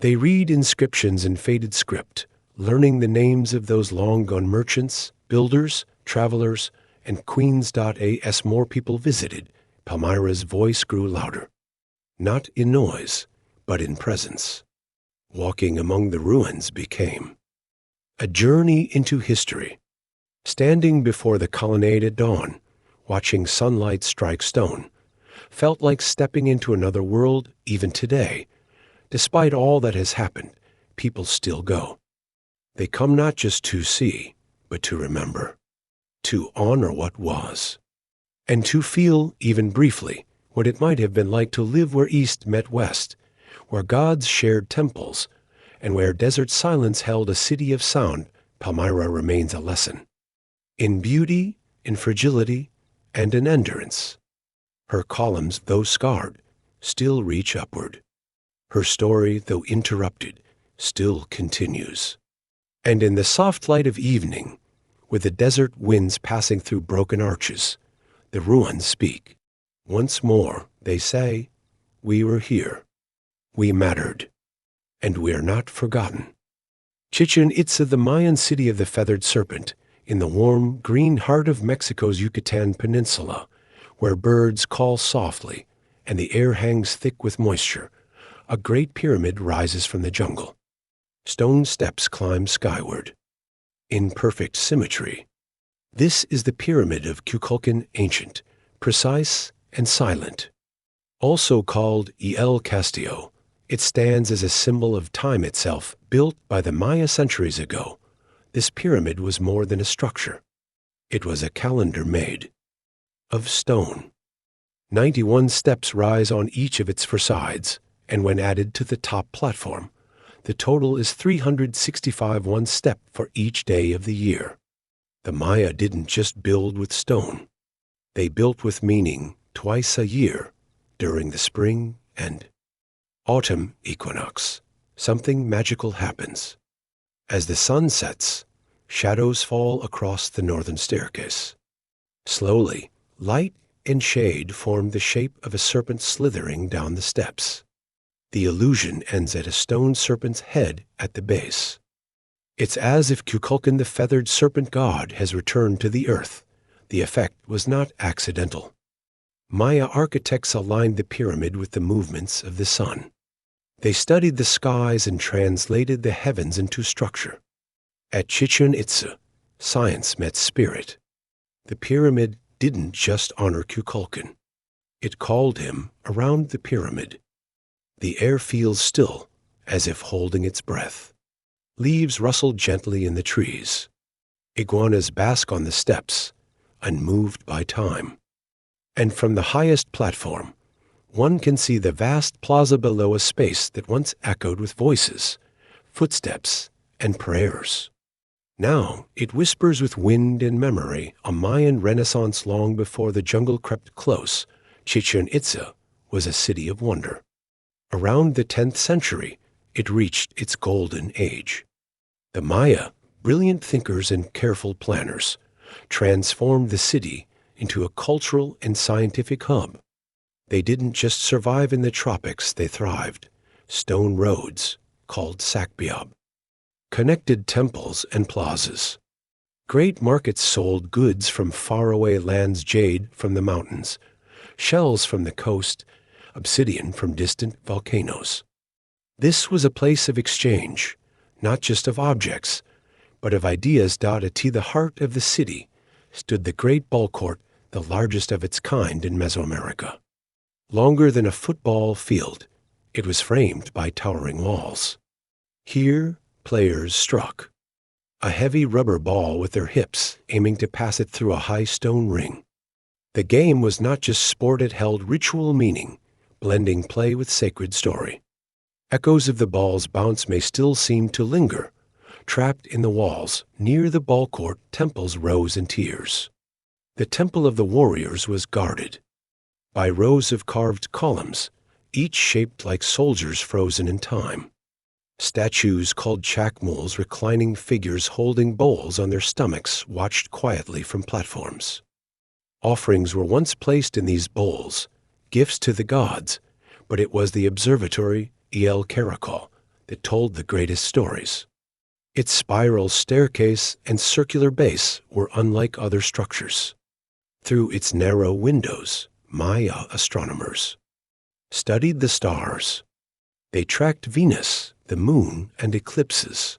They read inscriptions in faded script, learning the names of those long-gone merchants, builders, travelers, and queens. As more people visited, Palmyra's voice grew louder. Not in noise, but in presence. Walking among the ruins became a journey into history. Standing before the colonnade at dawn, watching sunlight strike stone, felt like stepping into another world. Even today, despite all that has happened, people still go. They come not just to see, but to remember, to honor what was, and to feel, even briefly, what it might have been like to live where East met West, where gods shared temples, and where desert silence held a city of sound. Palmyra remains a lesson. In beauty, in fragility, and in endurance. Her columns, though scarred, still reach upward. Her story, though interrupted, still continues. And in the soft light of evening, with the desert winds passing through broken arches, the ruins speak. Once more, they say, we were here. We mattered. And we are not forgotten. Chichen Itza, the Mayan city of the feathered serpent, in the warm, green heart of Mexico's Yucatan Peninsula, where birds call softly and the air hangs thick with moisture, a great pyramid rises from the jungle. Stone steps climb skyward. In perfect symmetry. This is the pyramid of Kukulkan Ancient, precise and silent. Also called El Castillo, it stands as a symbol of time itself, built by the Maya centuries ago. This pyramid was more than a structure. It was a calendar made of stone. 91 steps rise on each of its four sides, and when added to the top platform, the total is 365 one step for each day of the year. The Maya didn't just build with stone. They built with meaning twice a year, during the spring and autumn equinox. Something magical happens. As the sun sets, shadows fall across the northern staircase. Slowly, light and shade form the shape of a serpent slithering down the steps. The illusion ends at a stone serpent's head at the base. It's as if Kukulkan, the feathered serpent god, has returned to the earth. The effect was not accidental. Maya architects aligned the pyramid with the movements of the sun. They studied the skies and translated the heavens into structure. At Chichen Itza, science met spirit. The pyramid didn't just honor Kukulkan. It called him around the pyramid. The air feels still, as if holding its breath. Leaves rustle gently in the trees. Iguanas bask on the steps, unmoved by time. And from the highest platform, one can see the vast plaza below, a space that once echoed with voices, footsteps, and prayers. Now it whispers with wind and memory, a Mayan renaissance long before the jungle crept close. Chichen Itza was a city of wonder. Around the 10th century, it reached its golden age. The Maya, brilliant thinkers and careful planners, transformed the city into a cultural and scientific hub. They didn't just survive in the tropics, they thrived. Stone roads, called sakbiab, connected temples and plazas. Great markets sold goods from faraway lands, jade from the mountains, shells from the coast, obsidian from distant volcanoes. This was a place of exchange, not just of objects, but of ideas. At the heart of the city stood the great ball court, the largest of its kind in Mesoamerica. Longer than a football field, it was framed by towering walls. Here, players struck a heavy rubber ball with their hips, aiming to pass it through a high stone ring. The game was not just sport, it held ritual meaning, blending play with sacred story. Echoes of the ball's bounce may still seem to linger. Trapped in the walls, near the ball court, temples rose in tiers. The temple of the warriors was guarded by rows of carved columns, each shaped like soldiers frozen in time. Statues called chakmuls, reclining figures holding bowls on their stomachs, watched quietly from platforms. Offerings were once placed in these bowls, gifts to the gods, but it was the observatory, El Caracol, that told the greatest stories. Its spiral staircase and circular base were unlike other structures. Through its narrow windows, Maya astronomers studied the stars. They tracked Venus, the moon, and eclipses.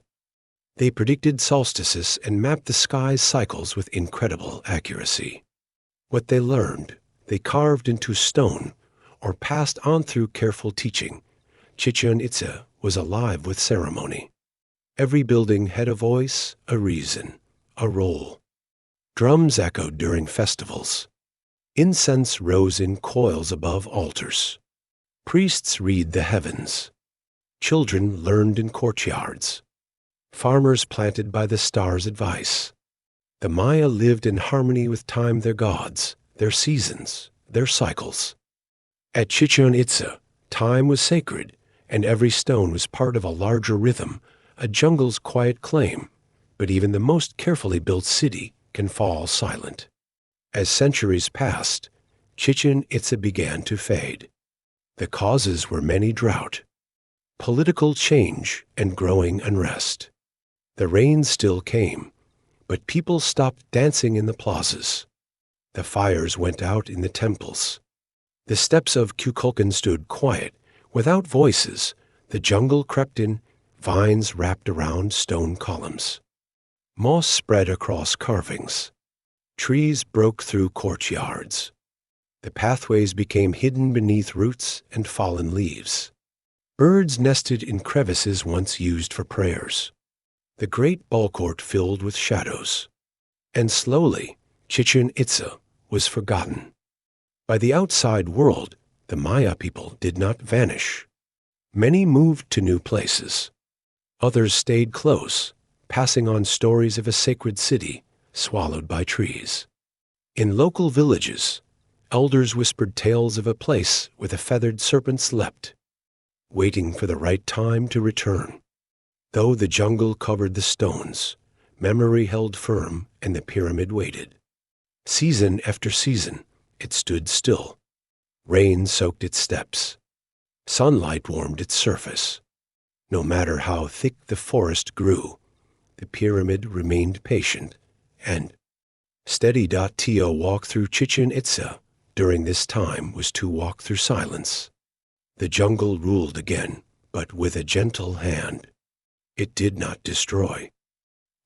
They predicted solstices and mapped the sky's cycles with incredible accuracy. What they learned, they carved into stone or passed on through careful teaching. Chichen Itza was alive with ceremony. Every building had a voice, a reason, a role. Drums echoed during festivals. Incense rose in coils above altars. Priests read the heavens. Children learned in courtyards. Farmers planted by the stars' advice. The Maya lived in harmony with time, their gods, their seasons, their cycles. At Chichen Itza, time was sacred, and every stone was part of a larger rhythm, a jungle's quiet claim. But even the most carefully built city can fall silent. As centuries passed, Chichen Itza began to fade. The causes were many: drought, political change, and growing unrest. The rains still came, but people stopped dancing in the plazas. The fires went out in the temples. The steps of Kukulkan stood quiet, without voices. The jungle crept in, vines wrapped around stone columns. Moss spread across carvings. Trees broke through courtyards. The pathways became hidden beneath roots and fallen leaves. Birds nested in crevices once used for prayers. The great ball court filled with shadows. And slowly, Chichen Itza was forgotten. By the outside world, the Maya people did not vanish. Many moved to new places. Others stayed close, passing on stories of a sacred city swallowed by trees. In local villages, elders whispered tales of a place where the feathered serpent slept, waiting for the right time to return. Though the jungle covered the stones, memory held firm and the pyramid waited. Season after season, it stood still. Rain soaked its steps. Sunlight warmed its surface. No matter how thick the forest grew, the pyramid remained patient and steady. To walk through Chichen Itza during this time was to walk through silence. The jungle ruled again, but with a gentle hand. It did not destroy.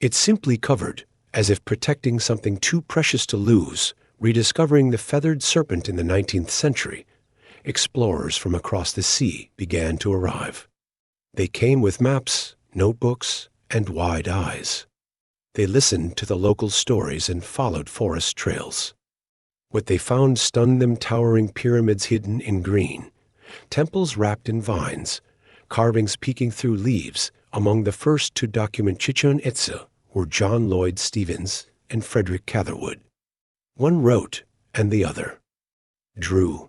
It simply covered, as if protecting something too precious to lose. Rediscovering the feathered serpent in the 19th century, explorers from across the sea began to arrive. They came with maps, notebooks, and wide eyes. They listened to the local stories and followed forest trails. What they found stunned them: towering pyramids hidden in green, temples wrapped in vines, carvings peeking through leaves. Among the first to document Chichen Itza were John Lloyd Stephens and Frederick Catherwood. One wrote, and the other drew.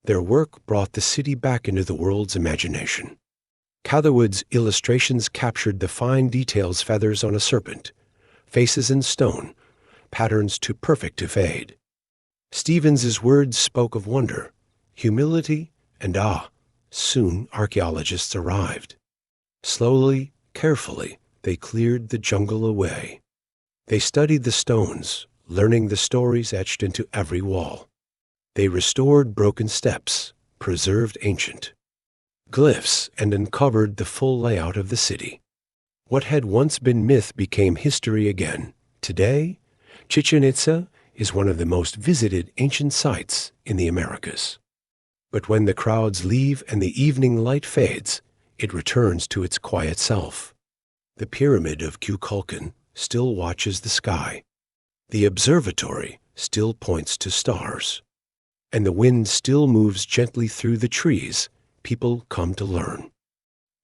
Their work brought the city back into the world's imagination. Catherwood's illustrations captured the fine details: feathers on a serpent, faces in stone, patterns too perfect to fade. Stephens's words spoke of wonder, humility, and awe. Soon archaeologists arrived. Slowly, carefully, they cleared the jungle away. They studied the stones, learning the stories etched into every wall. They restored broken steps, preserved ancient glyphs, and uncovered the full layout of the city. What had once been myth became history again. Today, Chichen Itza is one of the most visited ancient sites in the Americas. But when the crowds leave and the evening light fades, it returns to its quiet self. The pyramid of Kukulkan still watches the sky. The observatory still points to stars. And the wind still moves gently through the trees. People come to learn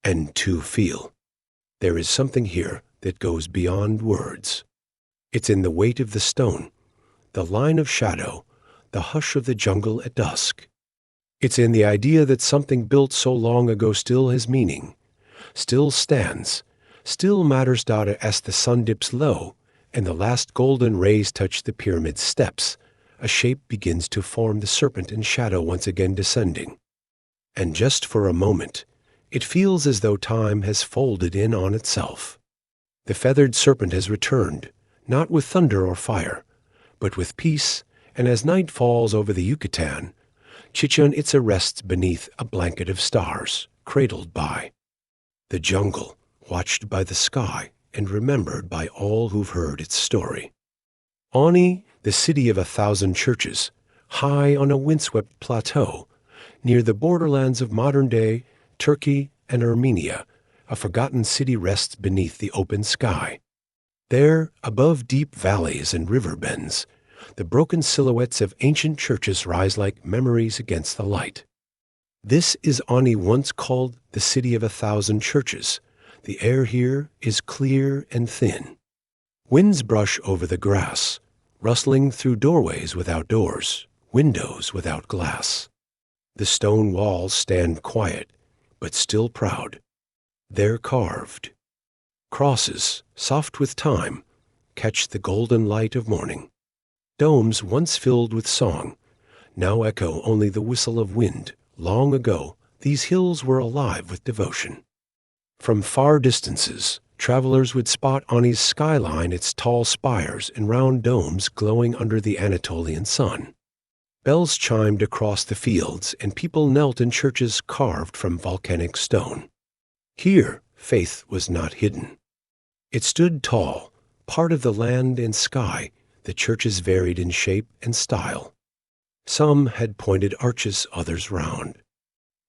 and to feel. There is something here that goes beyond words. It's in the weight of the stone, the line of shadow, the hush of the jungle at dusk. It's in the idea that something built so long ago still has meaning, still stands, still matters. As the sun dips low and the last golden rays touch the pyramid's steps, a shape begins to form: the serpent in shadow once again descending. And just for a moment, it feels as though time has folded in on itself. The feathered serpent has returned, not with thunder or fire, but with peace, and as night falls over the Yucatan, Chichen Itza rests beneath a blanket of stars, cradled by the jungle, watched by the sky, and remembered by all who've heard its story. Ani, the city of 1,000 churches, high on a windswept plateau, near the borderlands of modern-day Turkey and Armenia, a forgotten city rests beneath the open sky. There, above deep valleys and river bends, the broken silhouettes of ancient churches rise like memories against the light. This is Ani, once called the city of 1,000 churches. The air here is clear and thin. Winds brush over the grass, rustling through doorways without doors, windows without glass. The stone walls stand quiet, but still proud. They're carved. Crosses, soft with time, catch the golden light of morning. Domes once filled with song, now echo only the whistle of wind. Long ago, these hills were alive with devotion. From far distances, travelers would spot Ani's skyline, its tall spires and round domes glowing under the Anatolian sun. Bells chimed across the fields, and people knelt in churches carved from volcanic stone. Here, faith was not hidden. It stood tall, part of the land and sky. The churches varied in shape and style. Some had pointed arches, others round.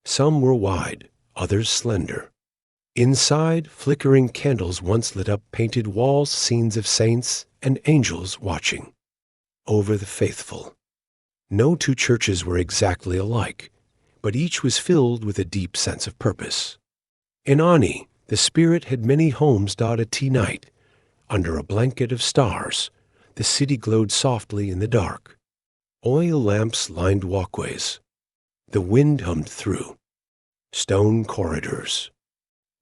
Some were wide, others slender. Inside, flickering candles once lit up painted walls, scenes of saints and angels watching over the faithful. No two churches were exactly alike, but each was filled with a deep sense of purpose. In Ani, the spirit had many homes dotted night. Under a blanket of stars, the city glowed softly in the dark. Oil lamps lined walkways. The wind hummed through. Stone corridors.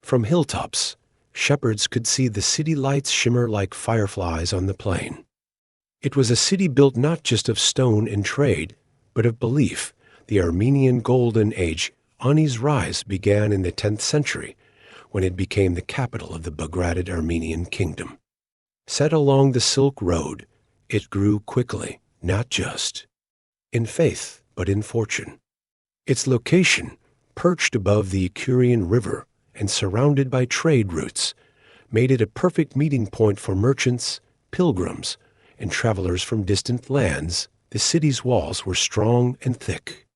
From hilltops, shepherds could see the city lights shimmer like fireflies on the plain. It was a city built not just of stone and trade, but of belief. The Armenian Golden Age, Ani's rise began in the 10th century, when it became the capital of the Bagratid Armenian kingdom. Set along the Silk Road, it grew quickly, not just in faith, but in fortune. Its location, perched above the Equirrian River and surrounded by trade routes, made it a perfect meeting point for merchants, pilgrims, and travelers from distant lands. The city's walls were strong and thick.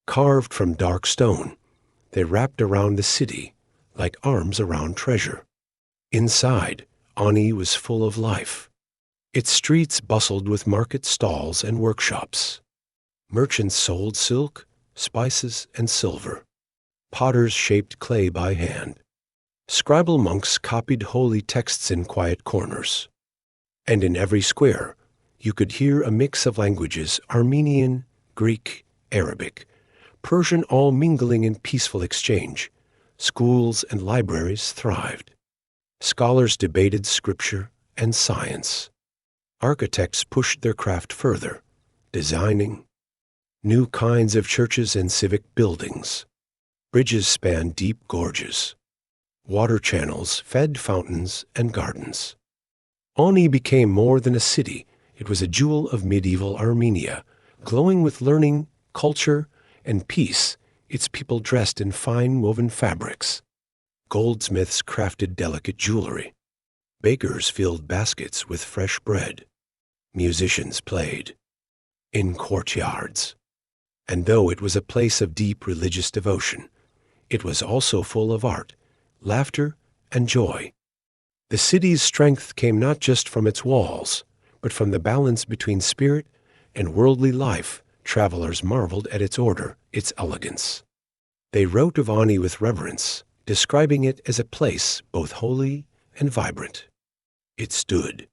Carved from dark stone, they wrapped around the city like arms around treasure. Inside, Ani was full of life. Its streets bustled with market stalls and workshops. Merchants sold silk, spices, and silver. Potters shaped clay by hand. Scribal monks copied holy texts in quiet corners. And in every square, you could hear a mix of languages: Armenian, Greek, Arabic, Persian, all mingling in peaceful exchange. Schools and libraries thrived. Scholars debated scripture and science. Architects pushed their craft further, designing new kinds of churches and civic buildings. Bridges spanned deep gorges. Water channels fed fountains and gardens. Ani became more than a city. It was a jewel of medieval Armenia, glowing with learning, culture, and peace. Its people dressed in fine woven fabrics. Goldsmiths crafted delicate jewelry. Bakers filled baskets with fresh bread. Musicians played in courtyards. And though it was a place of deep religious devotion, it was also full of art, laughter, and joy. The city's strength came not just from its walls, but from the balance between spirit and worldly life. Travelers marveled at its order, its elegance. They wrote of Ani with reverence, describing it as a place both holy and vibrant. It stood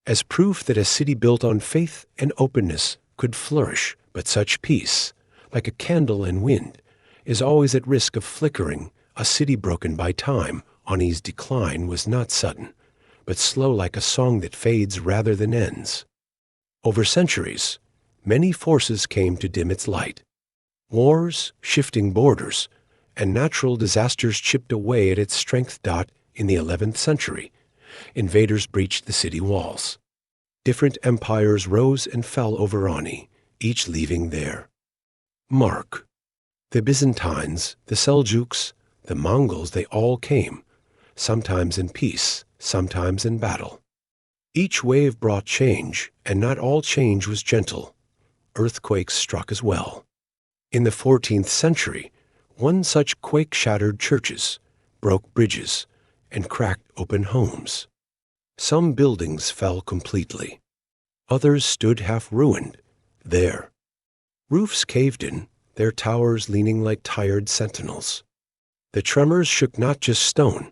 as proof that a city built on faith and openness could flourish, but such peace, like a candle in wind, is always at risk of flickering. A city broken by time, Ani's decline was not sudden, but slow, like a song that fades rather than ends. Over centuries, many forces came to dim its light. Wars, shifting borders, and natural disasters chipped away at its strength. In the 11th century, invaders breached the city walls. Different empires rose and fell over Ani, each leaving their mark. The Byzantines, the Seljuks, the Mongols, they all came, sometimes in peace, sometimes in battle. Each wave brought change, and not all change was gentle. Earthquakes struck as well. In the 14th century, one such quake shattered churches, broke bridges, and cracked open homes. Some buildings fell completely. Others stood half ruined, there. Roofs caved in, their towers leaning like tired sentinels. The tremors shook not just stone,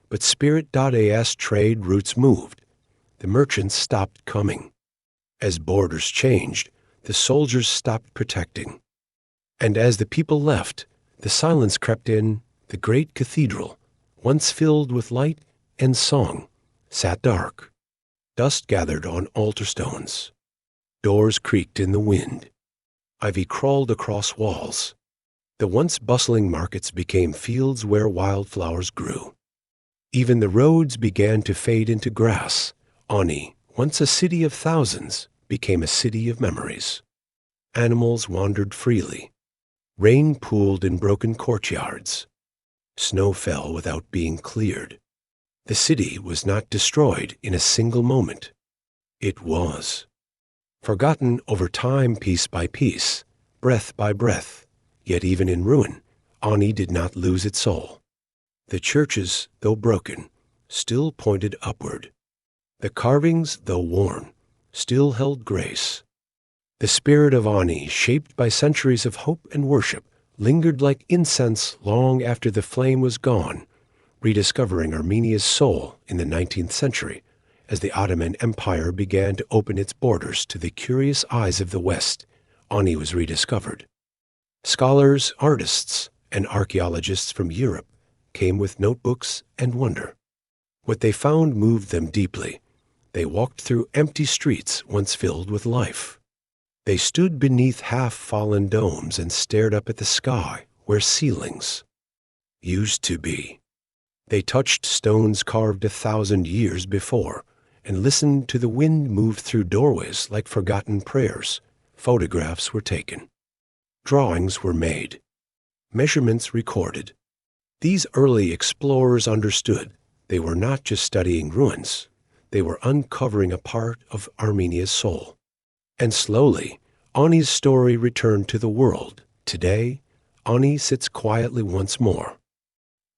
but spirit. As trade routes moved, the merchants stopped coming. As borders changed, the soldiers stopped protecting. And as the people left, the silence crept in. The great cathedral, once filled with light and song, sat dark. Dust gathered on altar stones. Doors creaked in the wind. Ivy crawled across walls. The once bustling markets became fields where wildflowers grew. Even the roads began to fade into grass. Ani, once a city of thousands, became a city of memories. Animals wandered freely. Rain pooled in broken courtyards. Snow fell without being cleared. The city was not destroyed in a single moment. It was forgotten over time, piece by piece, breath by breath. Yet even in ruin, Ani did not lose its soul. The churches, though broken, still pointed upward. The carvings, though worn, still held grace. The spirit of Ani, shaped by centuries of hope and worship, lingered like incense long after the flame was gone, rediscovering Armenia's soul in the 19th century as the Ottoman Empire began to open its borders to the curious eyes of the West. Ani was rediscovered. Scholars, artists, and archaeologists from Europe came with notebooks and wonder. What they found moved them deeply. They walked through empty streets once filled with life. They stood beneath half-fallen domes and stared up at the sky where ceilings used to be. They touched stones carved 1,000 years before and listened to the wind move through doorways like forgotten prayers. Photographs were taken. Drawings were made. Measurements recorded. These early explorers understood they were not just studying ruins. They were uncovering a part of Armenia's soul. And slowly, Ani's story returned to the world. Today, Ani sits quietly once more.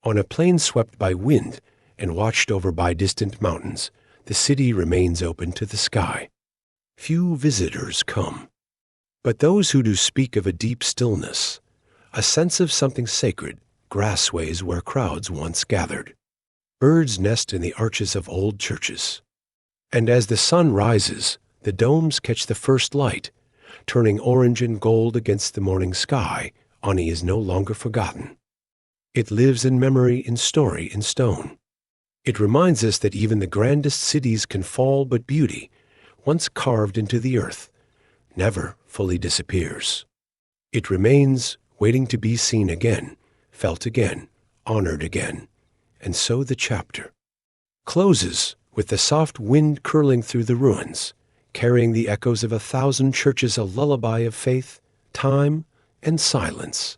On a plain swept by wind and watched over by distant mountains, the city remains open to the sky. Few visitors come. But those who do speak of a deep stillness, a sense of something sacred. Grass sways where crowds once gathered. Birds nest in the arches of old churches. And as the sun rises, the domes catch the first light, turning orange and gold against the morning sky. Ani is no longer forgotten. It lives in memory, in story, in stone. It reminds us that even the grandest cities can fall, but beauty, once carved into the earth, never fully disappears. It remains, waiting to be seen again, felt again, honored again. And so the chapter closes with the soft wind curling through the ruins, carrying the echoes of 1,000 churches, a lullaby of faith, time, and silence.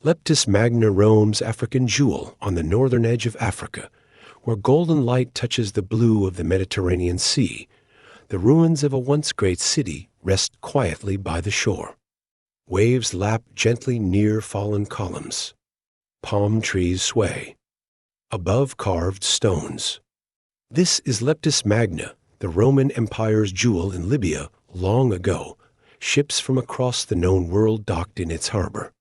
Leptis Magna roams, African jewel on the northern edge of Africa, where golden light touches the blue of the Mediterranean Sea. The ruins of a once great city rest quietly by the shore. Waves lap gently near fallen columns. Palm trees sway. Above carved stones. This is Leptis Magna, the Roman Empire's jewel in Libya long ago. Ships from across the known world docked in its harbor.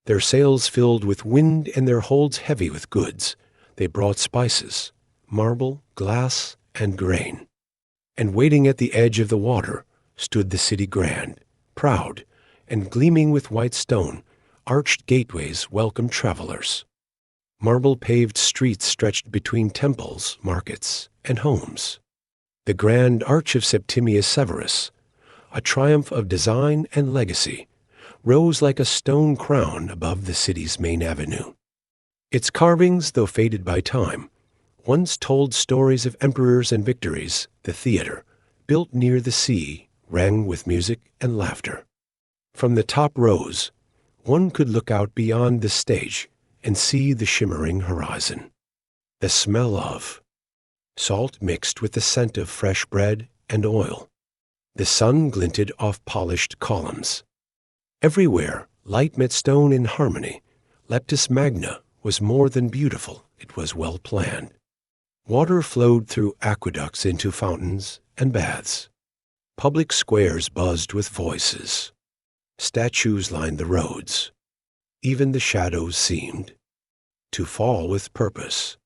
Their sails filled with wind and their holds heavy with goods. They brought spices, marble, glass, and grain. And waiting at the edge of the water stood the city grand, proud, and gleaming with white stone. Arched gateways welcomed travelers. Marble-paved streets stretched between temples, markets, and homes. The grand Arch of Septimius Severus, a triumph of design and legacy, rose like a stone crown above the city's main avenue. Its carvings, though faded by time, once told stories of emperors and victories. The theater, built near the sea, rang with music and laughter. From the top rows, one could look out beyond the stage and see the shimmering horizon. The smell of salt mixed with the scent of fresh bread and oil. The sun glinted off polished columns. Everywhere, light met stone in harmony. Leptis Magna was more than beautiful, it was well planned. Water flowed through aqueducts into fountains and baths. Public squares buzzed with voices. Statues lined the roads. Even the shadows seemed to fall with purpose.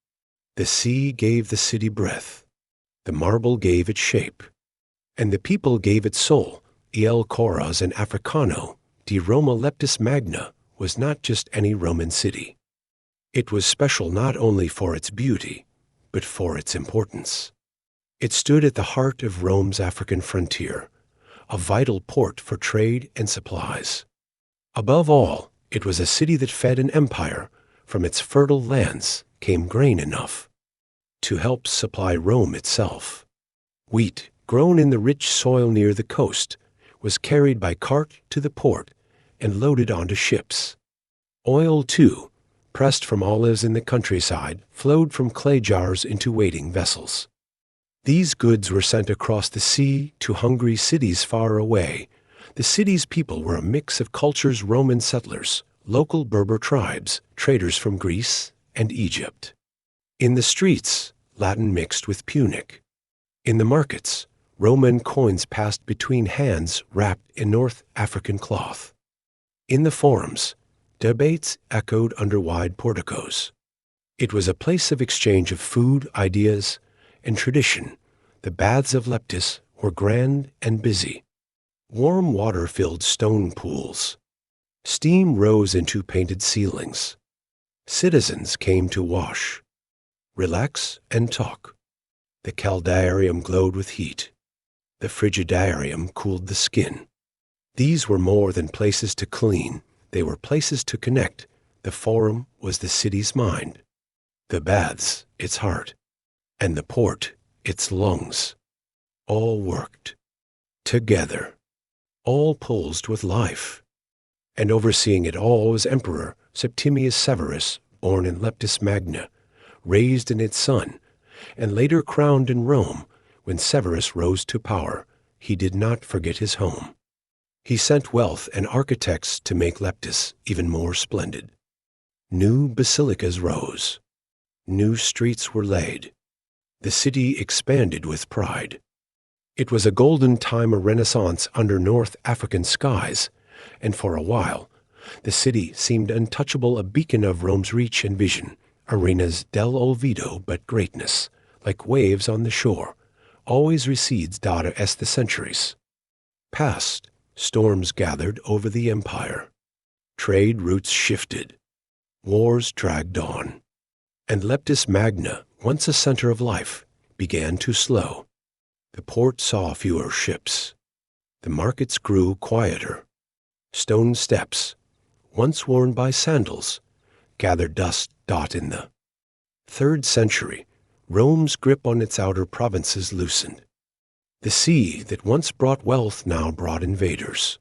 The sea gave the city breath. The marble gave it shape. And the people gave it soul. El Coraz and Africano, di Roma. Leptis Magna was not just any Roman city. It was special not only for its beauty, but for its importance. It stood at the heart of Rome's African frontier, a vital port for trade and supplies. Above all, it was a city that fed an empire. From its fertile lands came grain enough to help supply Rome itself. Wheat, grown in the rich soil near the coast, was carried by cart to the port and loaded onto ships. Oil, too, pressed from olives in the countryside, flowed from clay jars into waiting vessels. These goods were sent across the sea to hungry cities far away. The city's people were a mix of cultures: Roman settlers, local Berber tribes, traders from Greece and Egypt. In the streets, Latin mixed with Punic. In the markets, Roman coins passed between hands wrapped in North African cloth. In the forums, debates echoed under wide porticos. It was a place of exchange of food, ideas, and tradition. The baths of Leptis were grand and busy. Warm water filled stone pools. Steam rose into painted ceilings. Citizens came to wash, relax, and talk. The caldarium glowed with heat. The frigidarium cooled the skin. These were more than places to clean. They were places to connect. The forum was the city's mind. The baths, its heart. And the port, its lungs. All worked together. All pulsed with life. And overseeing it all was Emperor Septimius Severus, born in Leptis Magna, raised in its sun, and later crowned in Rome. When Severus rose to power, he did not forget his home. He sent wealth and architects to make Leptis even more splendid. New basilicas rose. New streets were laid. The city expanded with pride. It was a golden time, a renaissance under North African skies, and for a while, the city seemed untouchable, a beacon of Rome's reach and vision, arenas del olvido, but greatness, like waves on the shore, always recedes as the centuries passed. Storms gathered over the empire. Trade routes shifted. Wars dragged on. And Leptis Magna, once a center of life, began to slow. The port saw fewer ships. The markets grew quieter. Stone steps, once worn by sandals, gathered dust. In the 3rd century, Rome's grip on its outer provinces loosened. The sea that once brought wealth now brought invaders.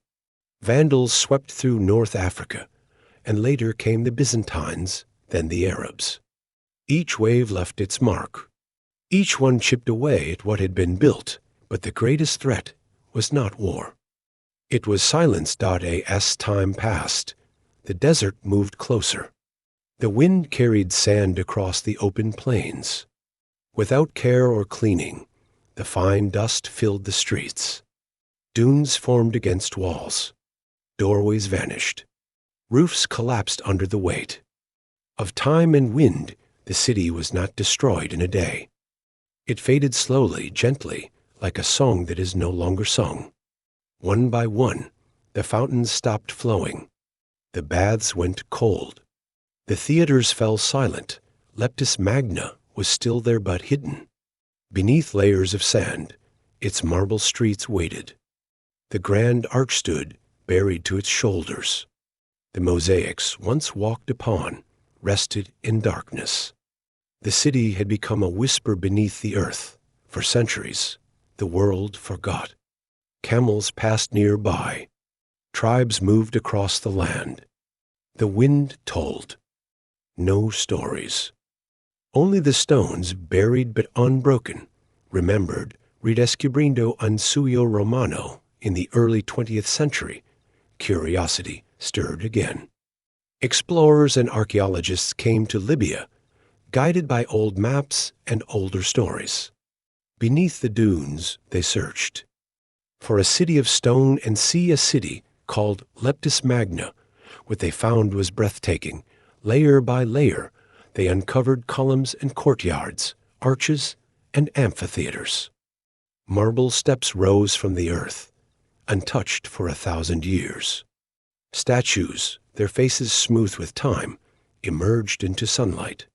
Vandals swept through North Africa, and later came the Byzantines, then the Arabs. Each wave left its mark. Each one chipped away at what had been built, but the greatest threat was not war. It was silence. As time passed, the desert moved closer. The wind carried sand across the open plains. Without care or cleaning, the fine dust filled the streets. Dunes formed against walls. Doorways vanished. Roofs collapsed under the weight. Of time and wind, the city was not destroyed in a day. It faded slowly, gently, like a song that is no longer sung. One by one, the fountains stopped flowing. The baths went cold. The theaters fell silent. Leptis Magna was still there but hidden. Beneath layers of sand, its marble streets waited. The grand arch stood, buried to its shoulders. The mosaics, once walked upon, rested in darkness. The city had become a whisper beneath the earth. For centuries, the world forgot. Camels passed nearby. Tribes moved across the land. The wind told. No stories. Only the stones, buried but unbroken, remembered, redescubriendo un suyo romano in the early 20th century. Curiosity stirred again. Explorers and archaeologists came to Libya, guided by old maps and older stories. Beneath the dunes, they searched for a city of stone and sea, a city called Leptis Magna. What they found was breathtaking. Layer by layer, they uncovered columns and courtyards, arches and amphitheaters. Marble steps rose from the earth, untouched for 1,000 years. Statues, their faces smooth with time, emerged into sunlight.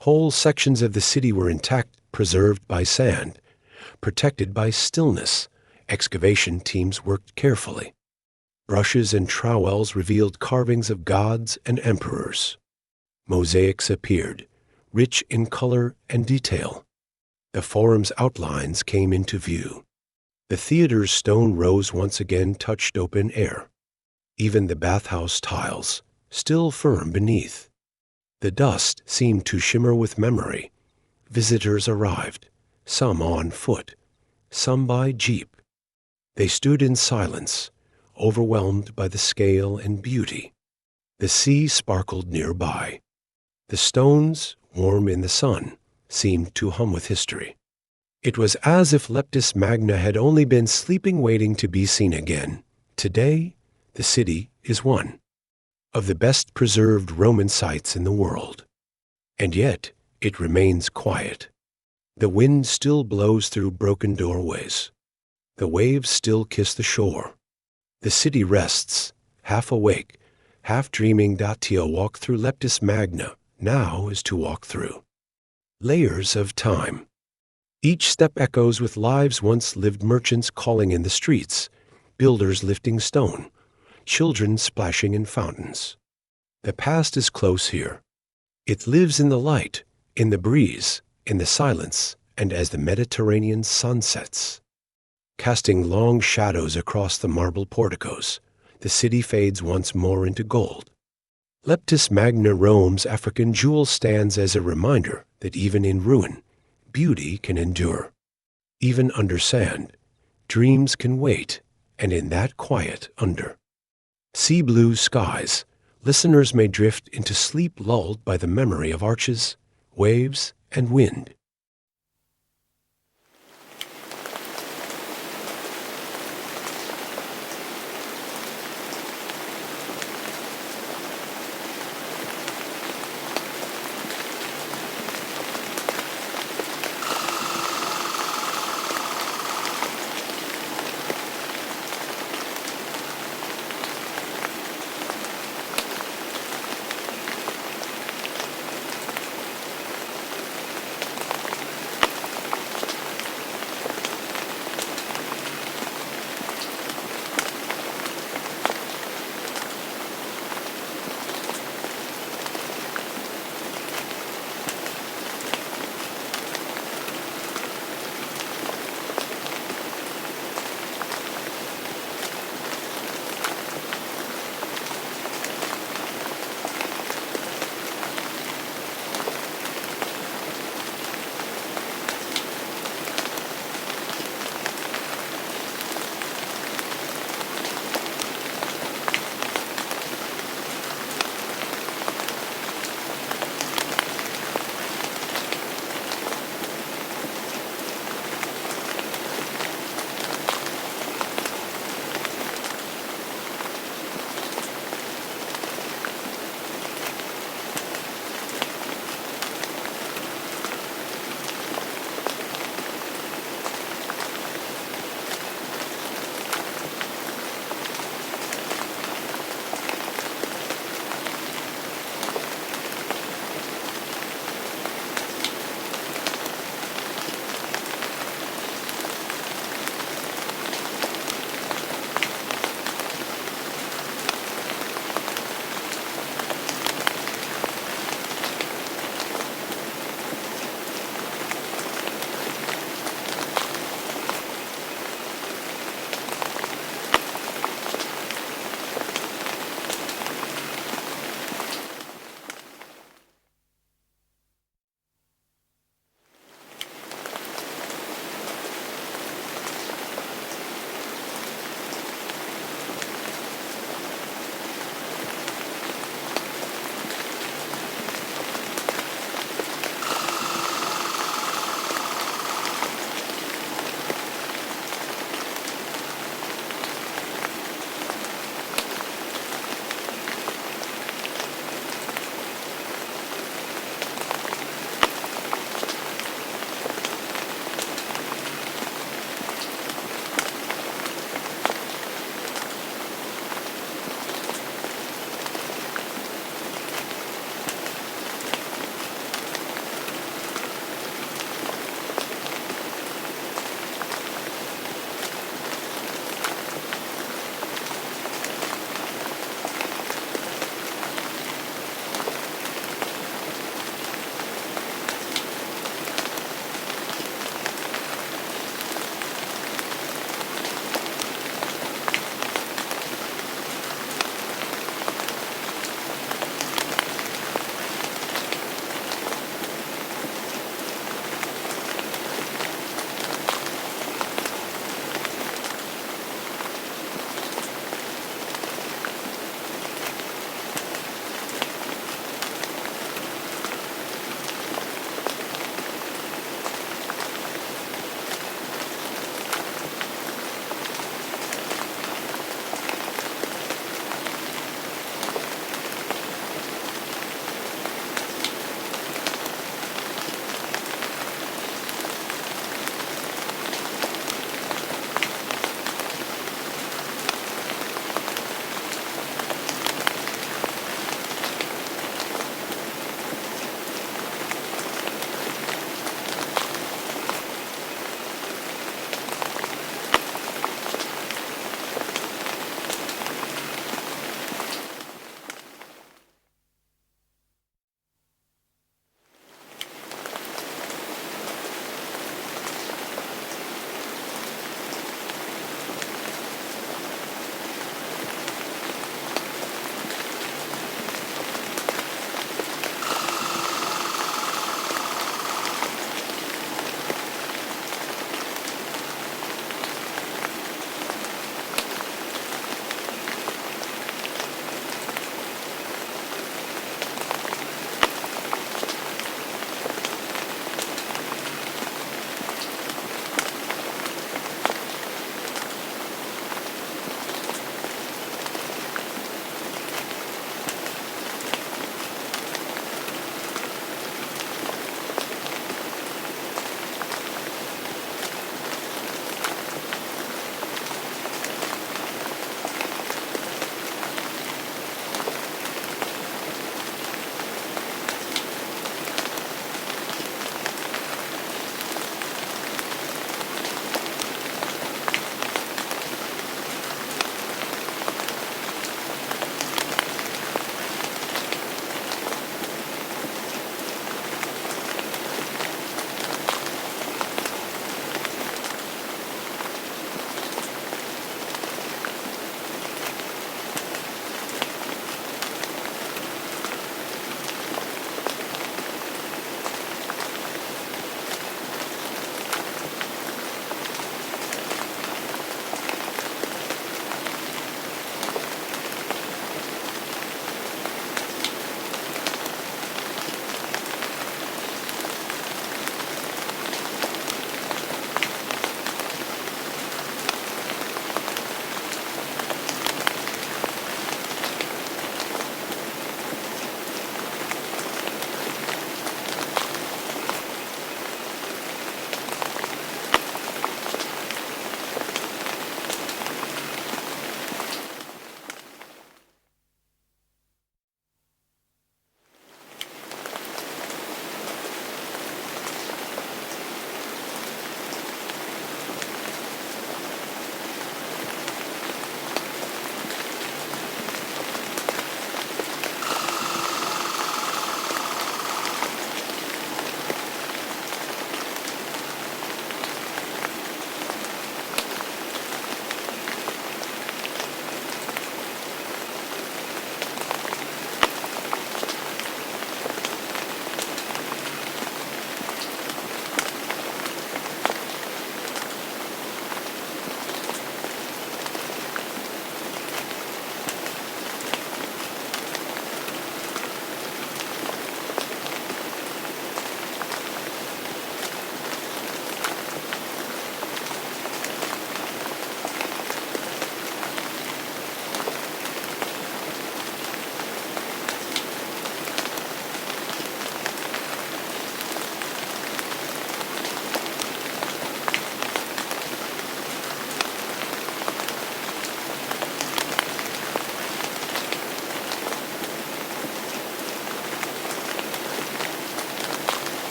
Whole sections of the city were intact, preserved by sand, protected by stillness. Excavation teams worked carefully. Brushes and trowels revealed carvings of gods and emperors. Mosaics appeared, rich in color and detail. The forum's outlines came into view. The theater's stone rose once again touched open air. Even the bathhouse tiles, still firm beneath. The dust seemed to shimmer with memory. Visitors arrived, some on foot, some by jeep. They stood in silence, overwhelmed by the scale and beauty. The sea sparkled nearby. The stones, warm in the sun, seemed to hum with history. It was as if Leptis Magna had only been sleeping waiting to be seen again. Today, the city is one of the best preserved Roman sites in the world. And yet, it remains quiet. The wind still blows through broken doorways. The waves still kiss the shore. The city rests, half awake, half dreaming. To walk through Leptis Magna now is to walk through layers of time. Each step echoes with lives once lived, merchants calling in the streets, builders lifting stone, children splashing in fountains. The past is close here. It lives in the light, in the breeze, in the silence, and as the Mediterranean sun sets. Casting long shadows across the marble porticos, the city fades once more into gold. Leptis Magna, Rome's African jewel, stands as a reminder that even in ruin, beauty can endure. Even under sand, dreams can wait, and in that quiet under sea blue skies, listeners may drift into sleep lulled by the memory of arches, waves, and wind.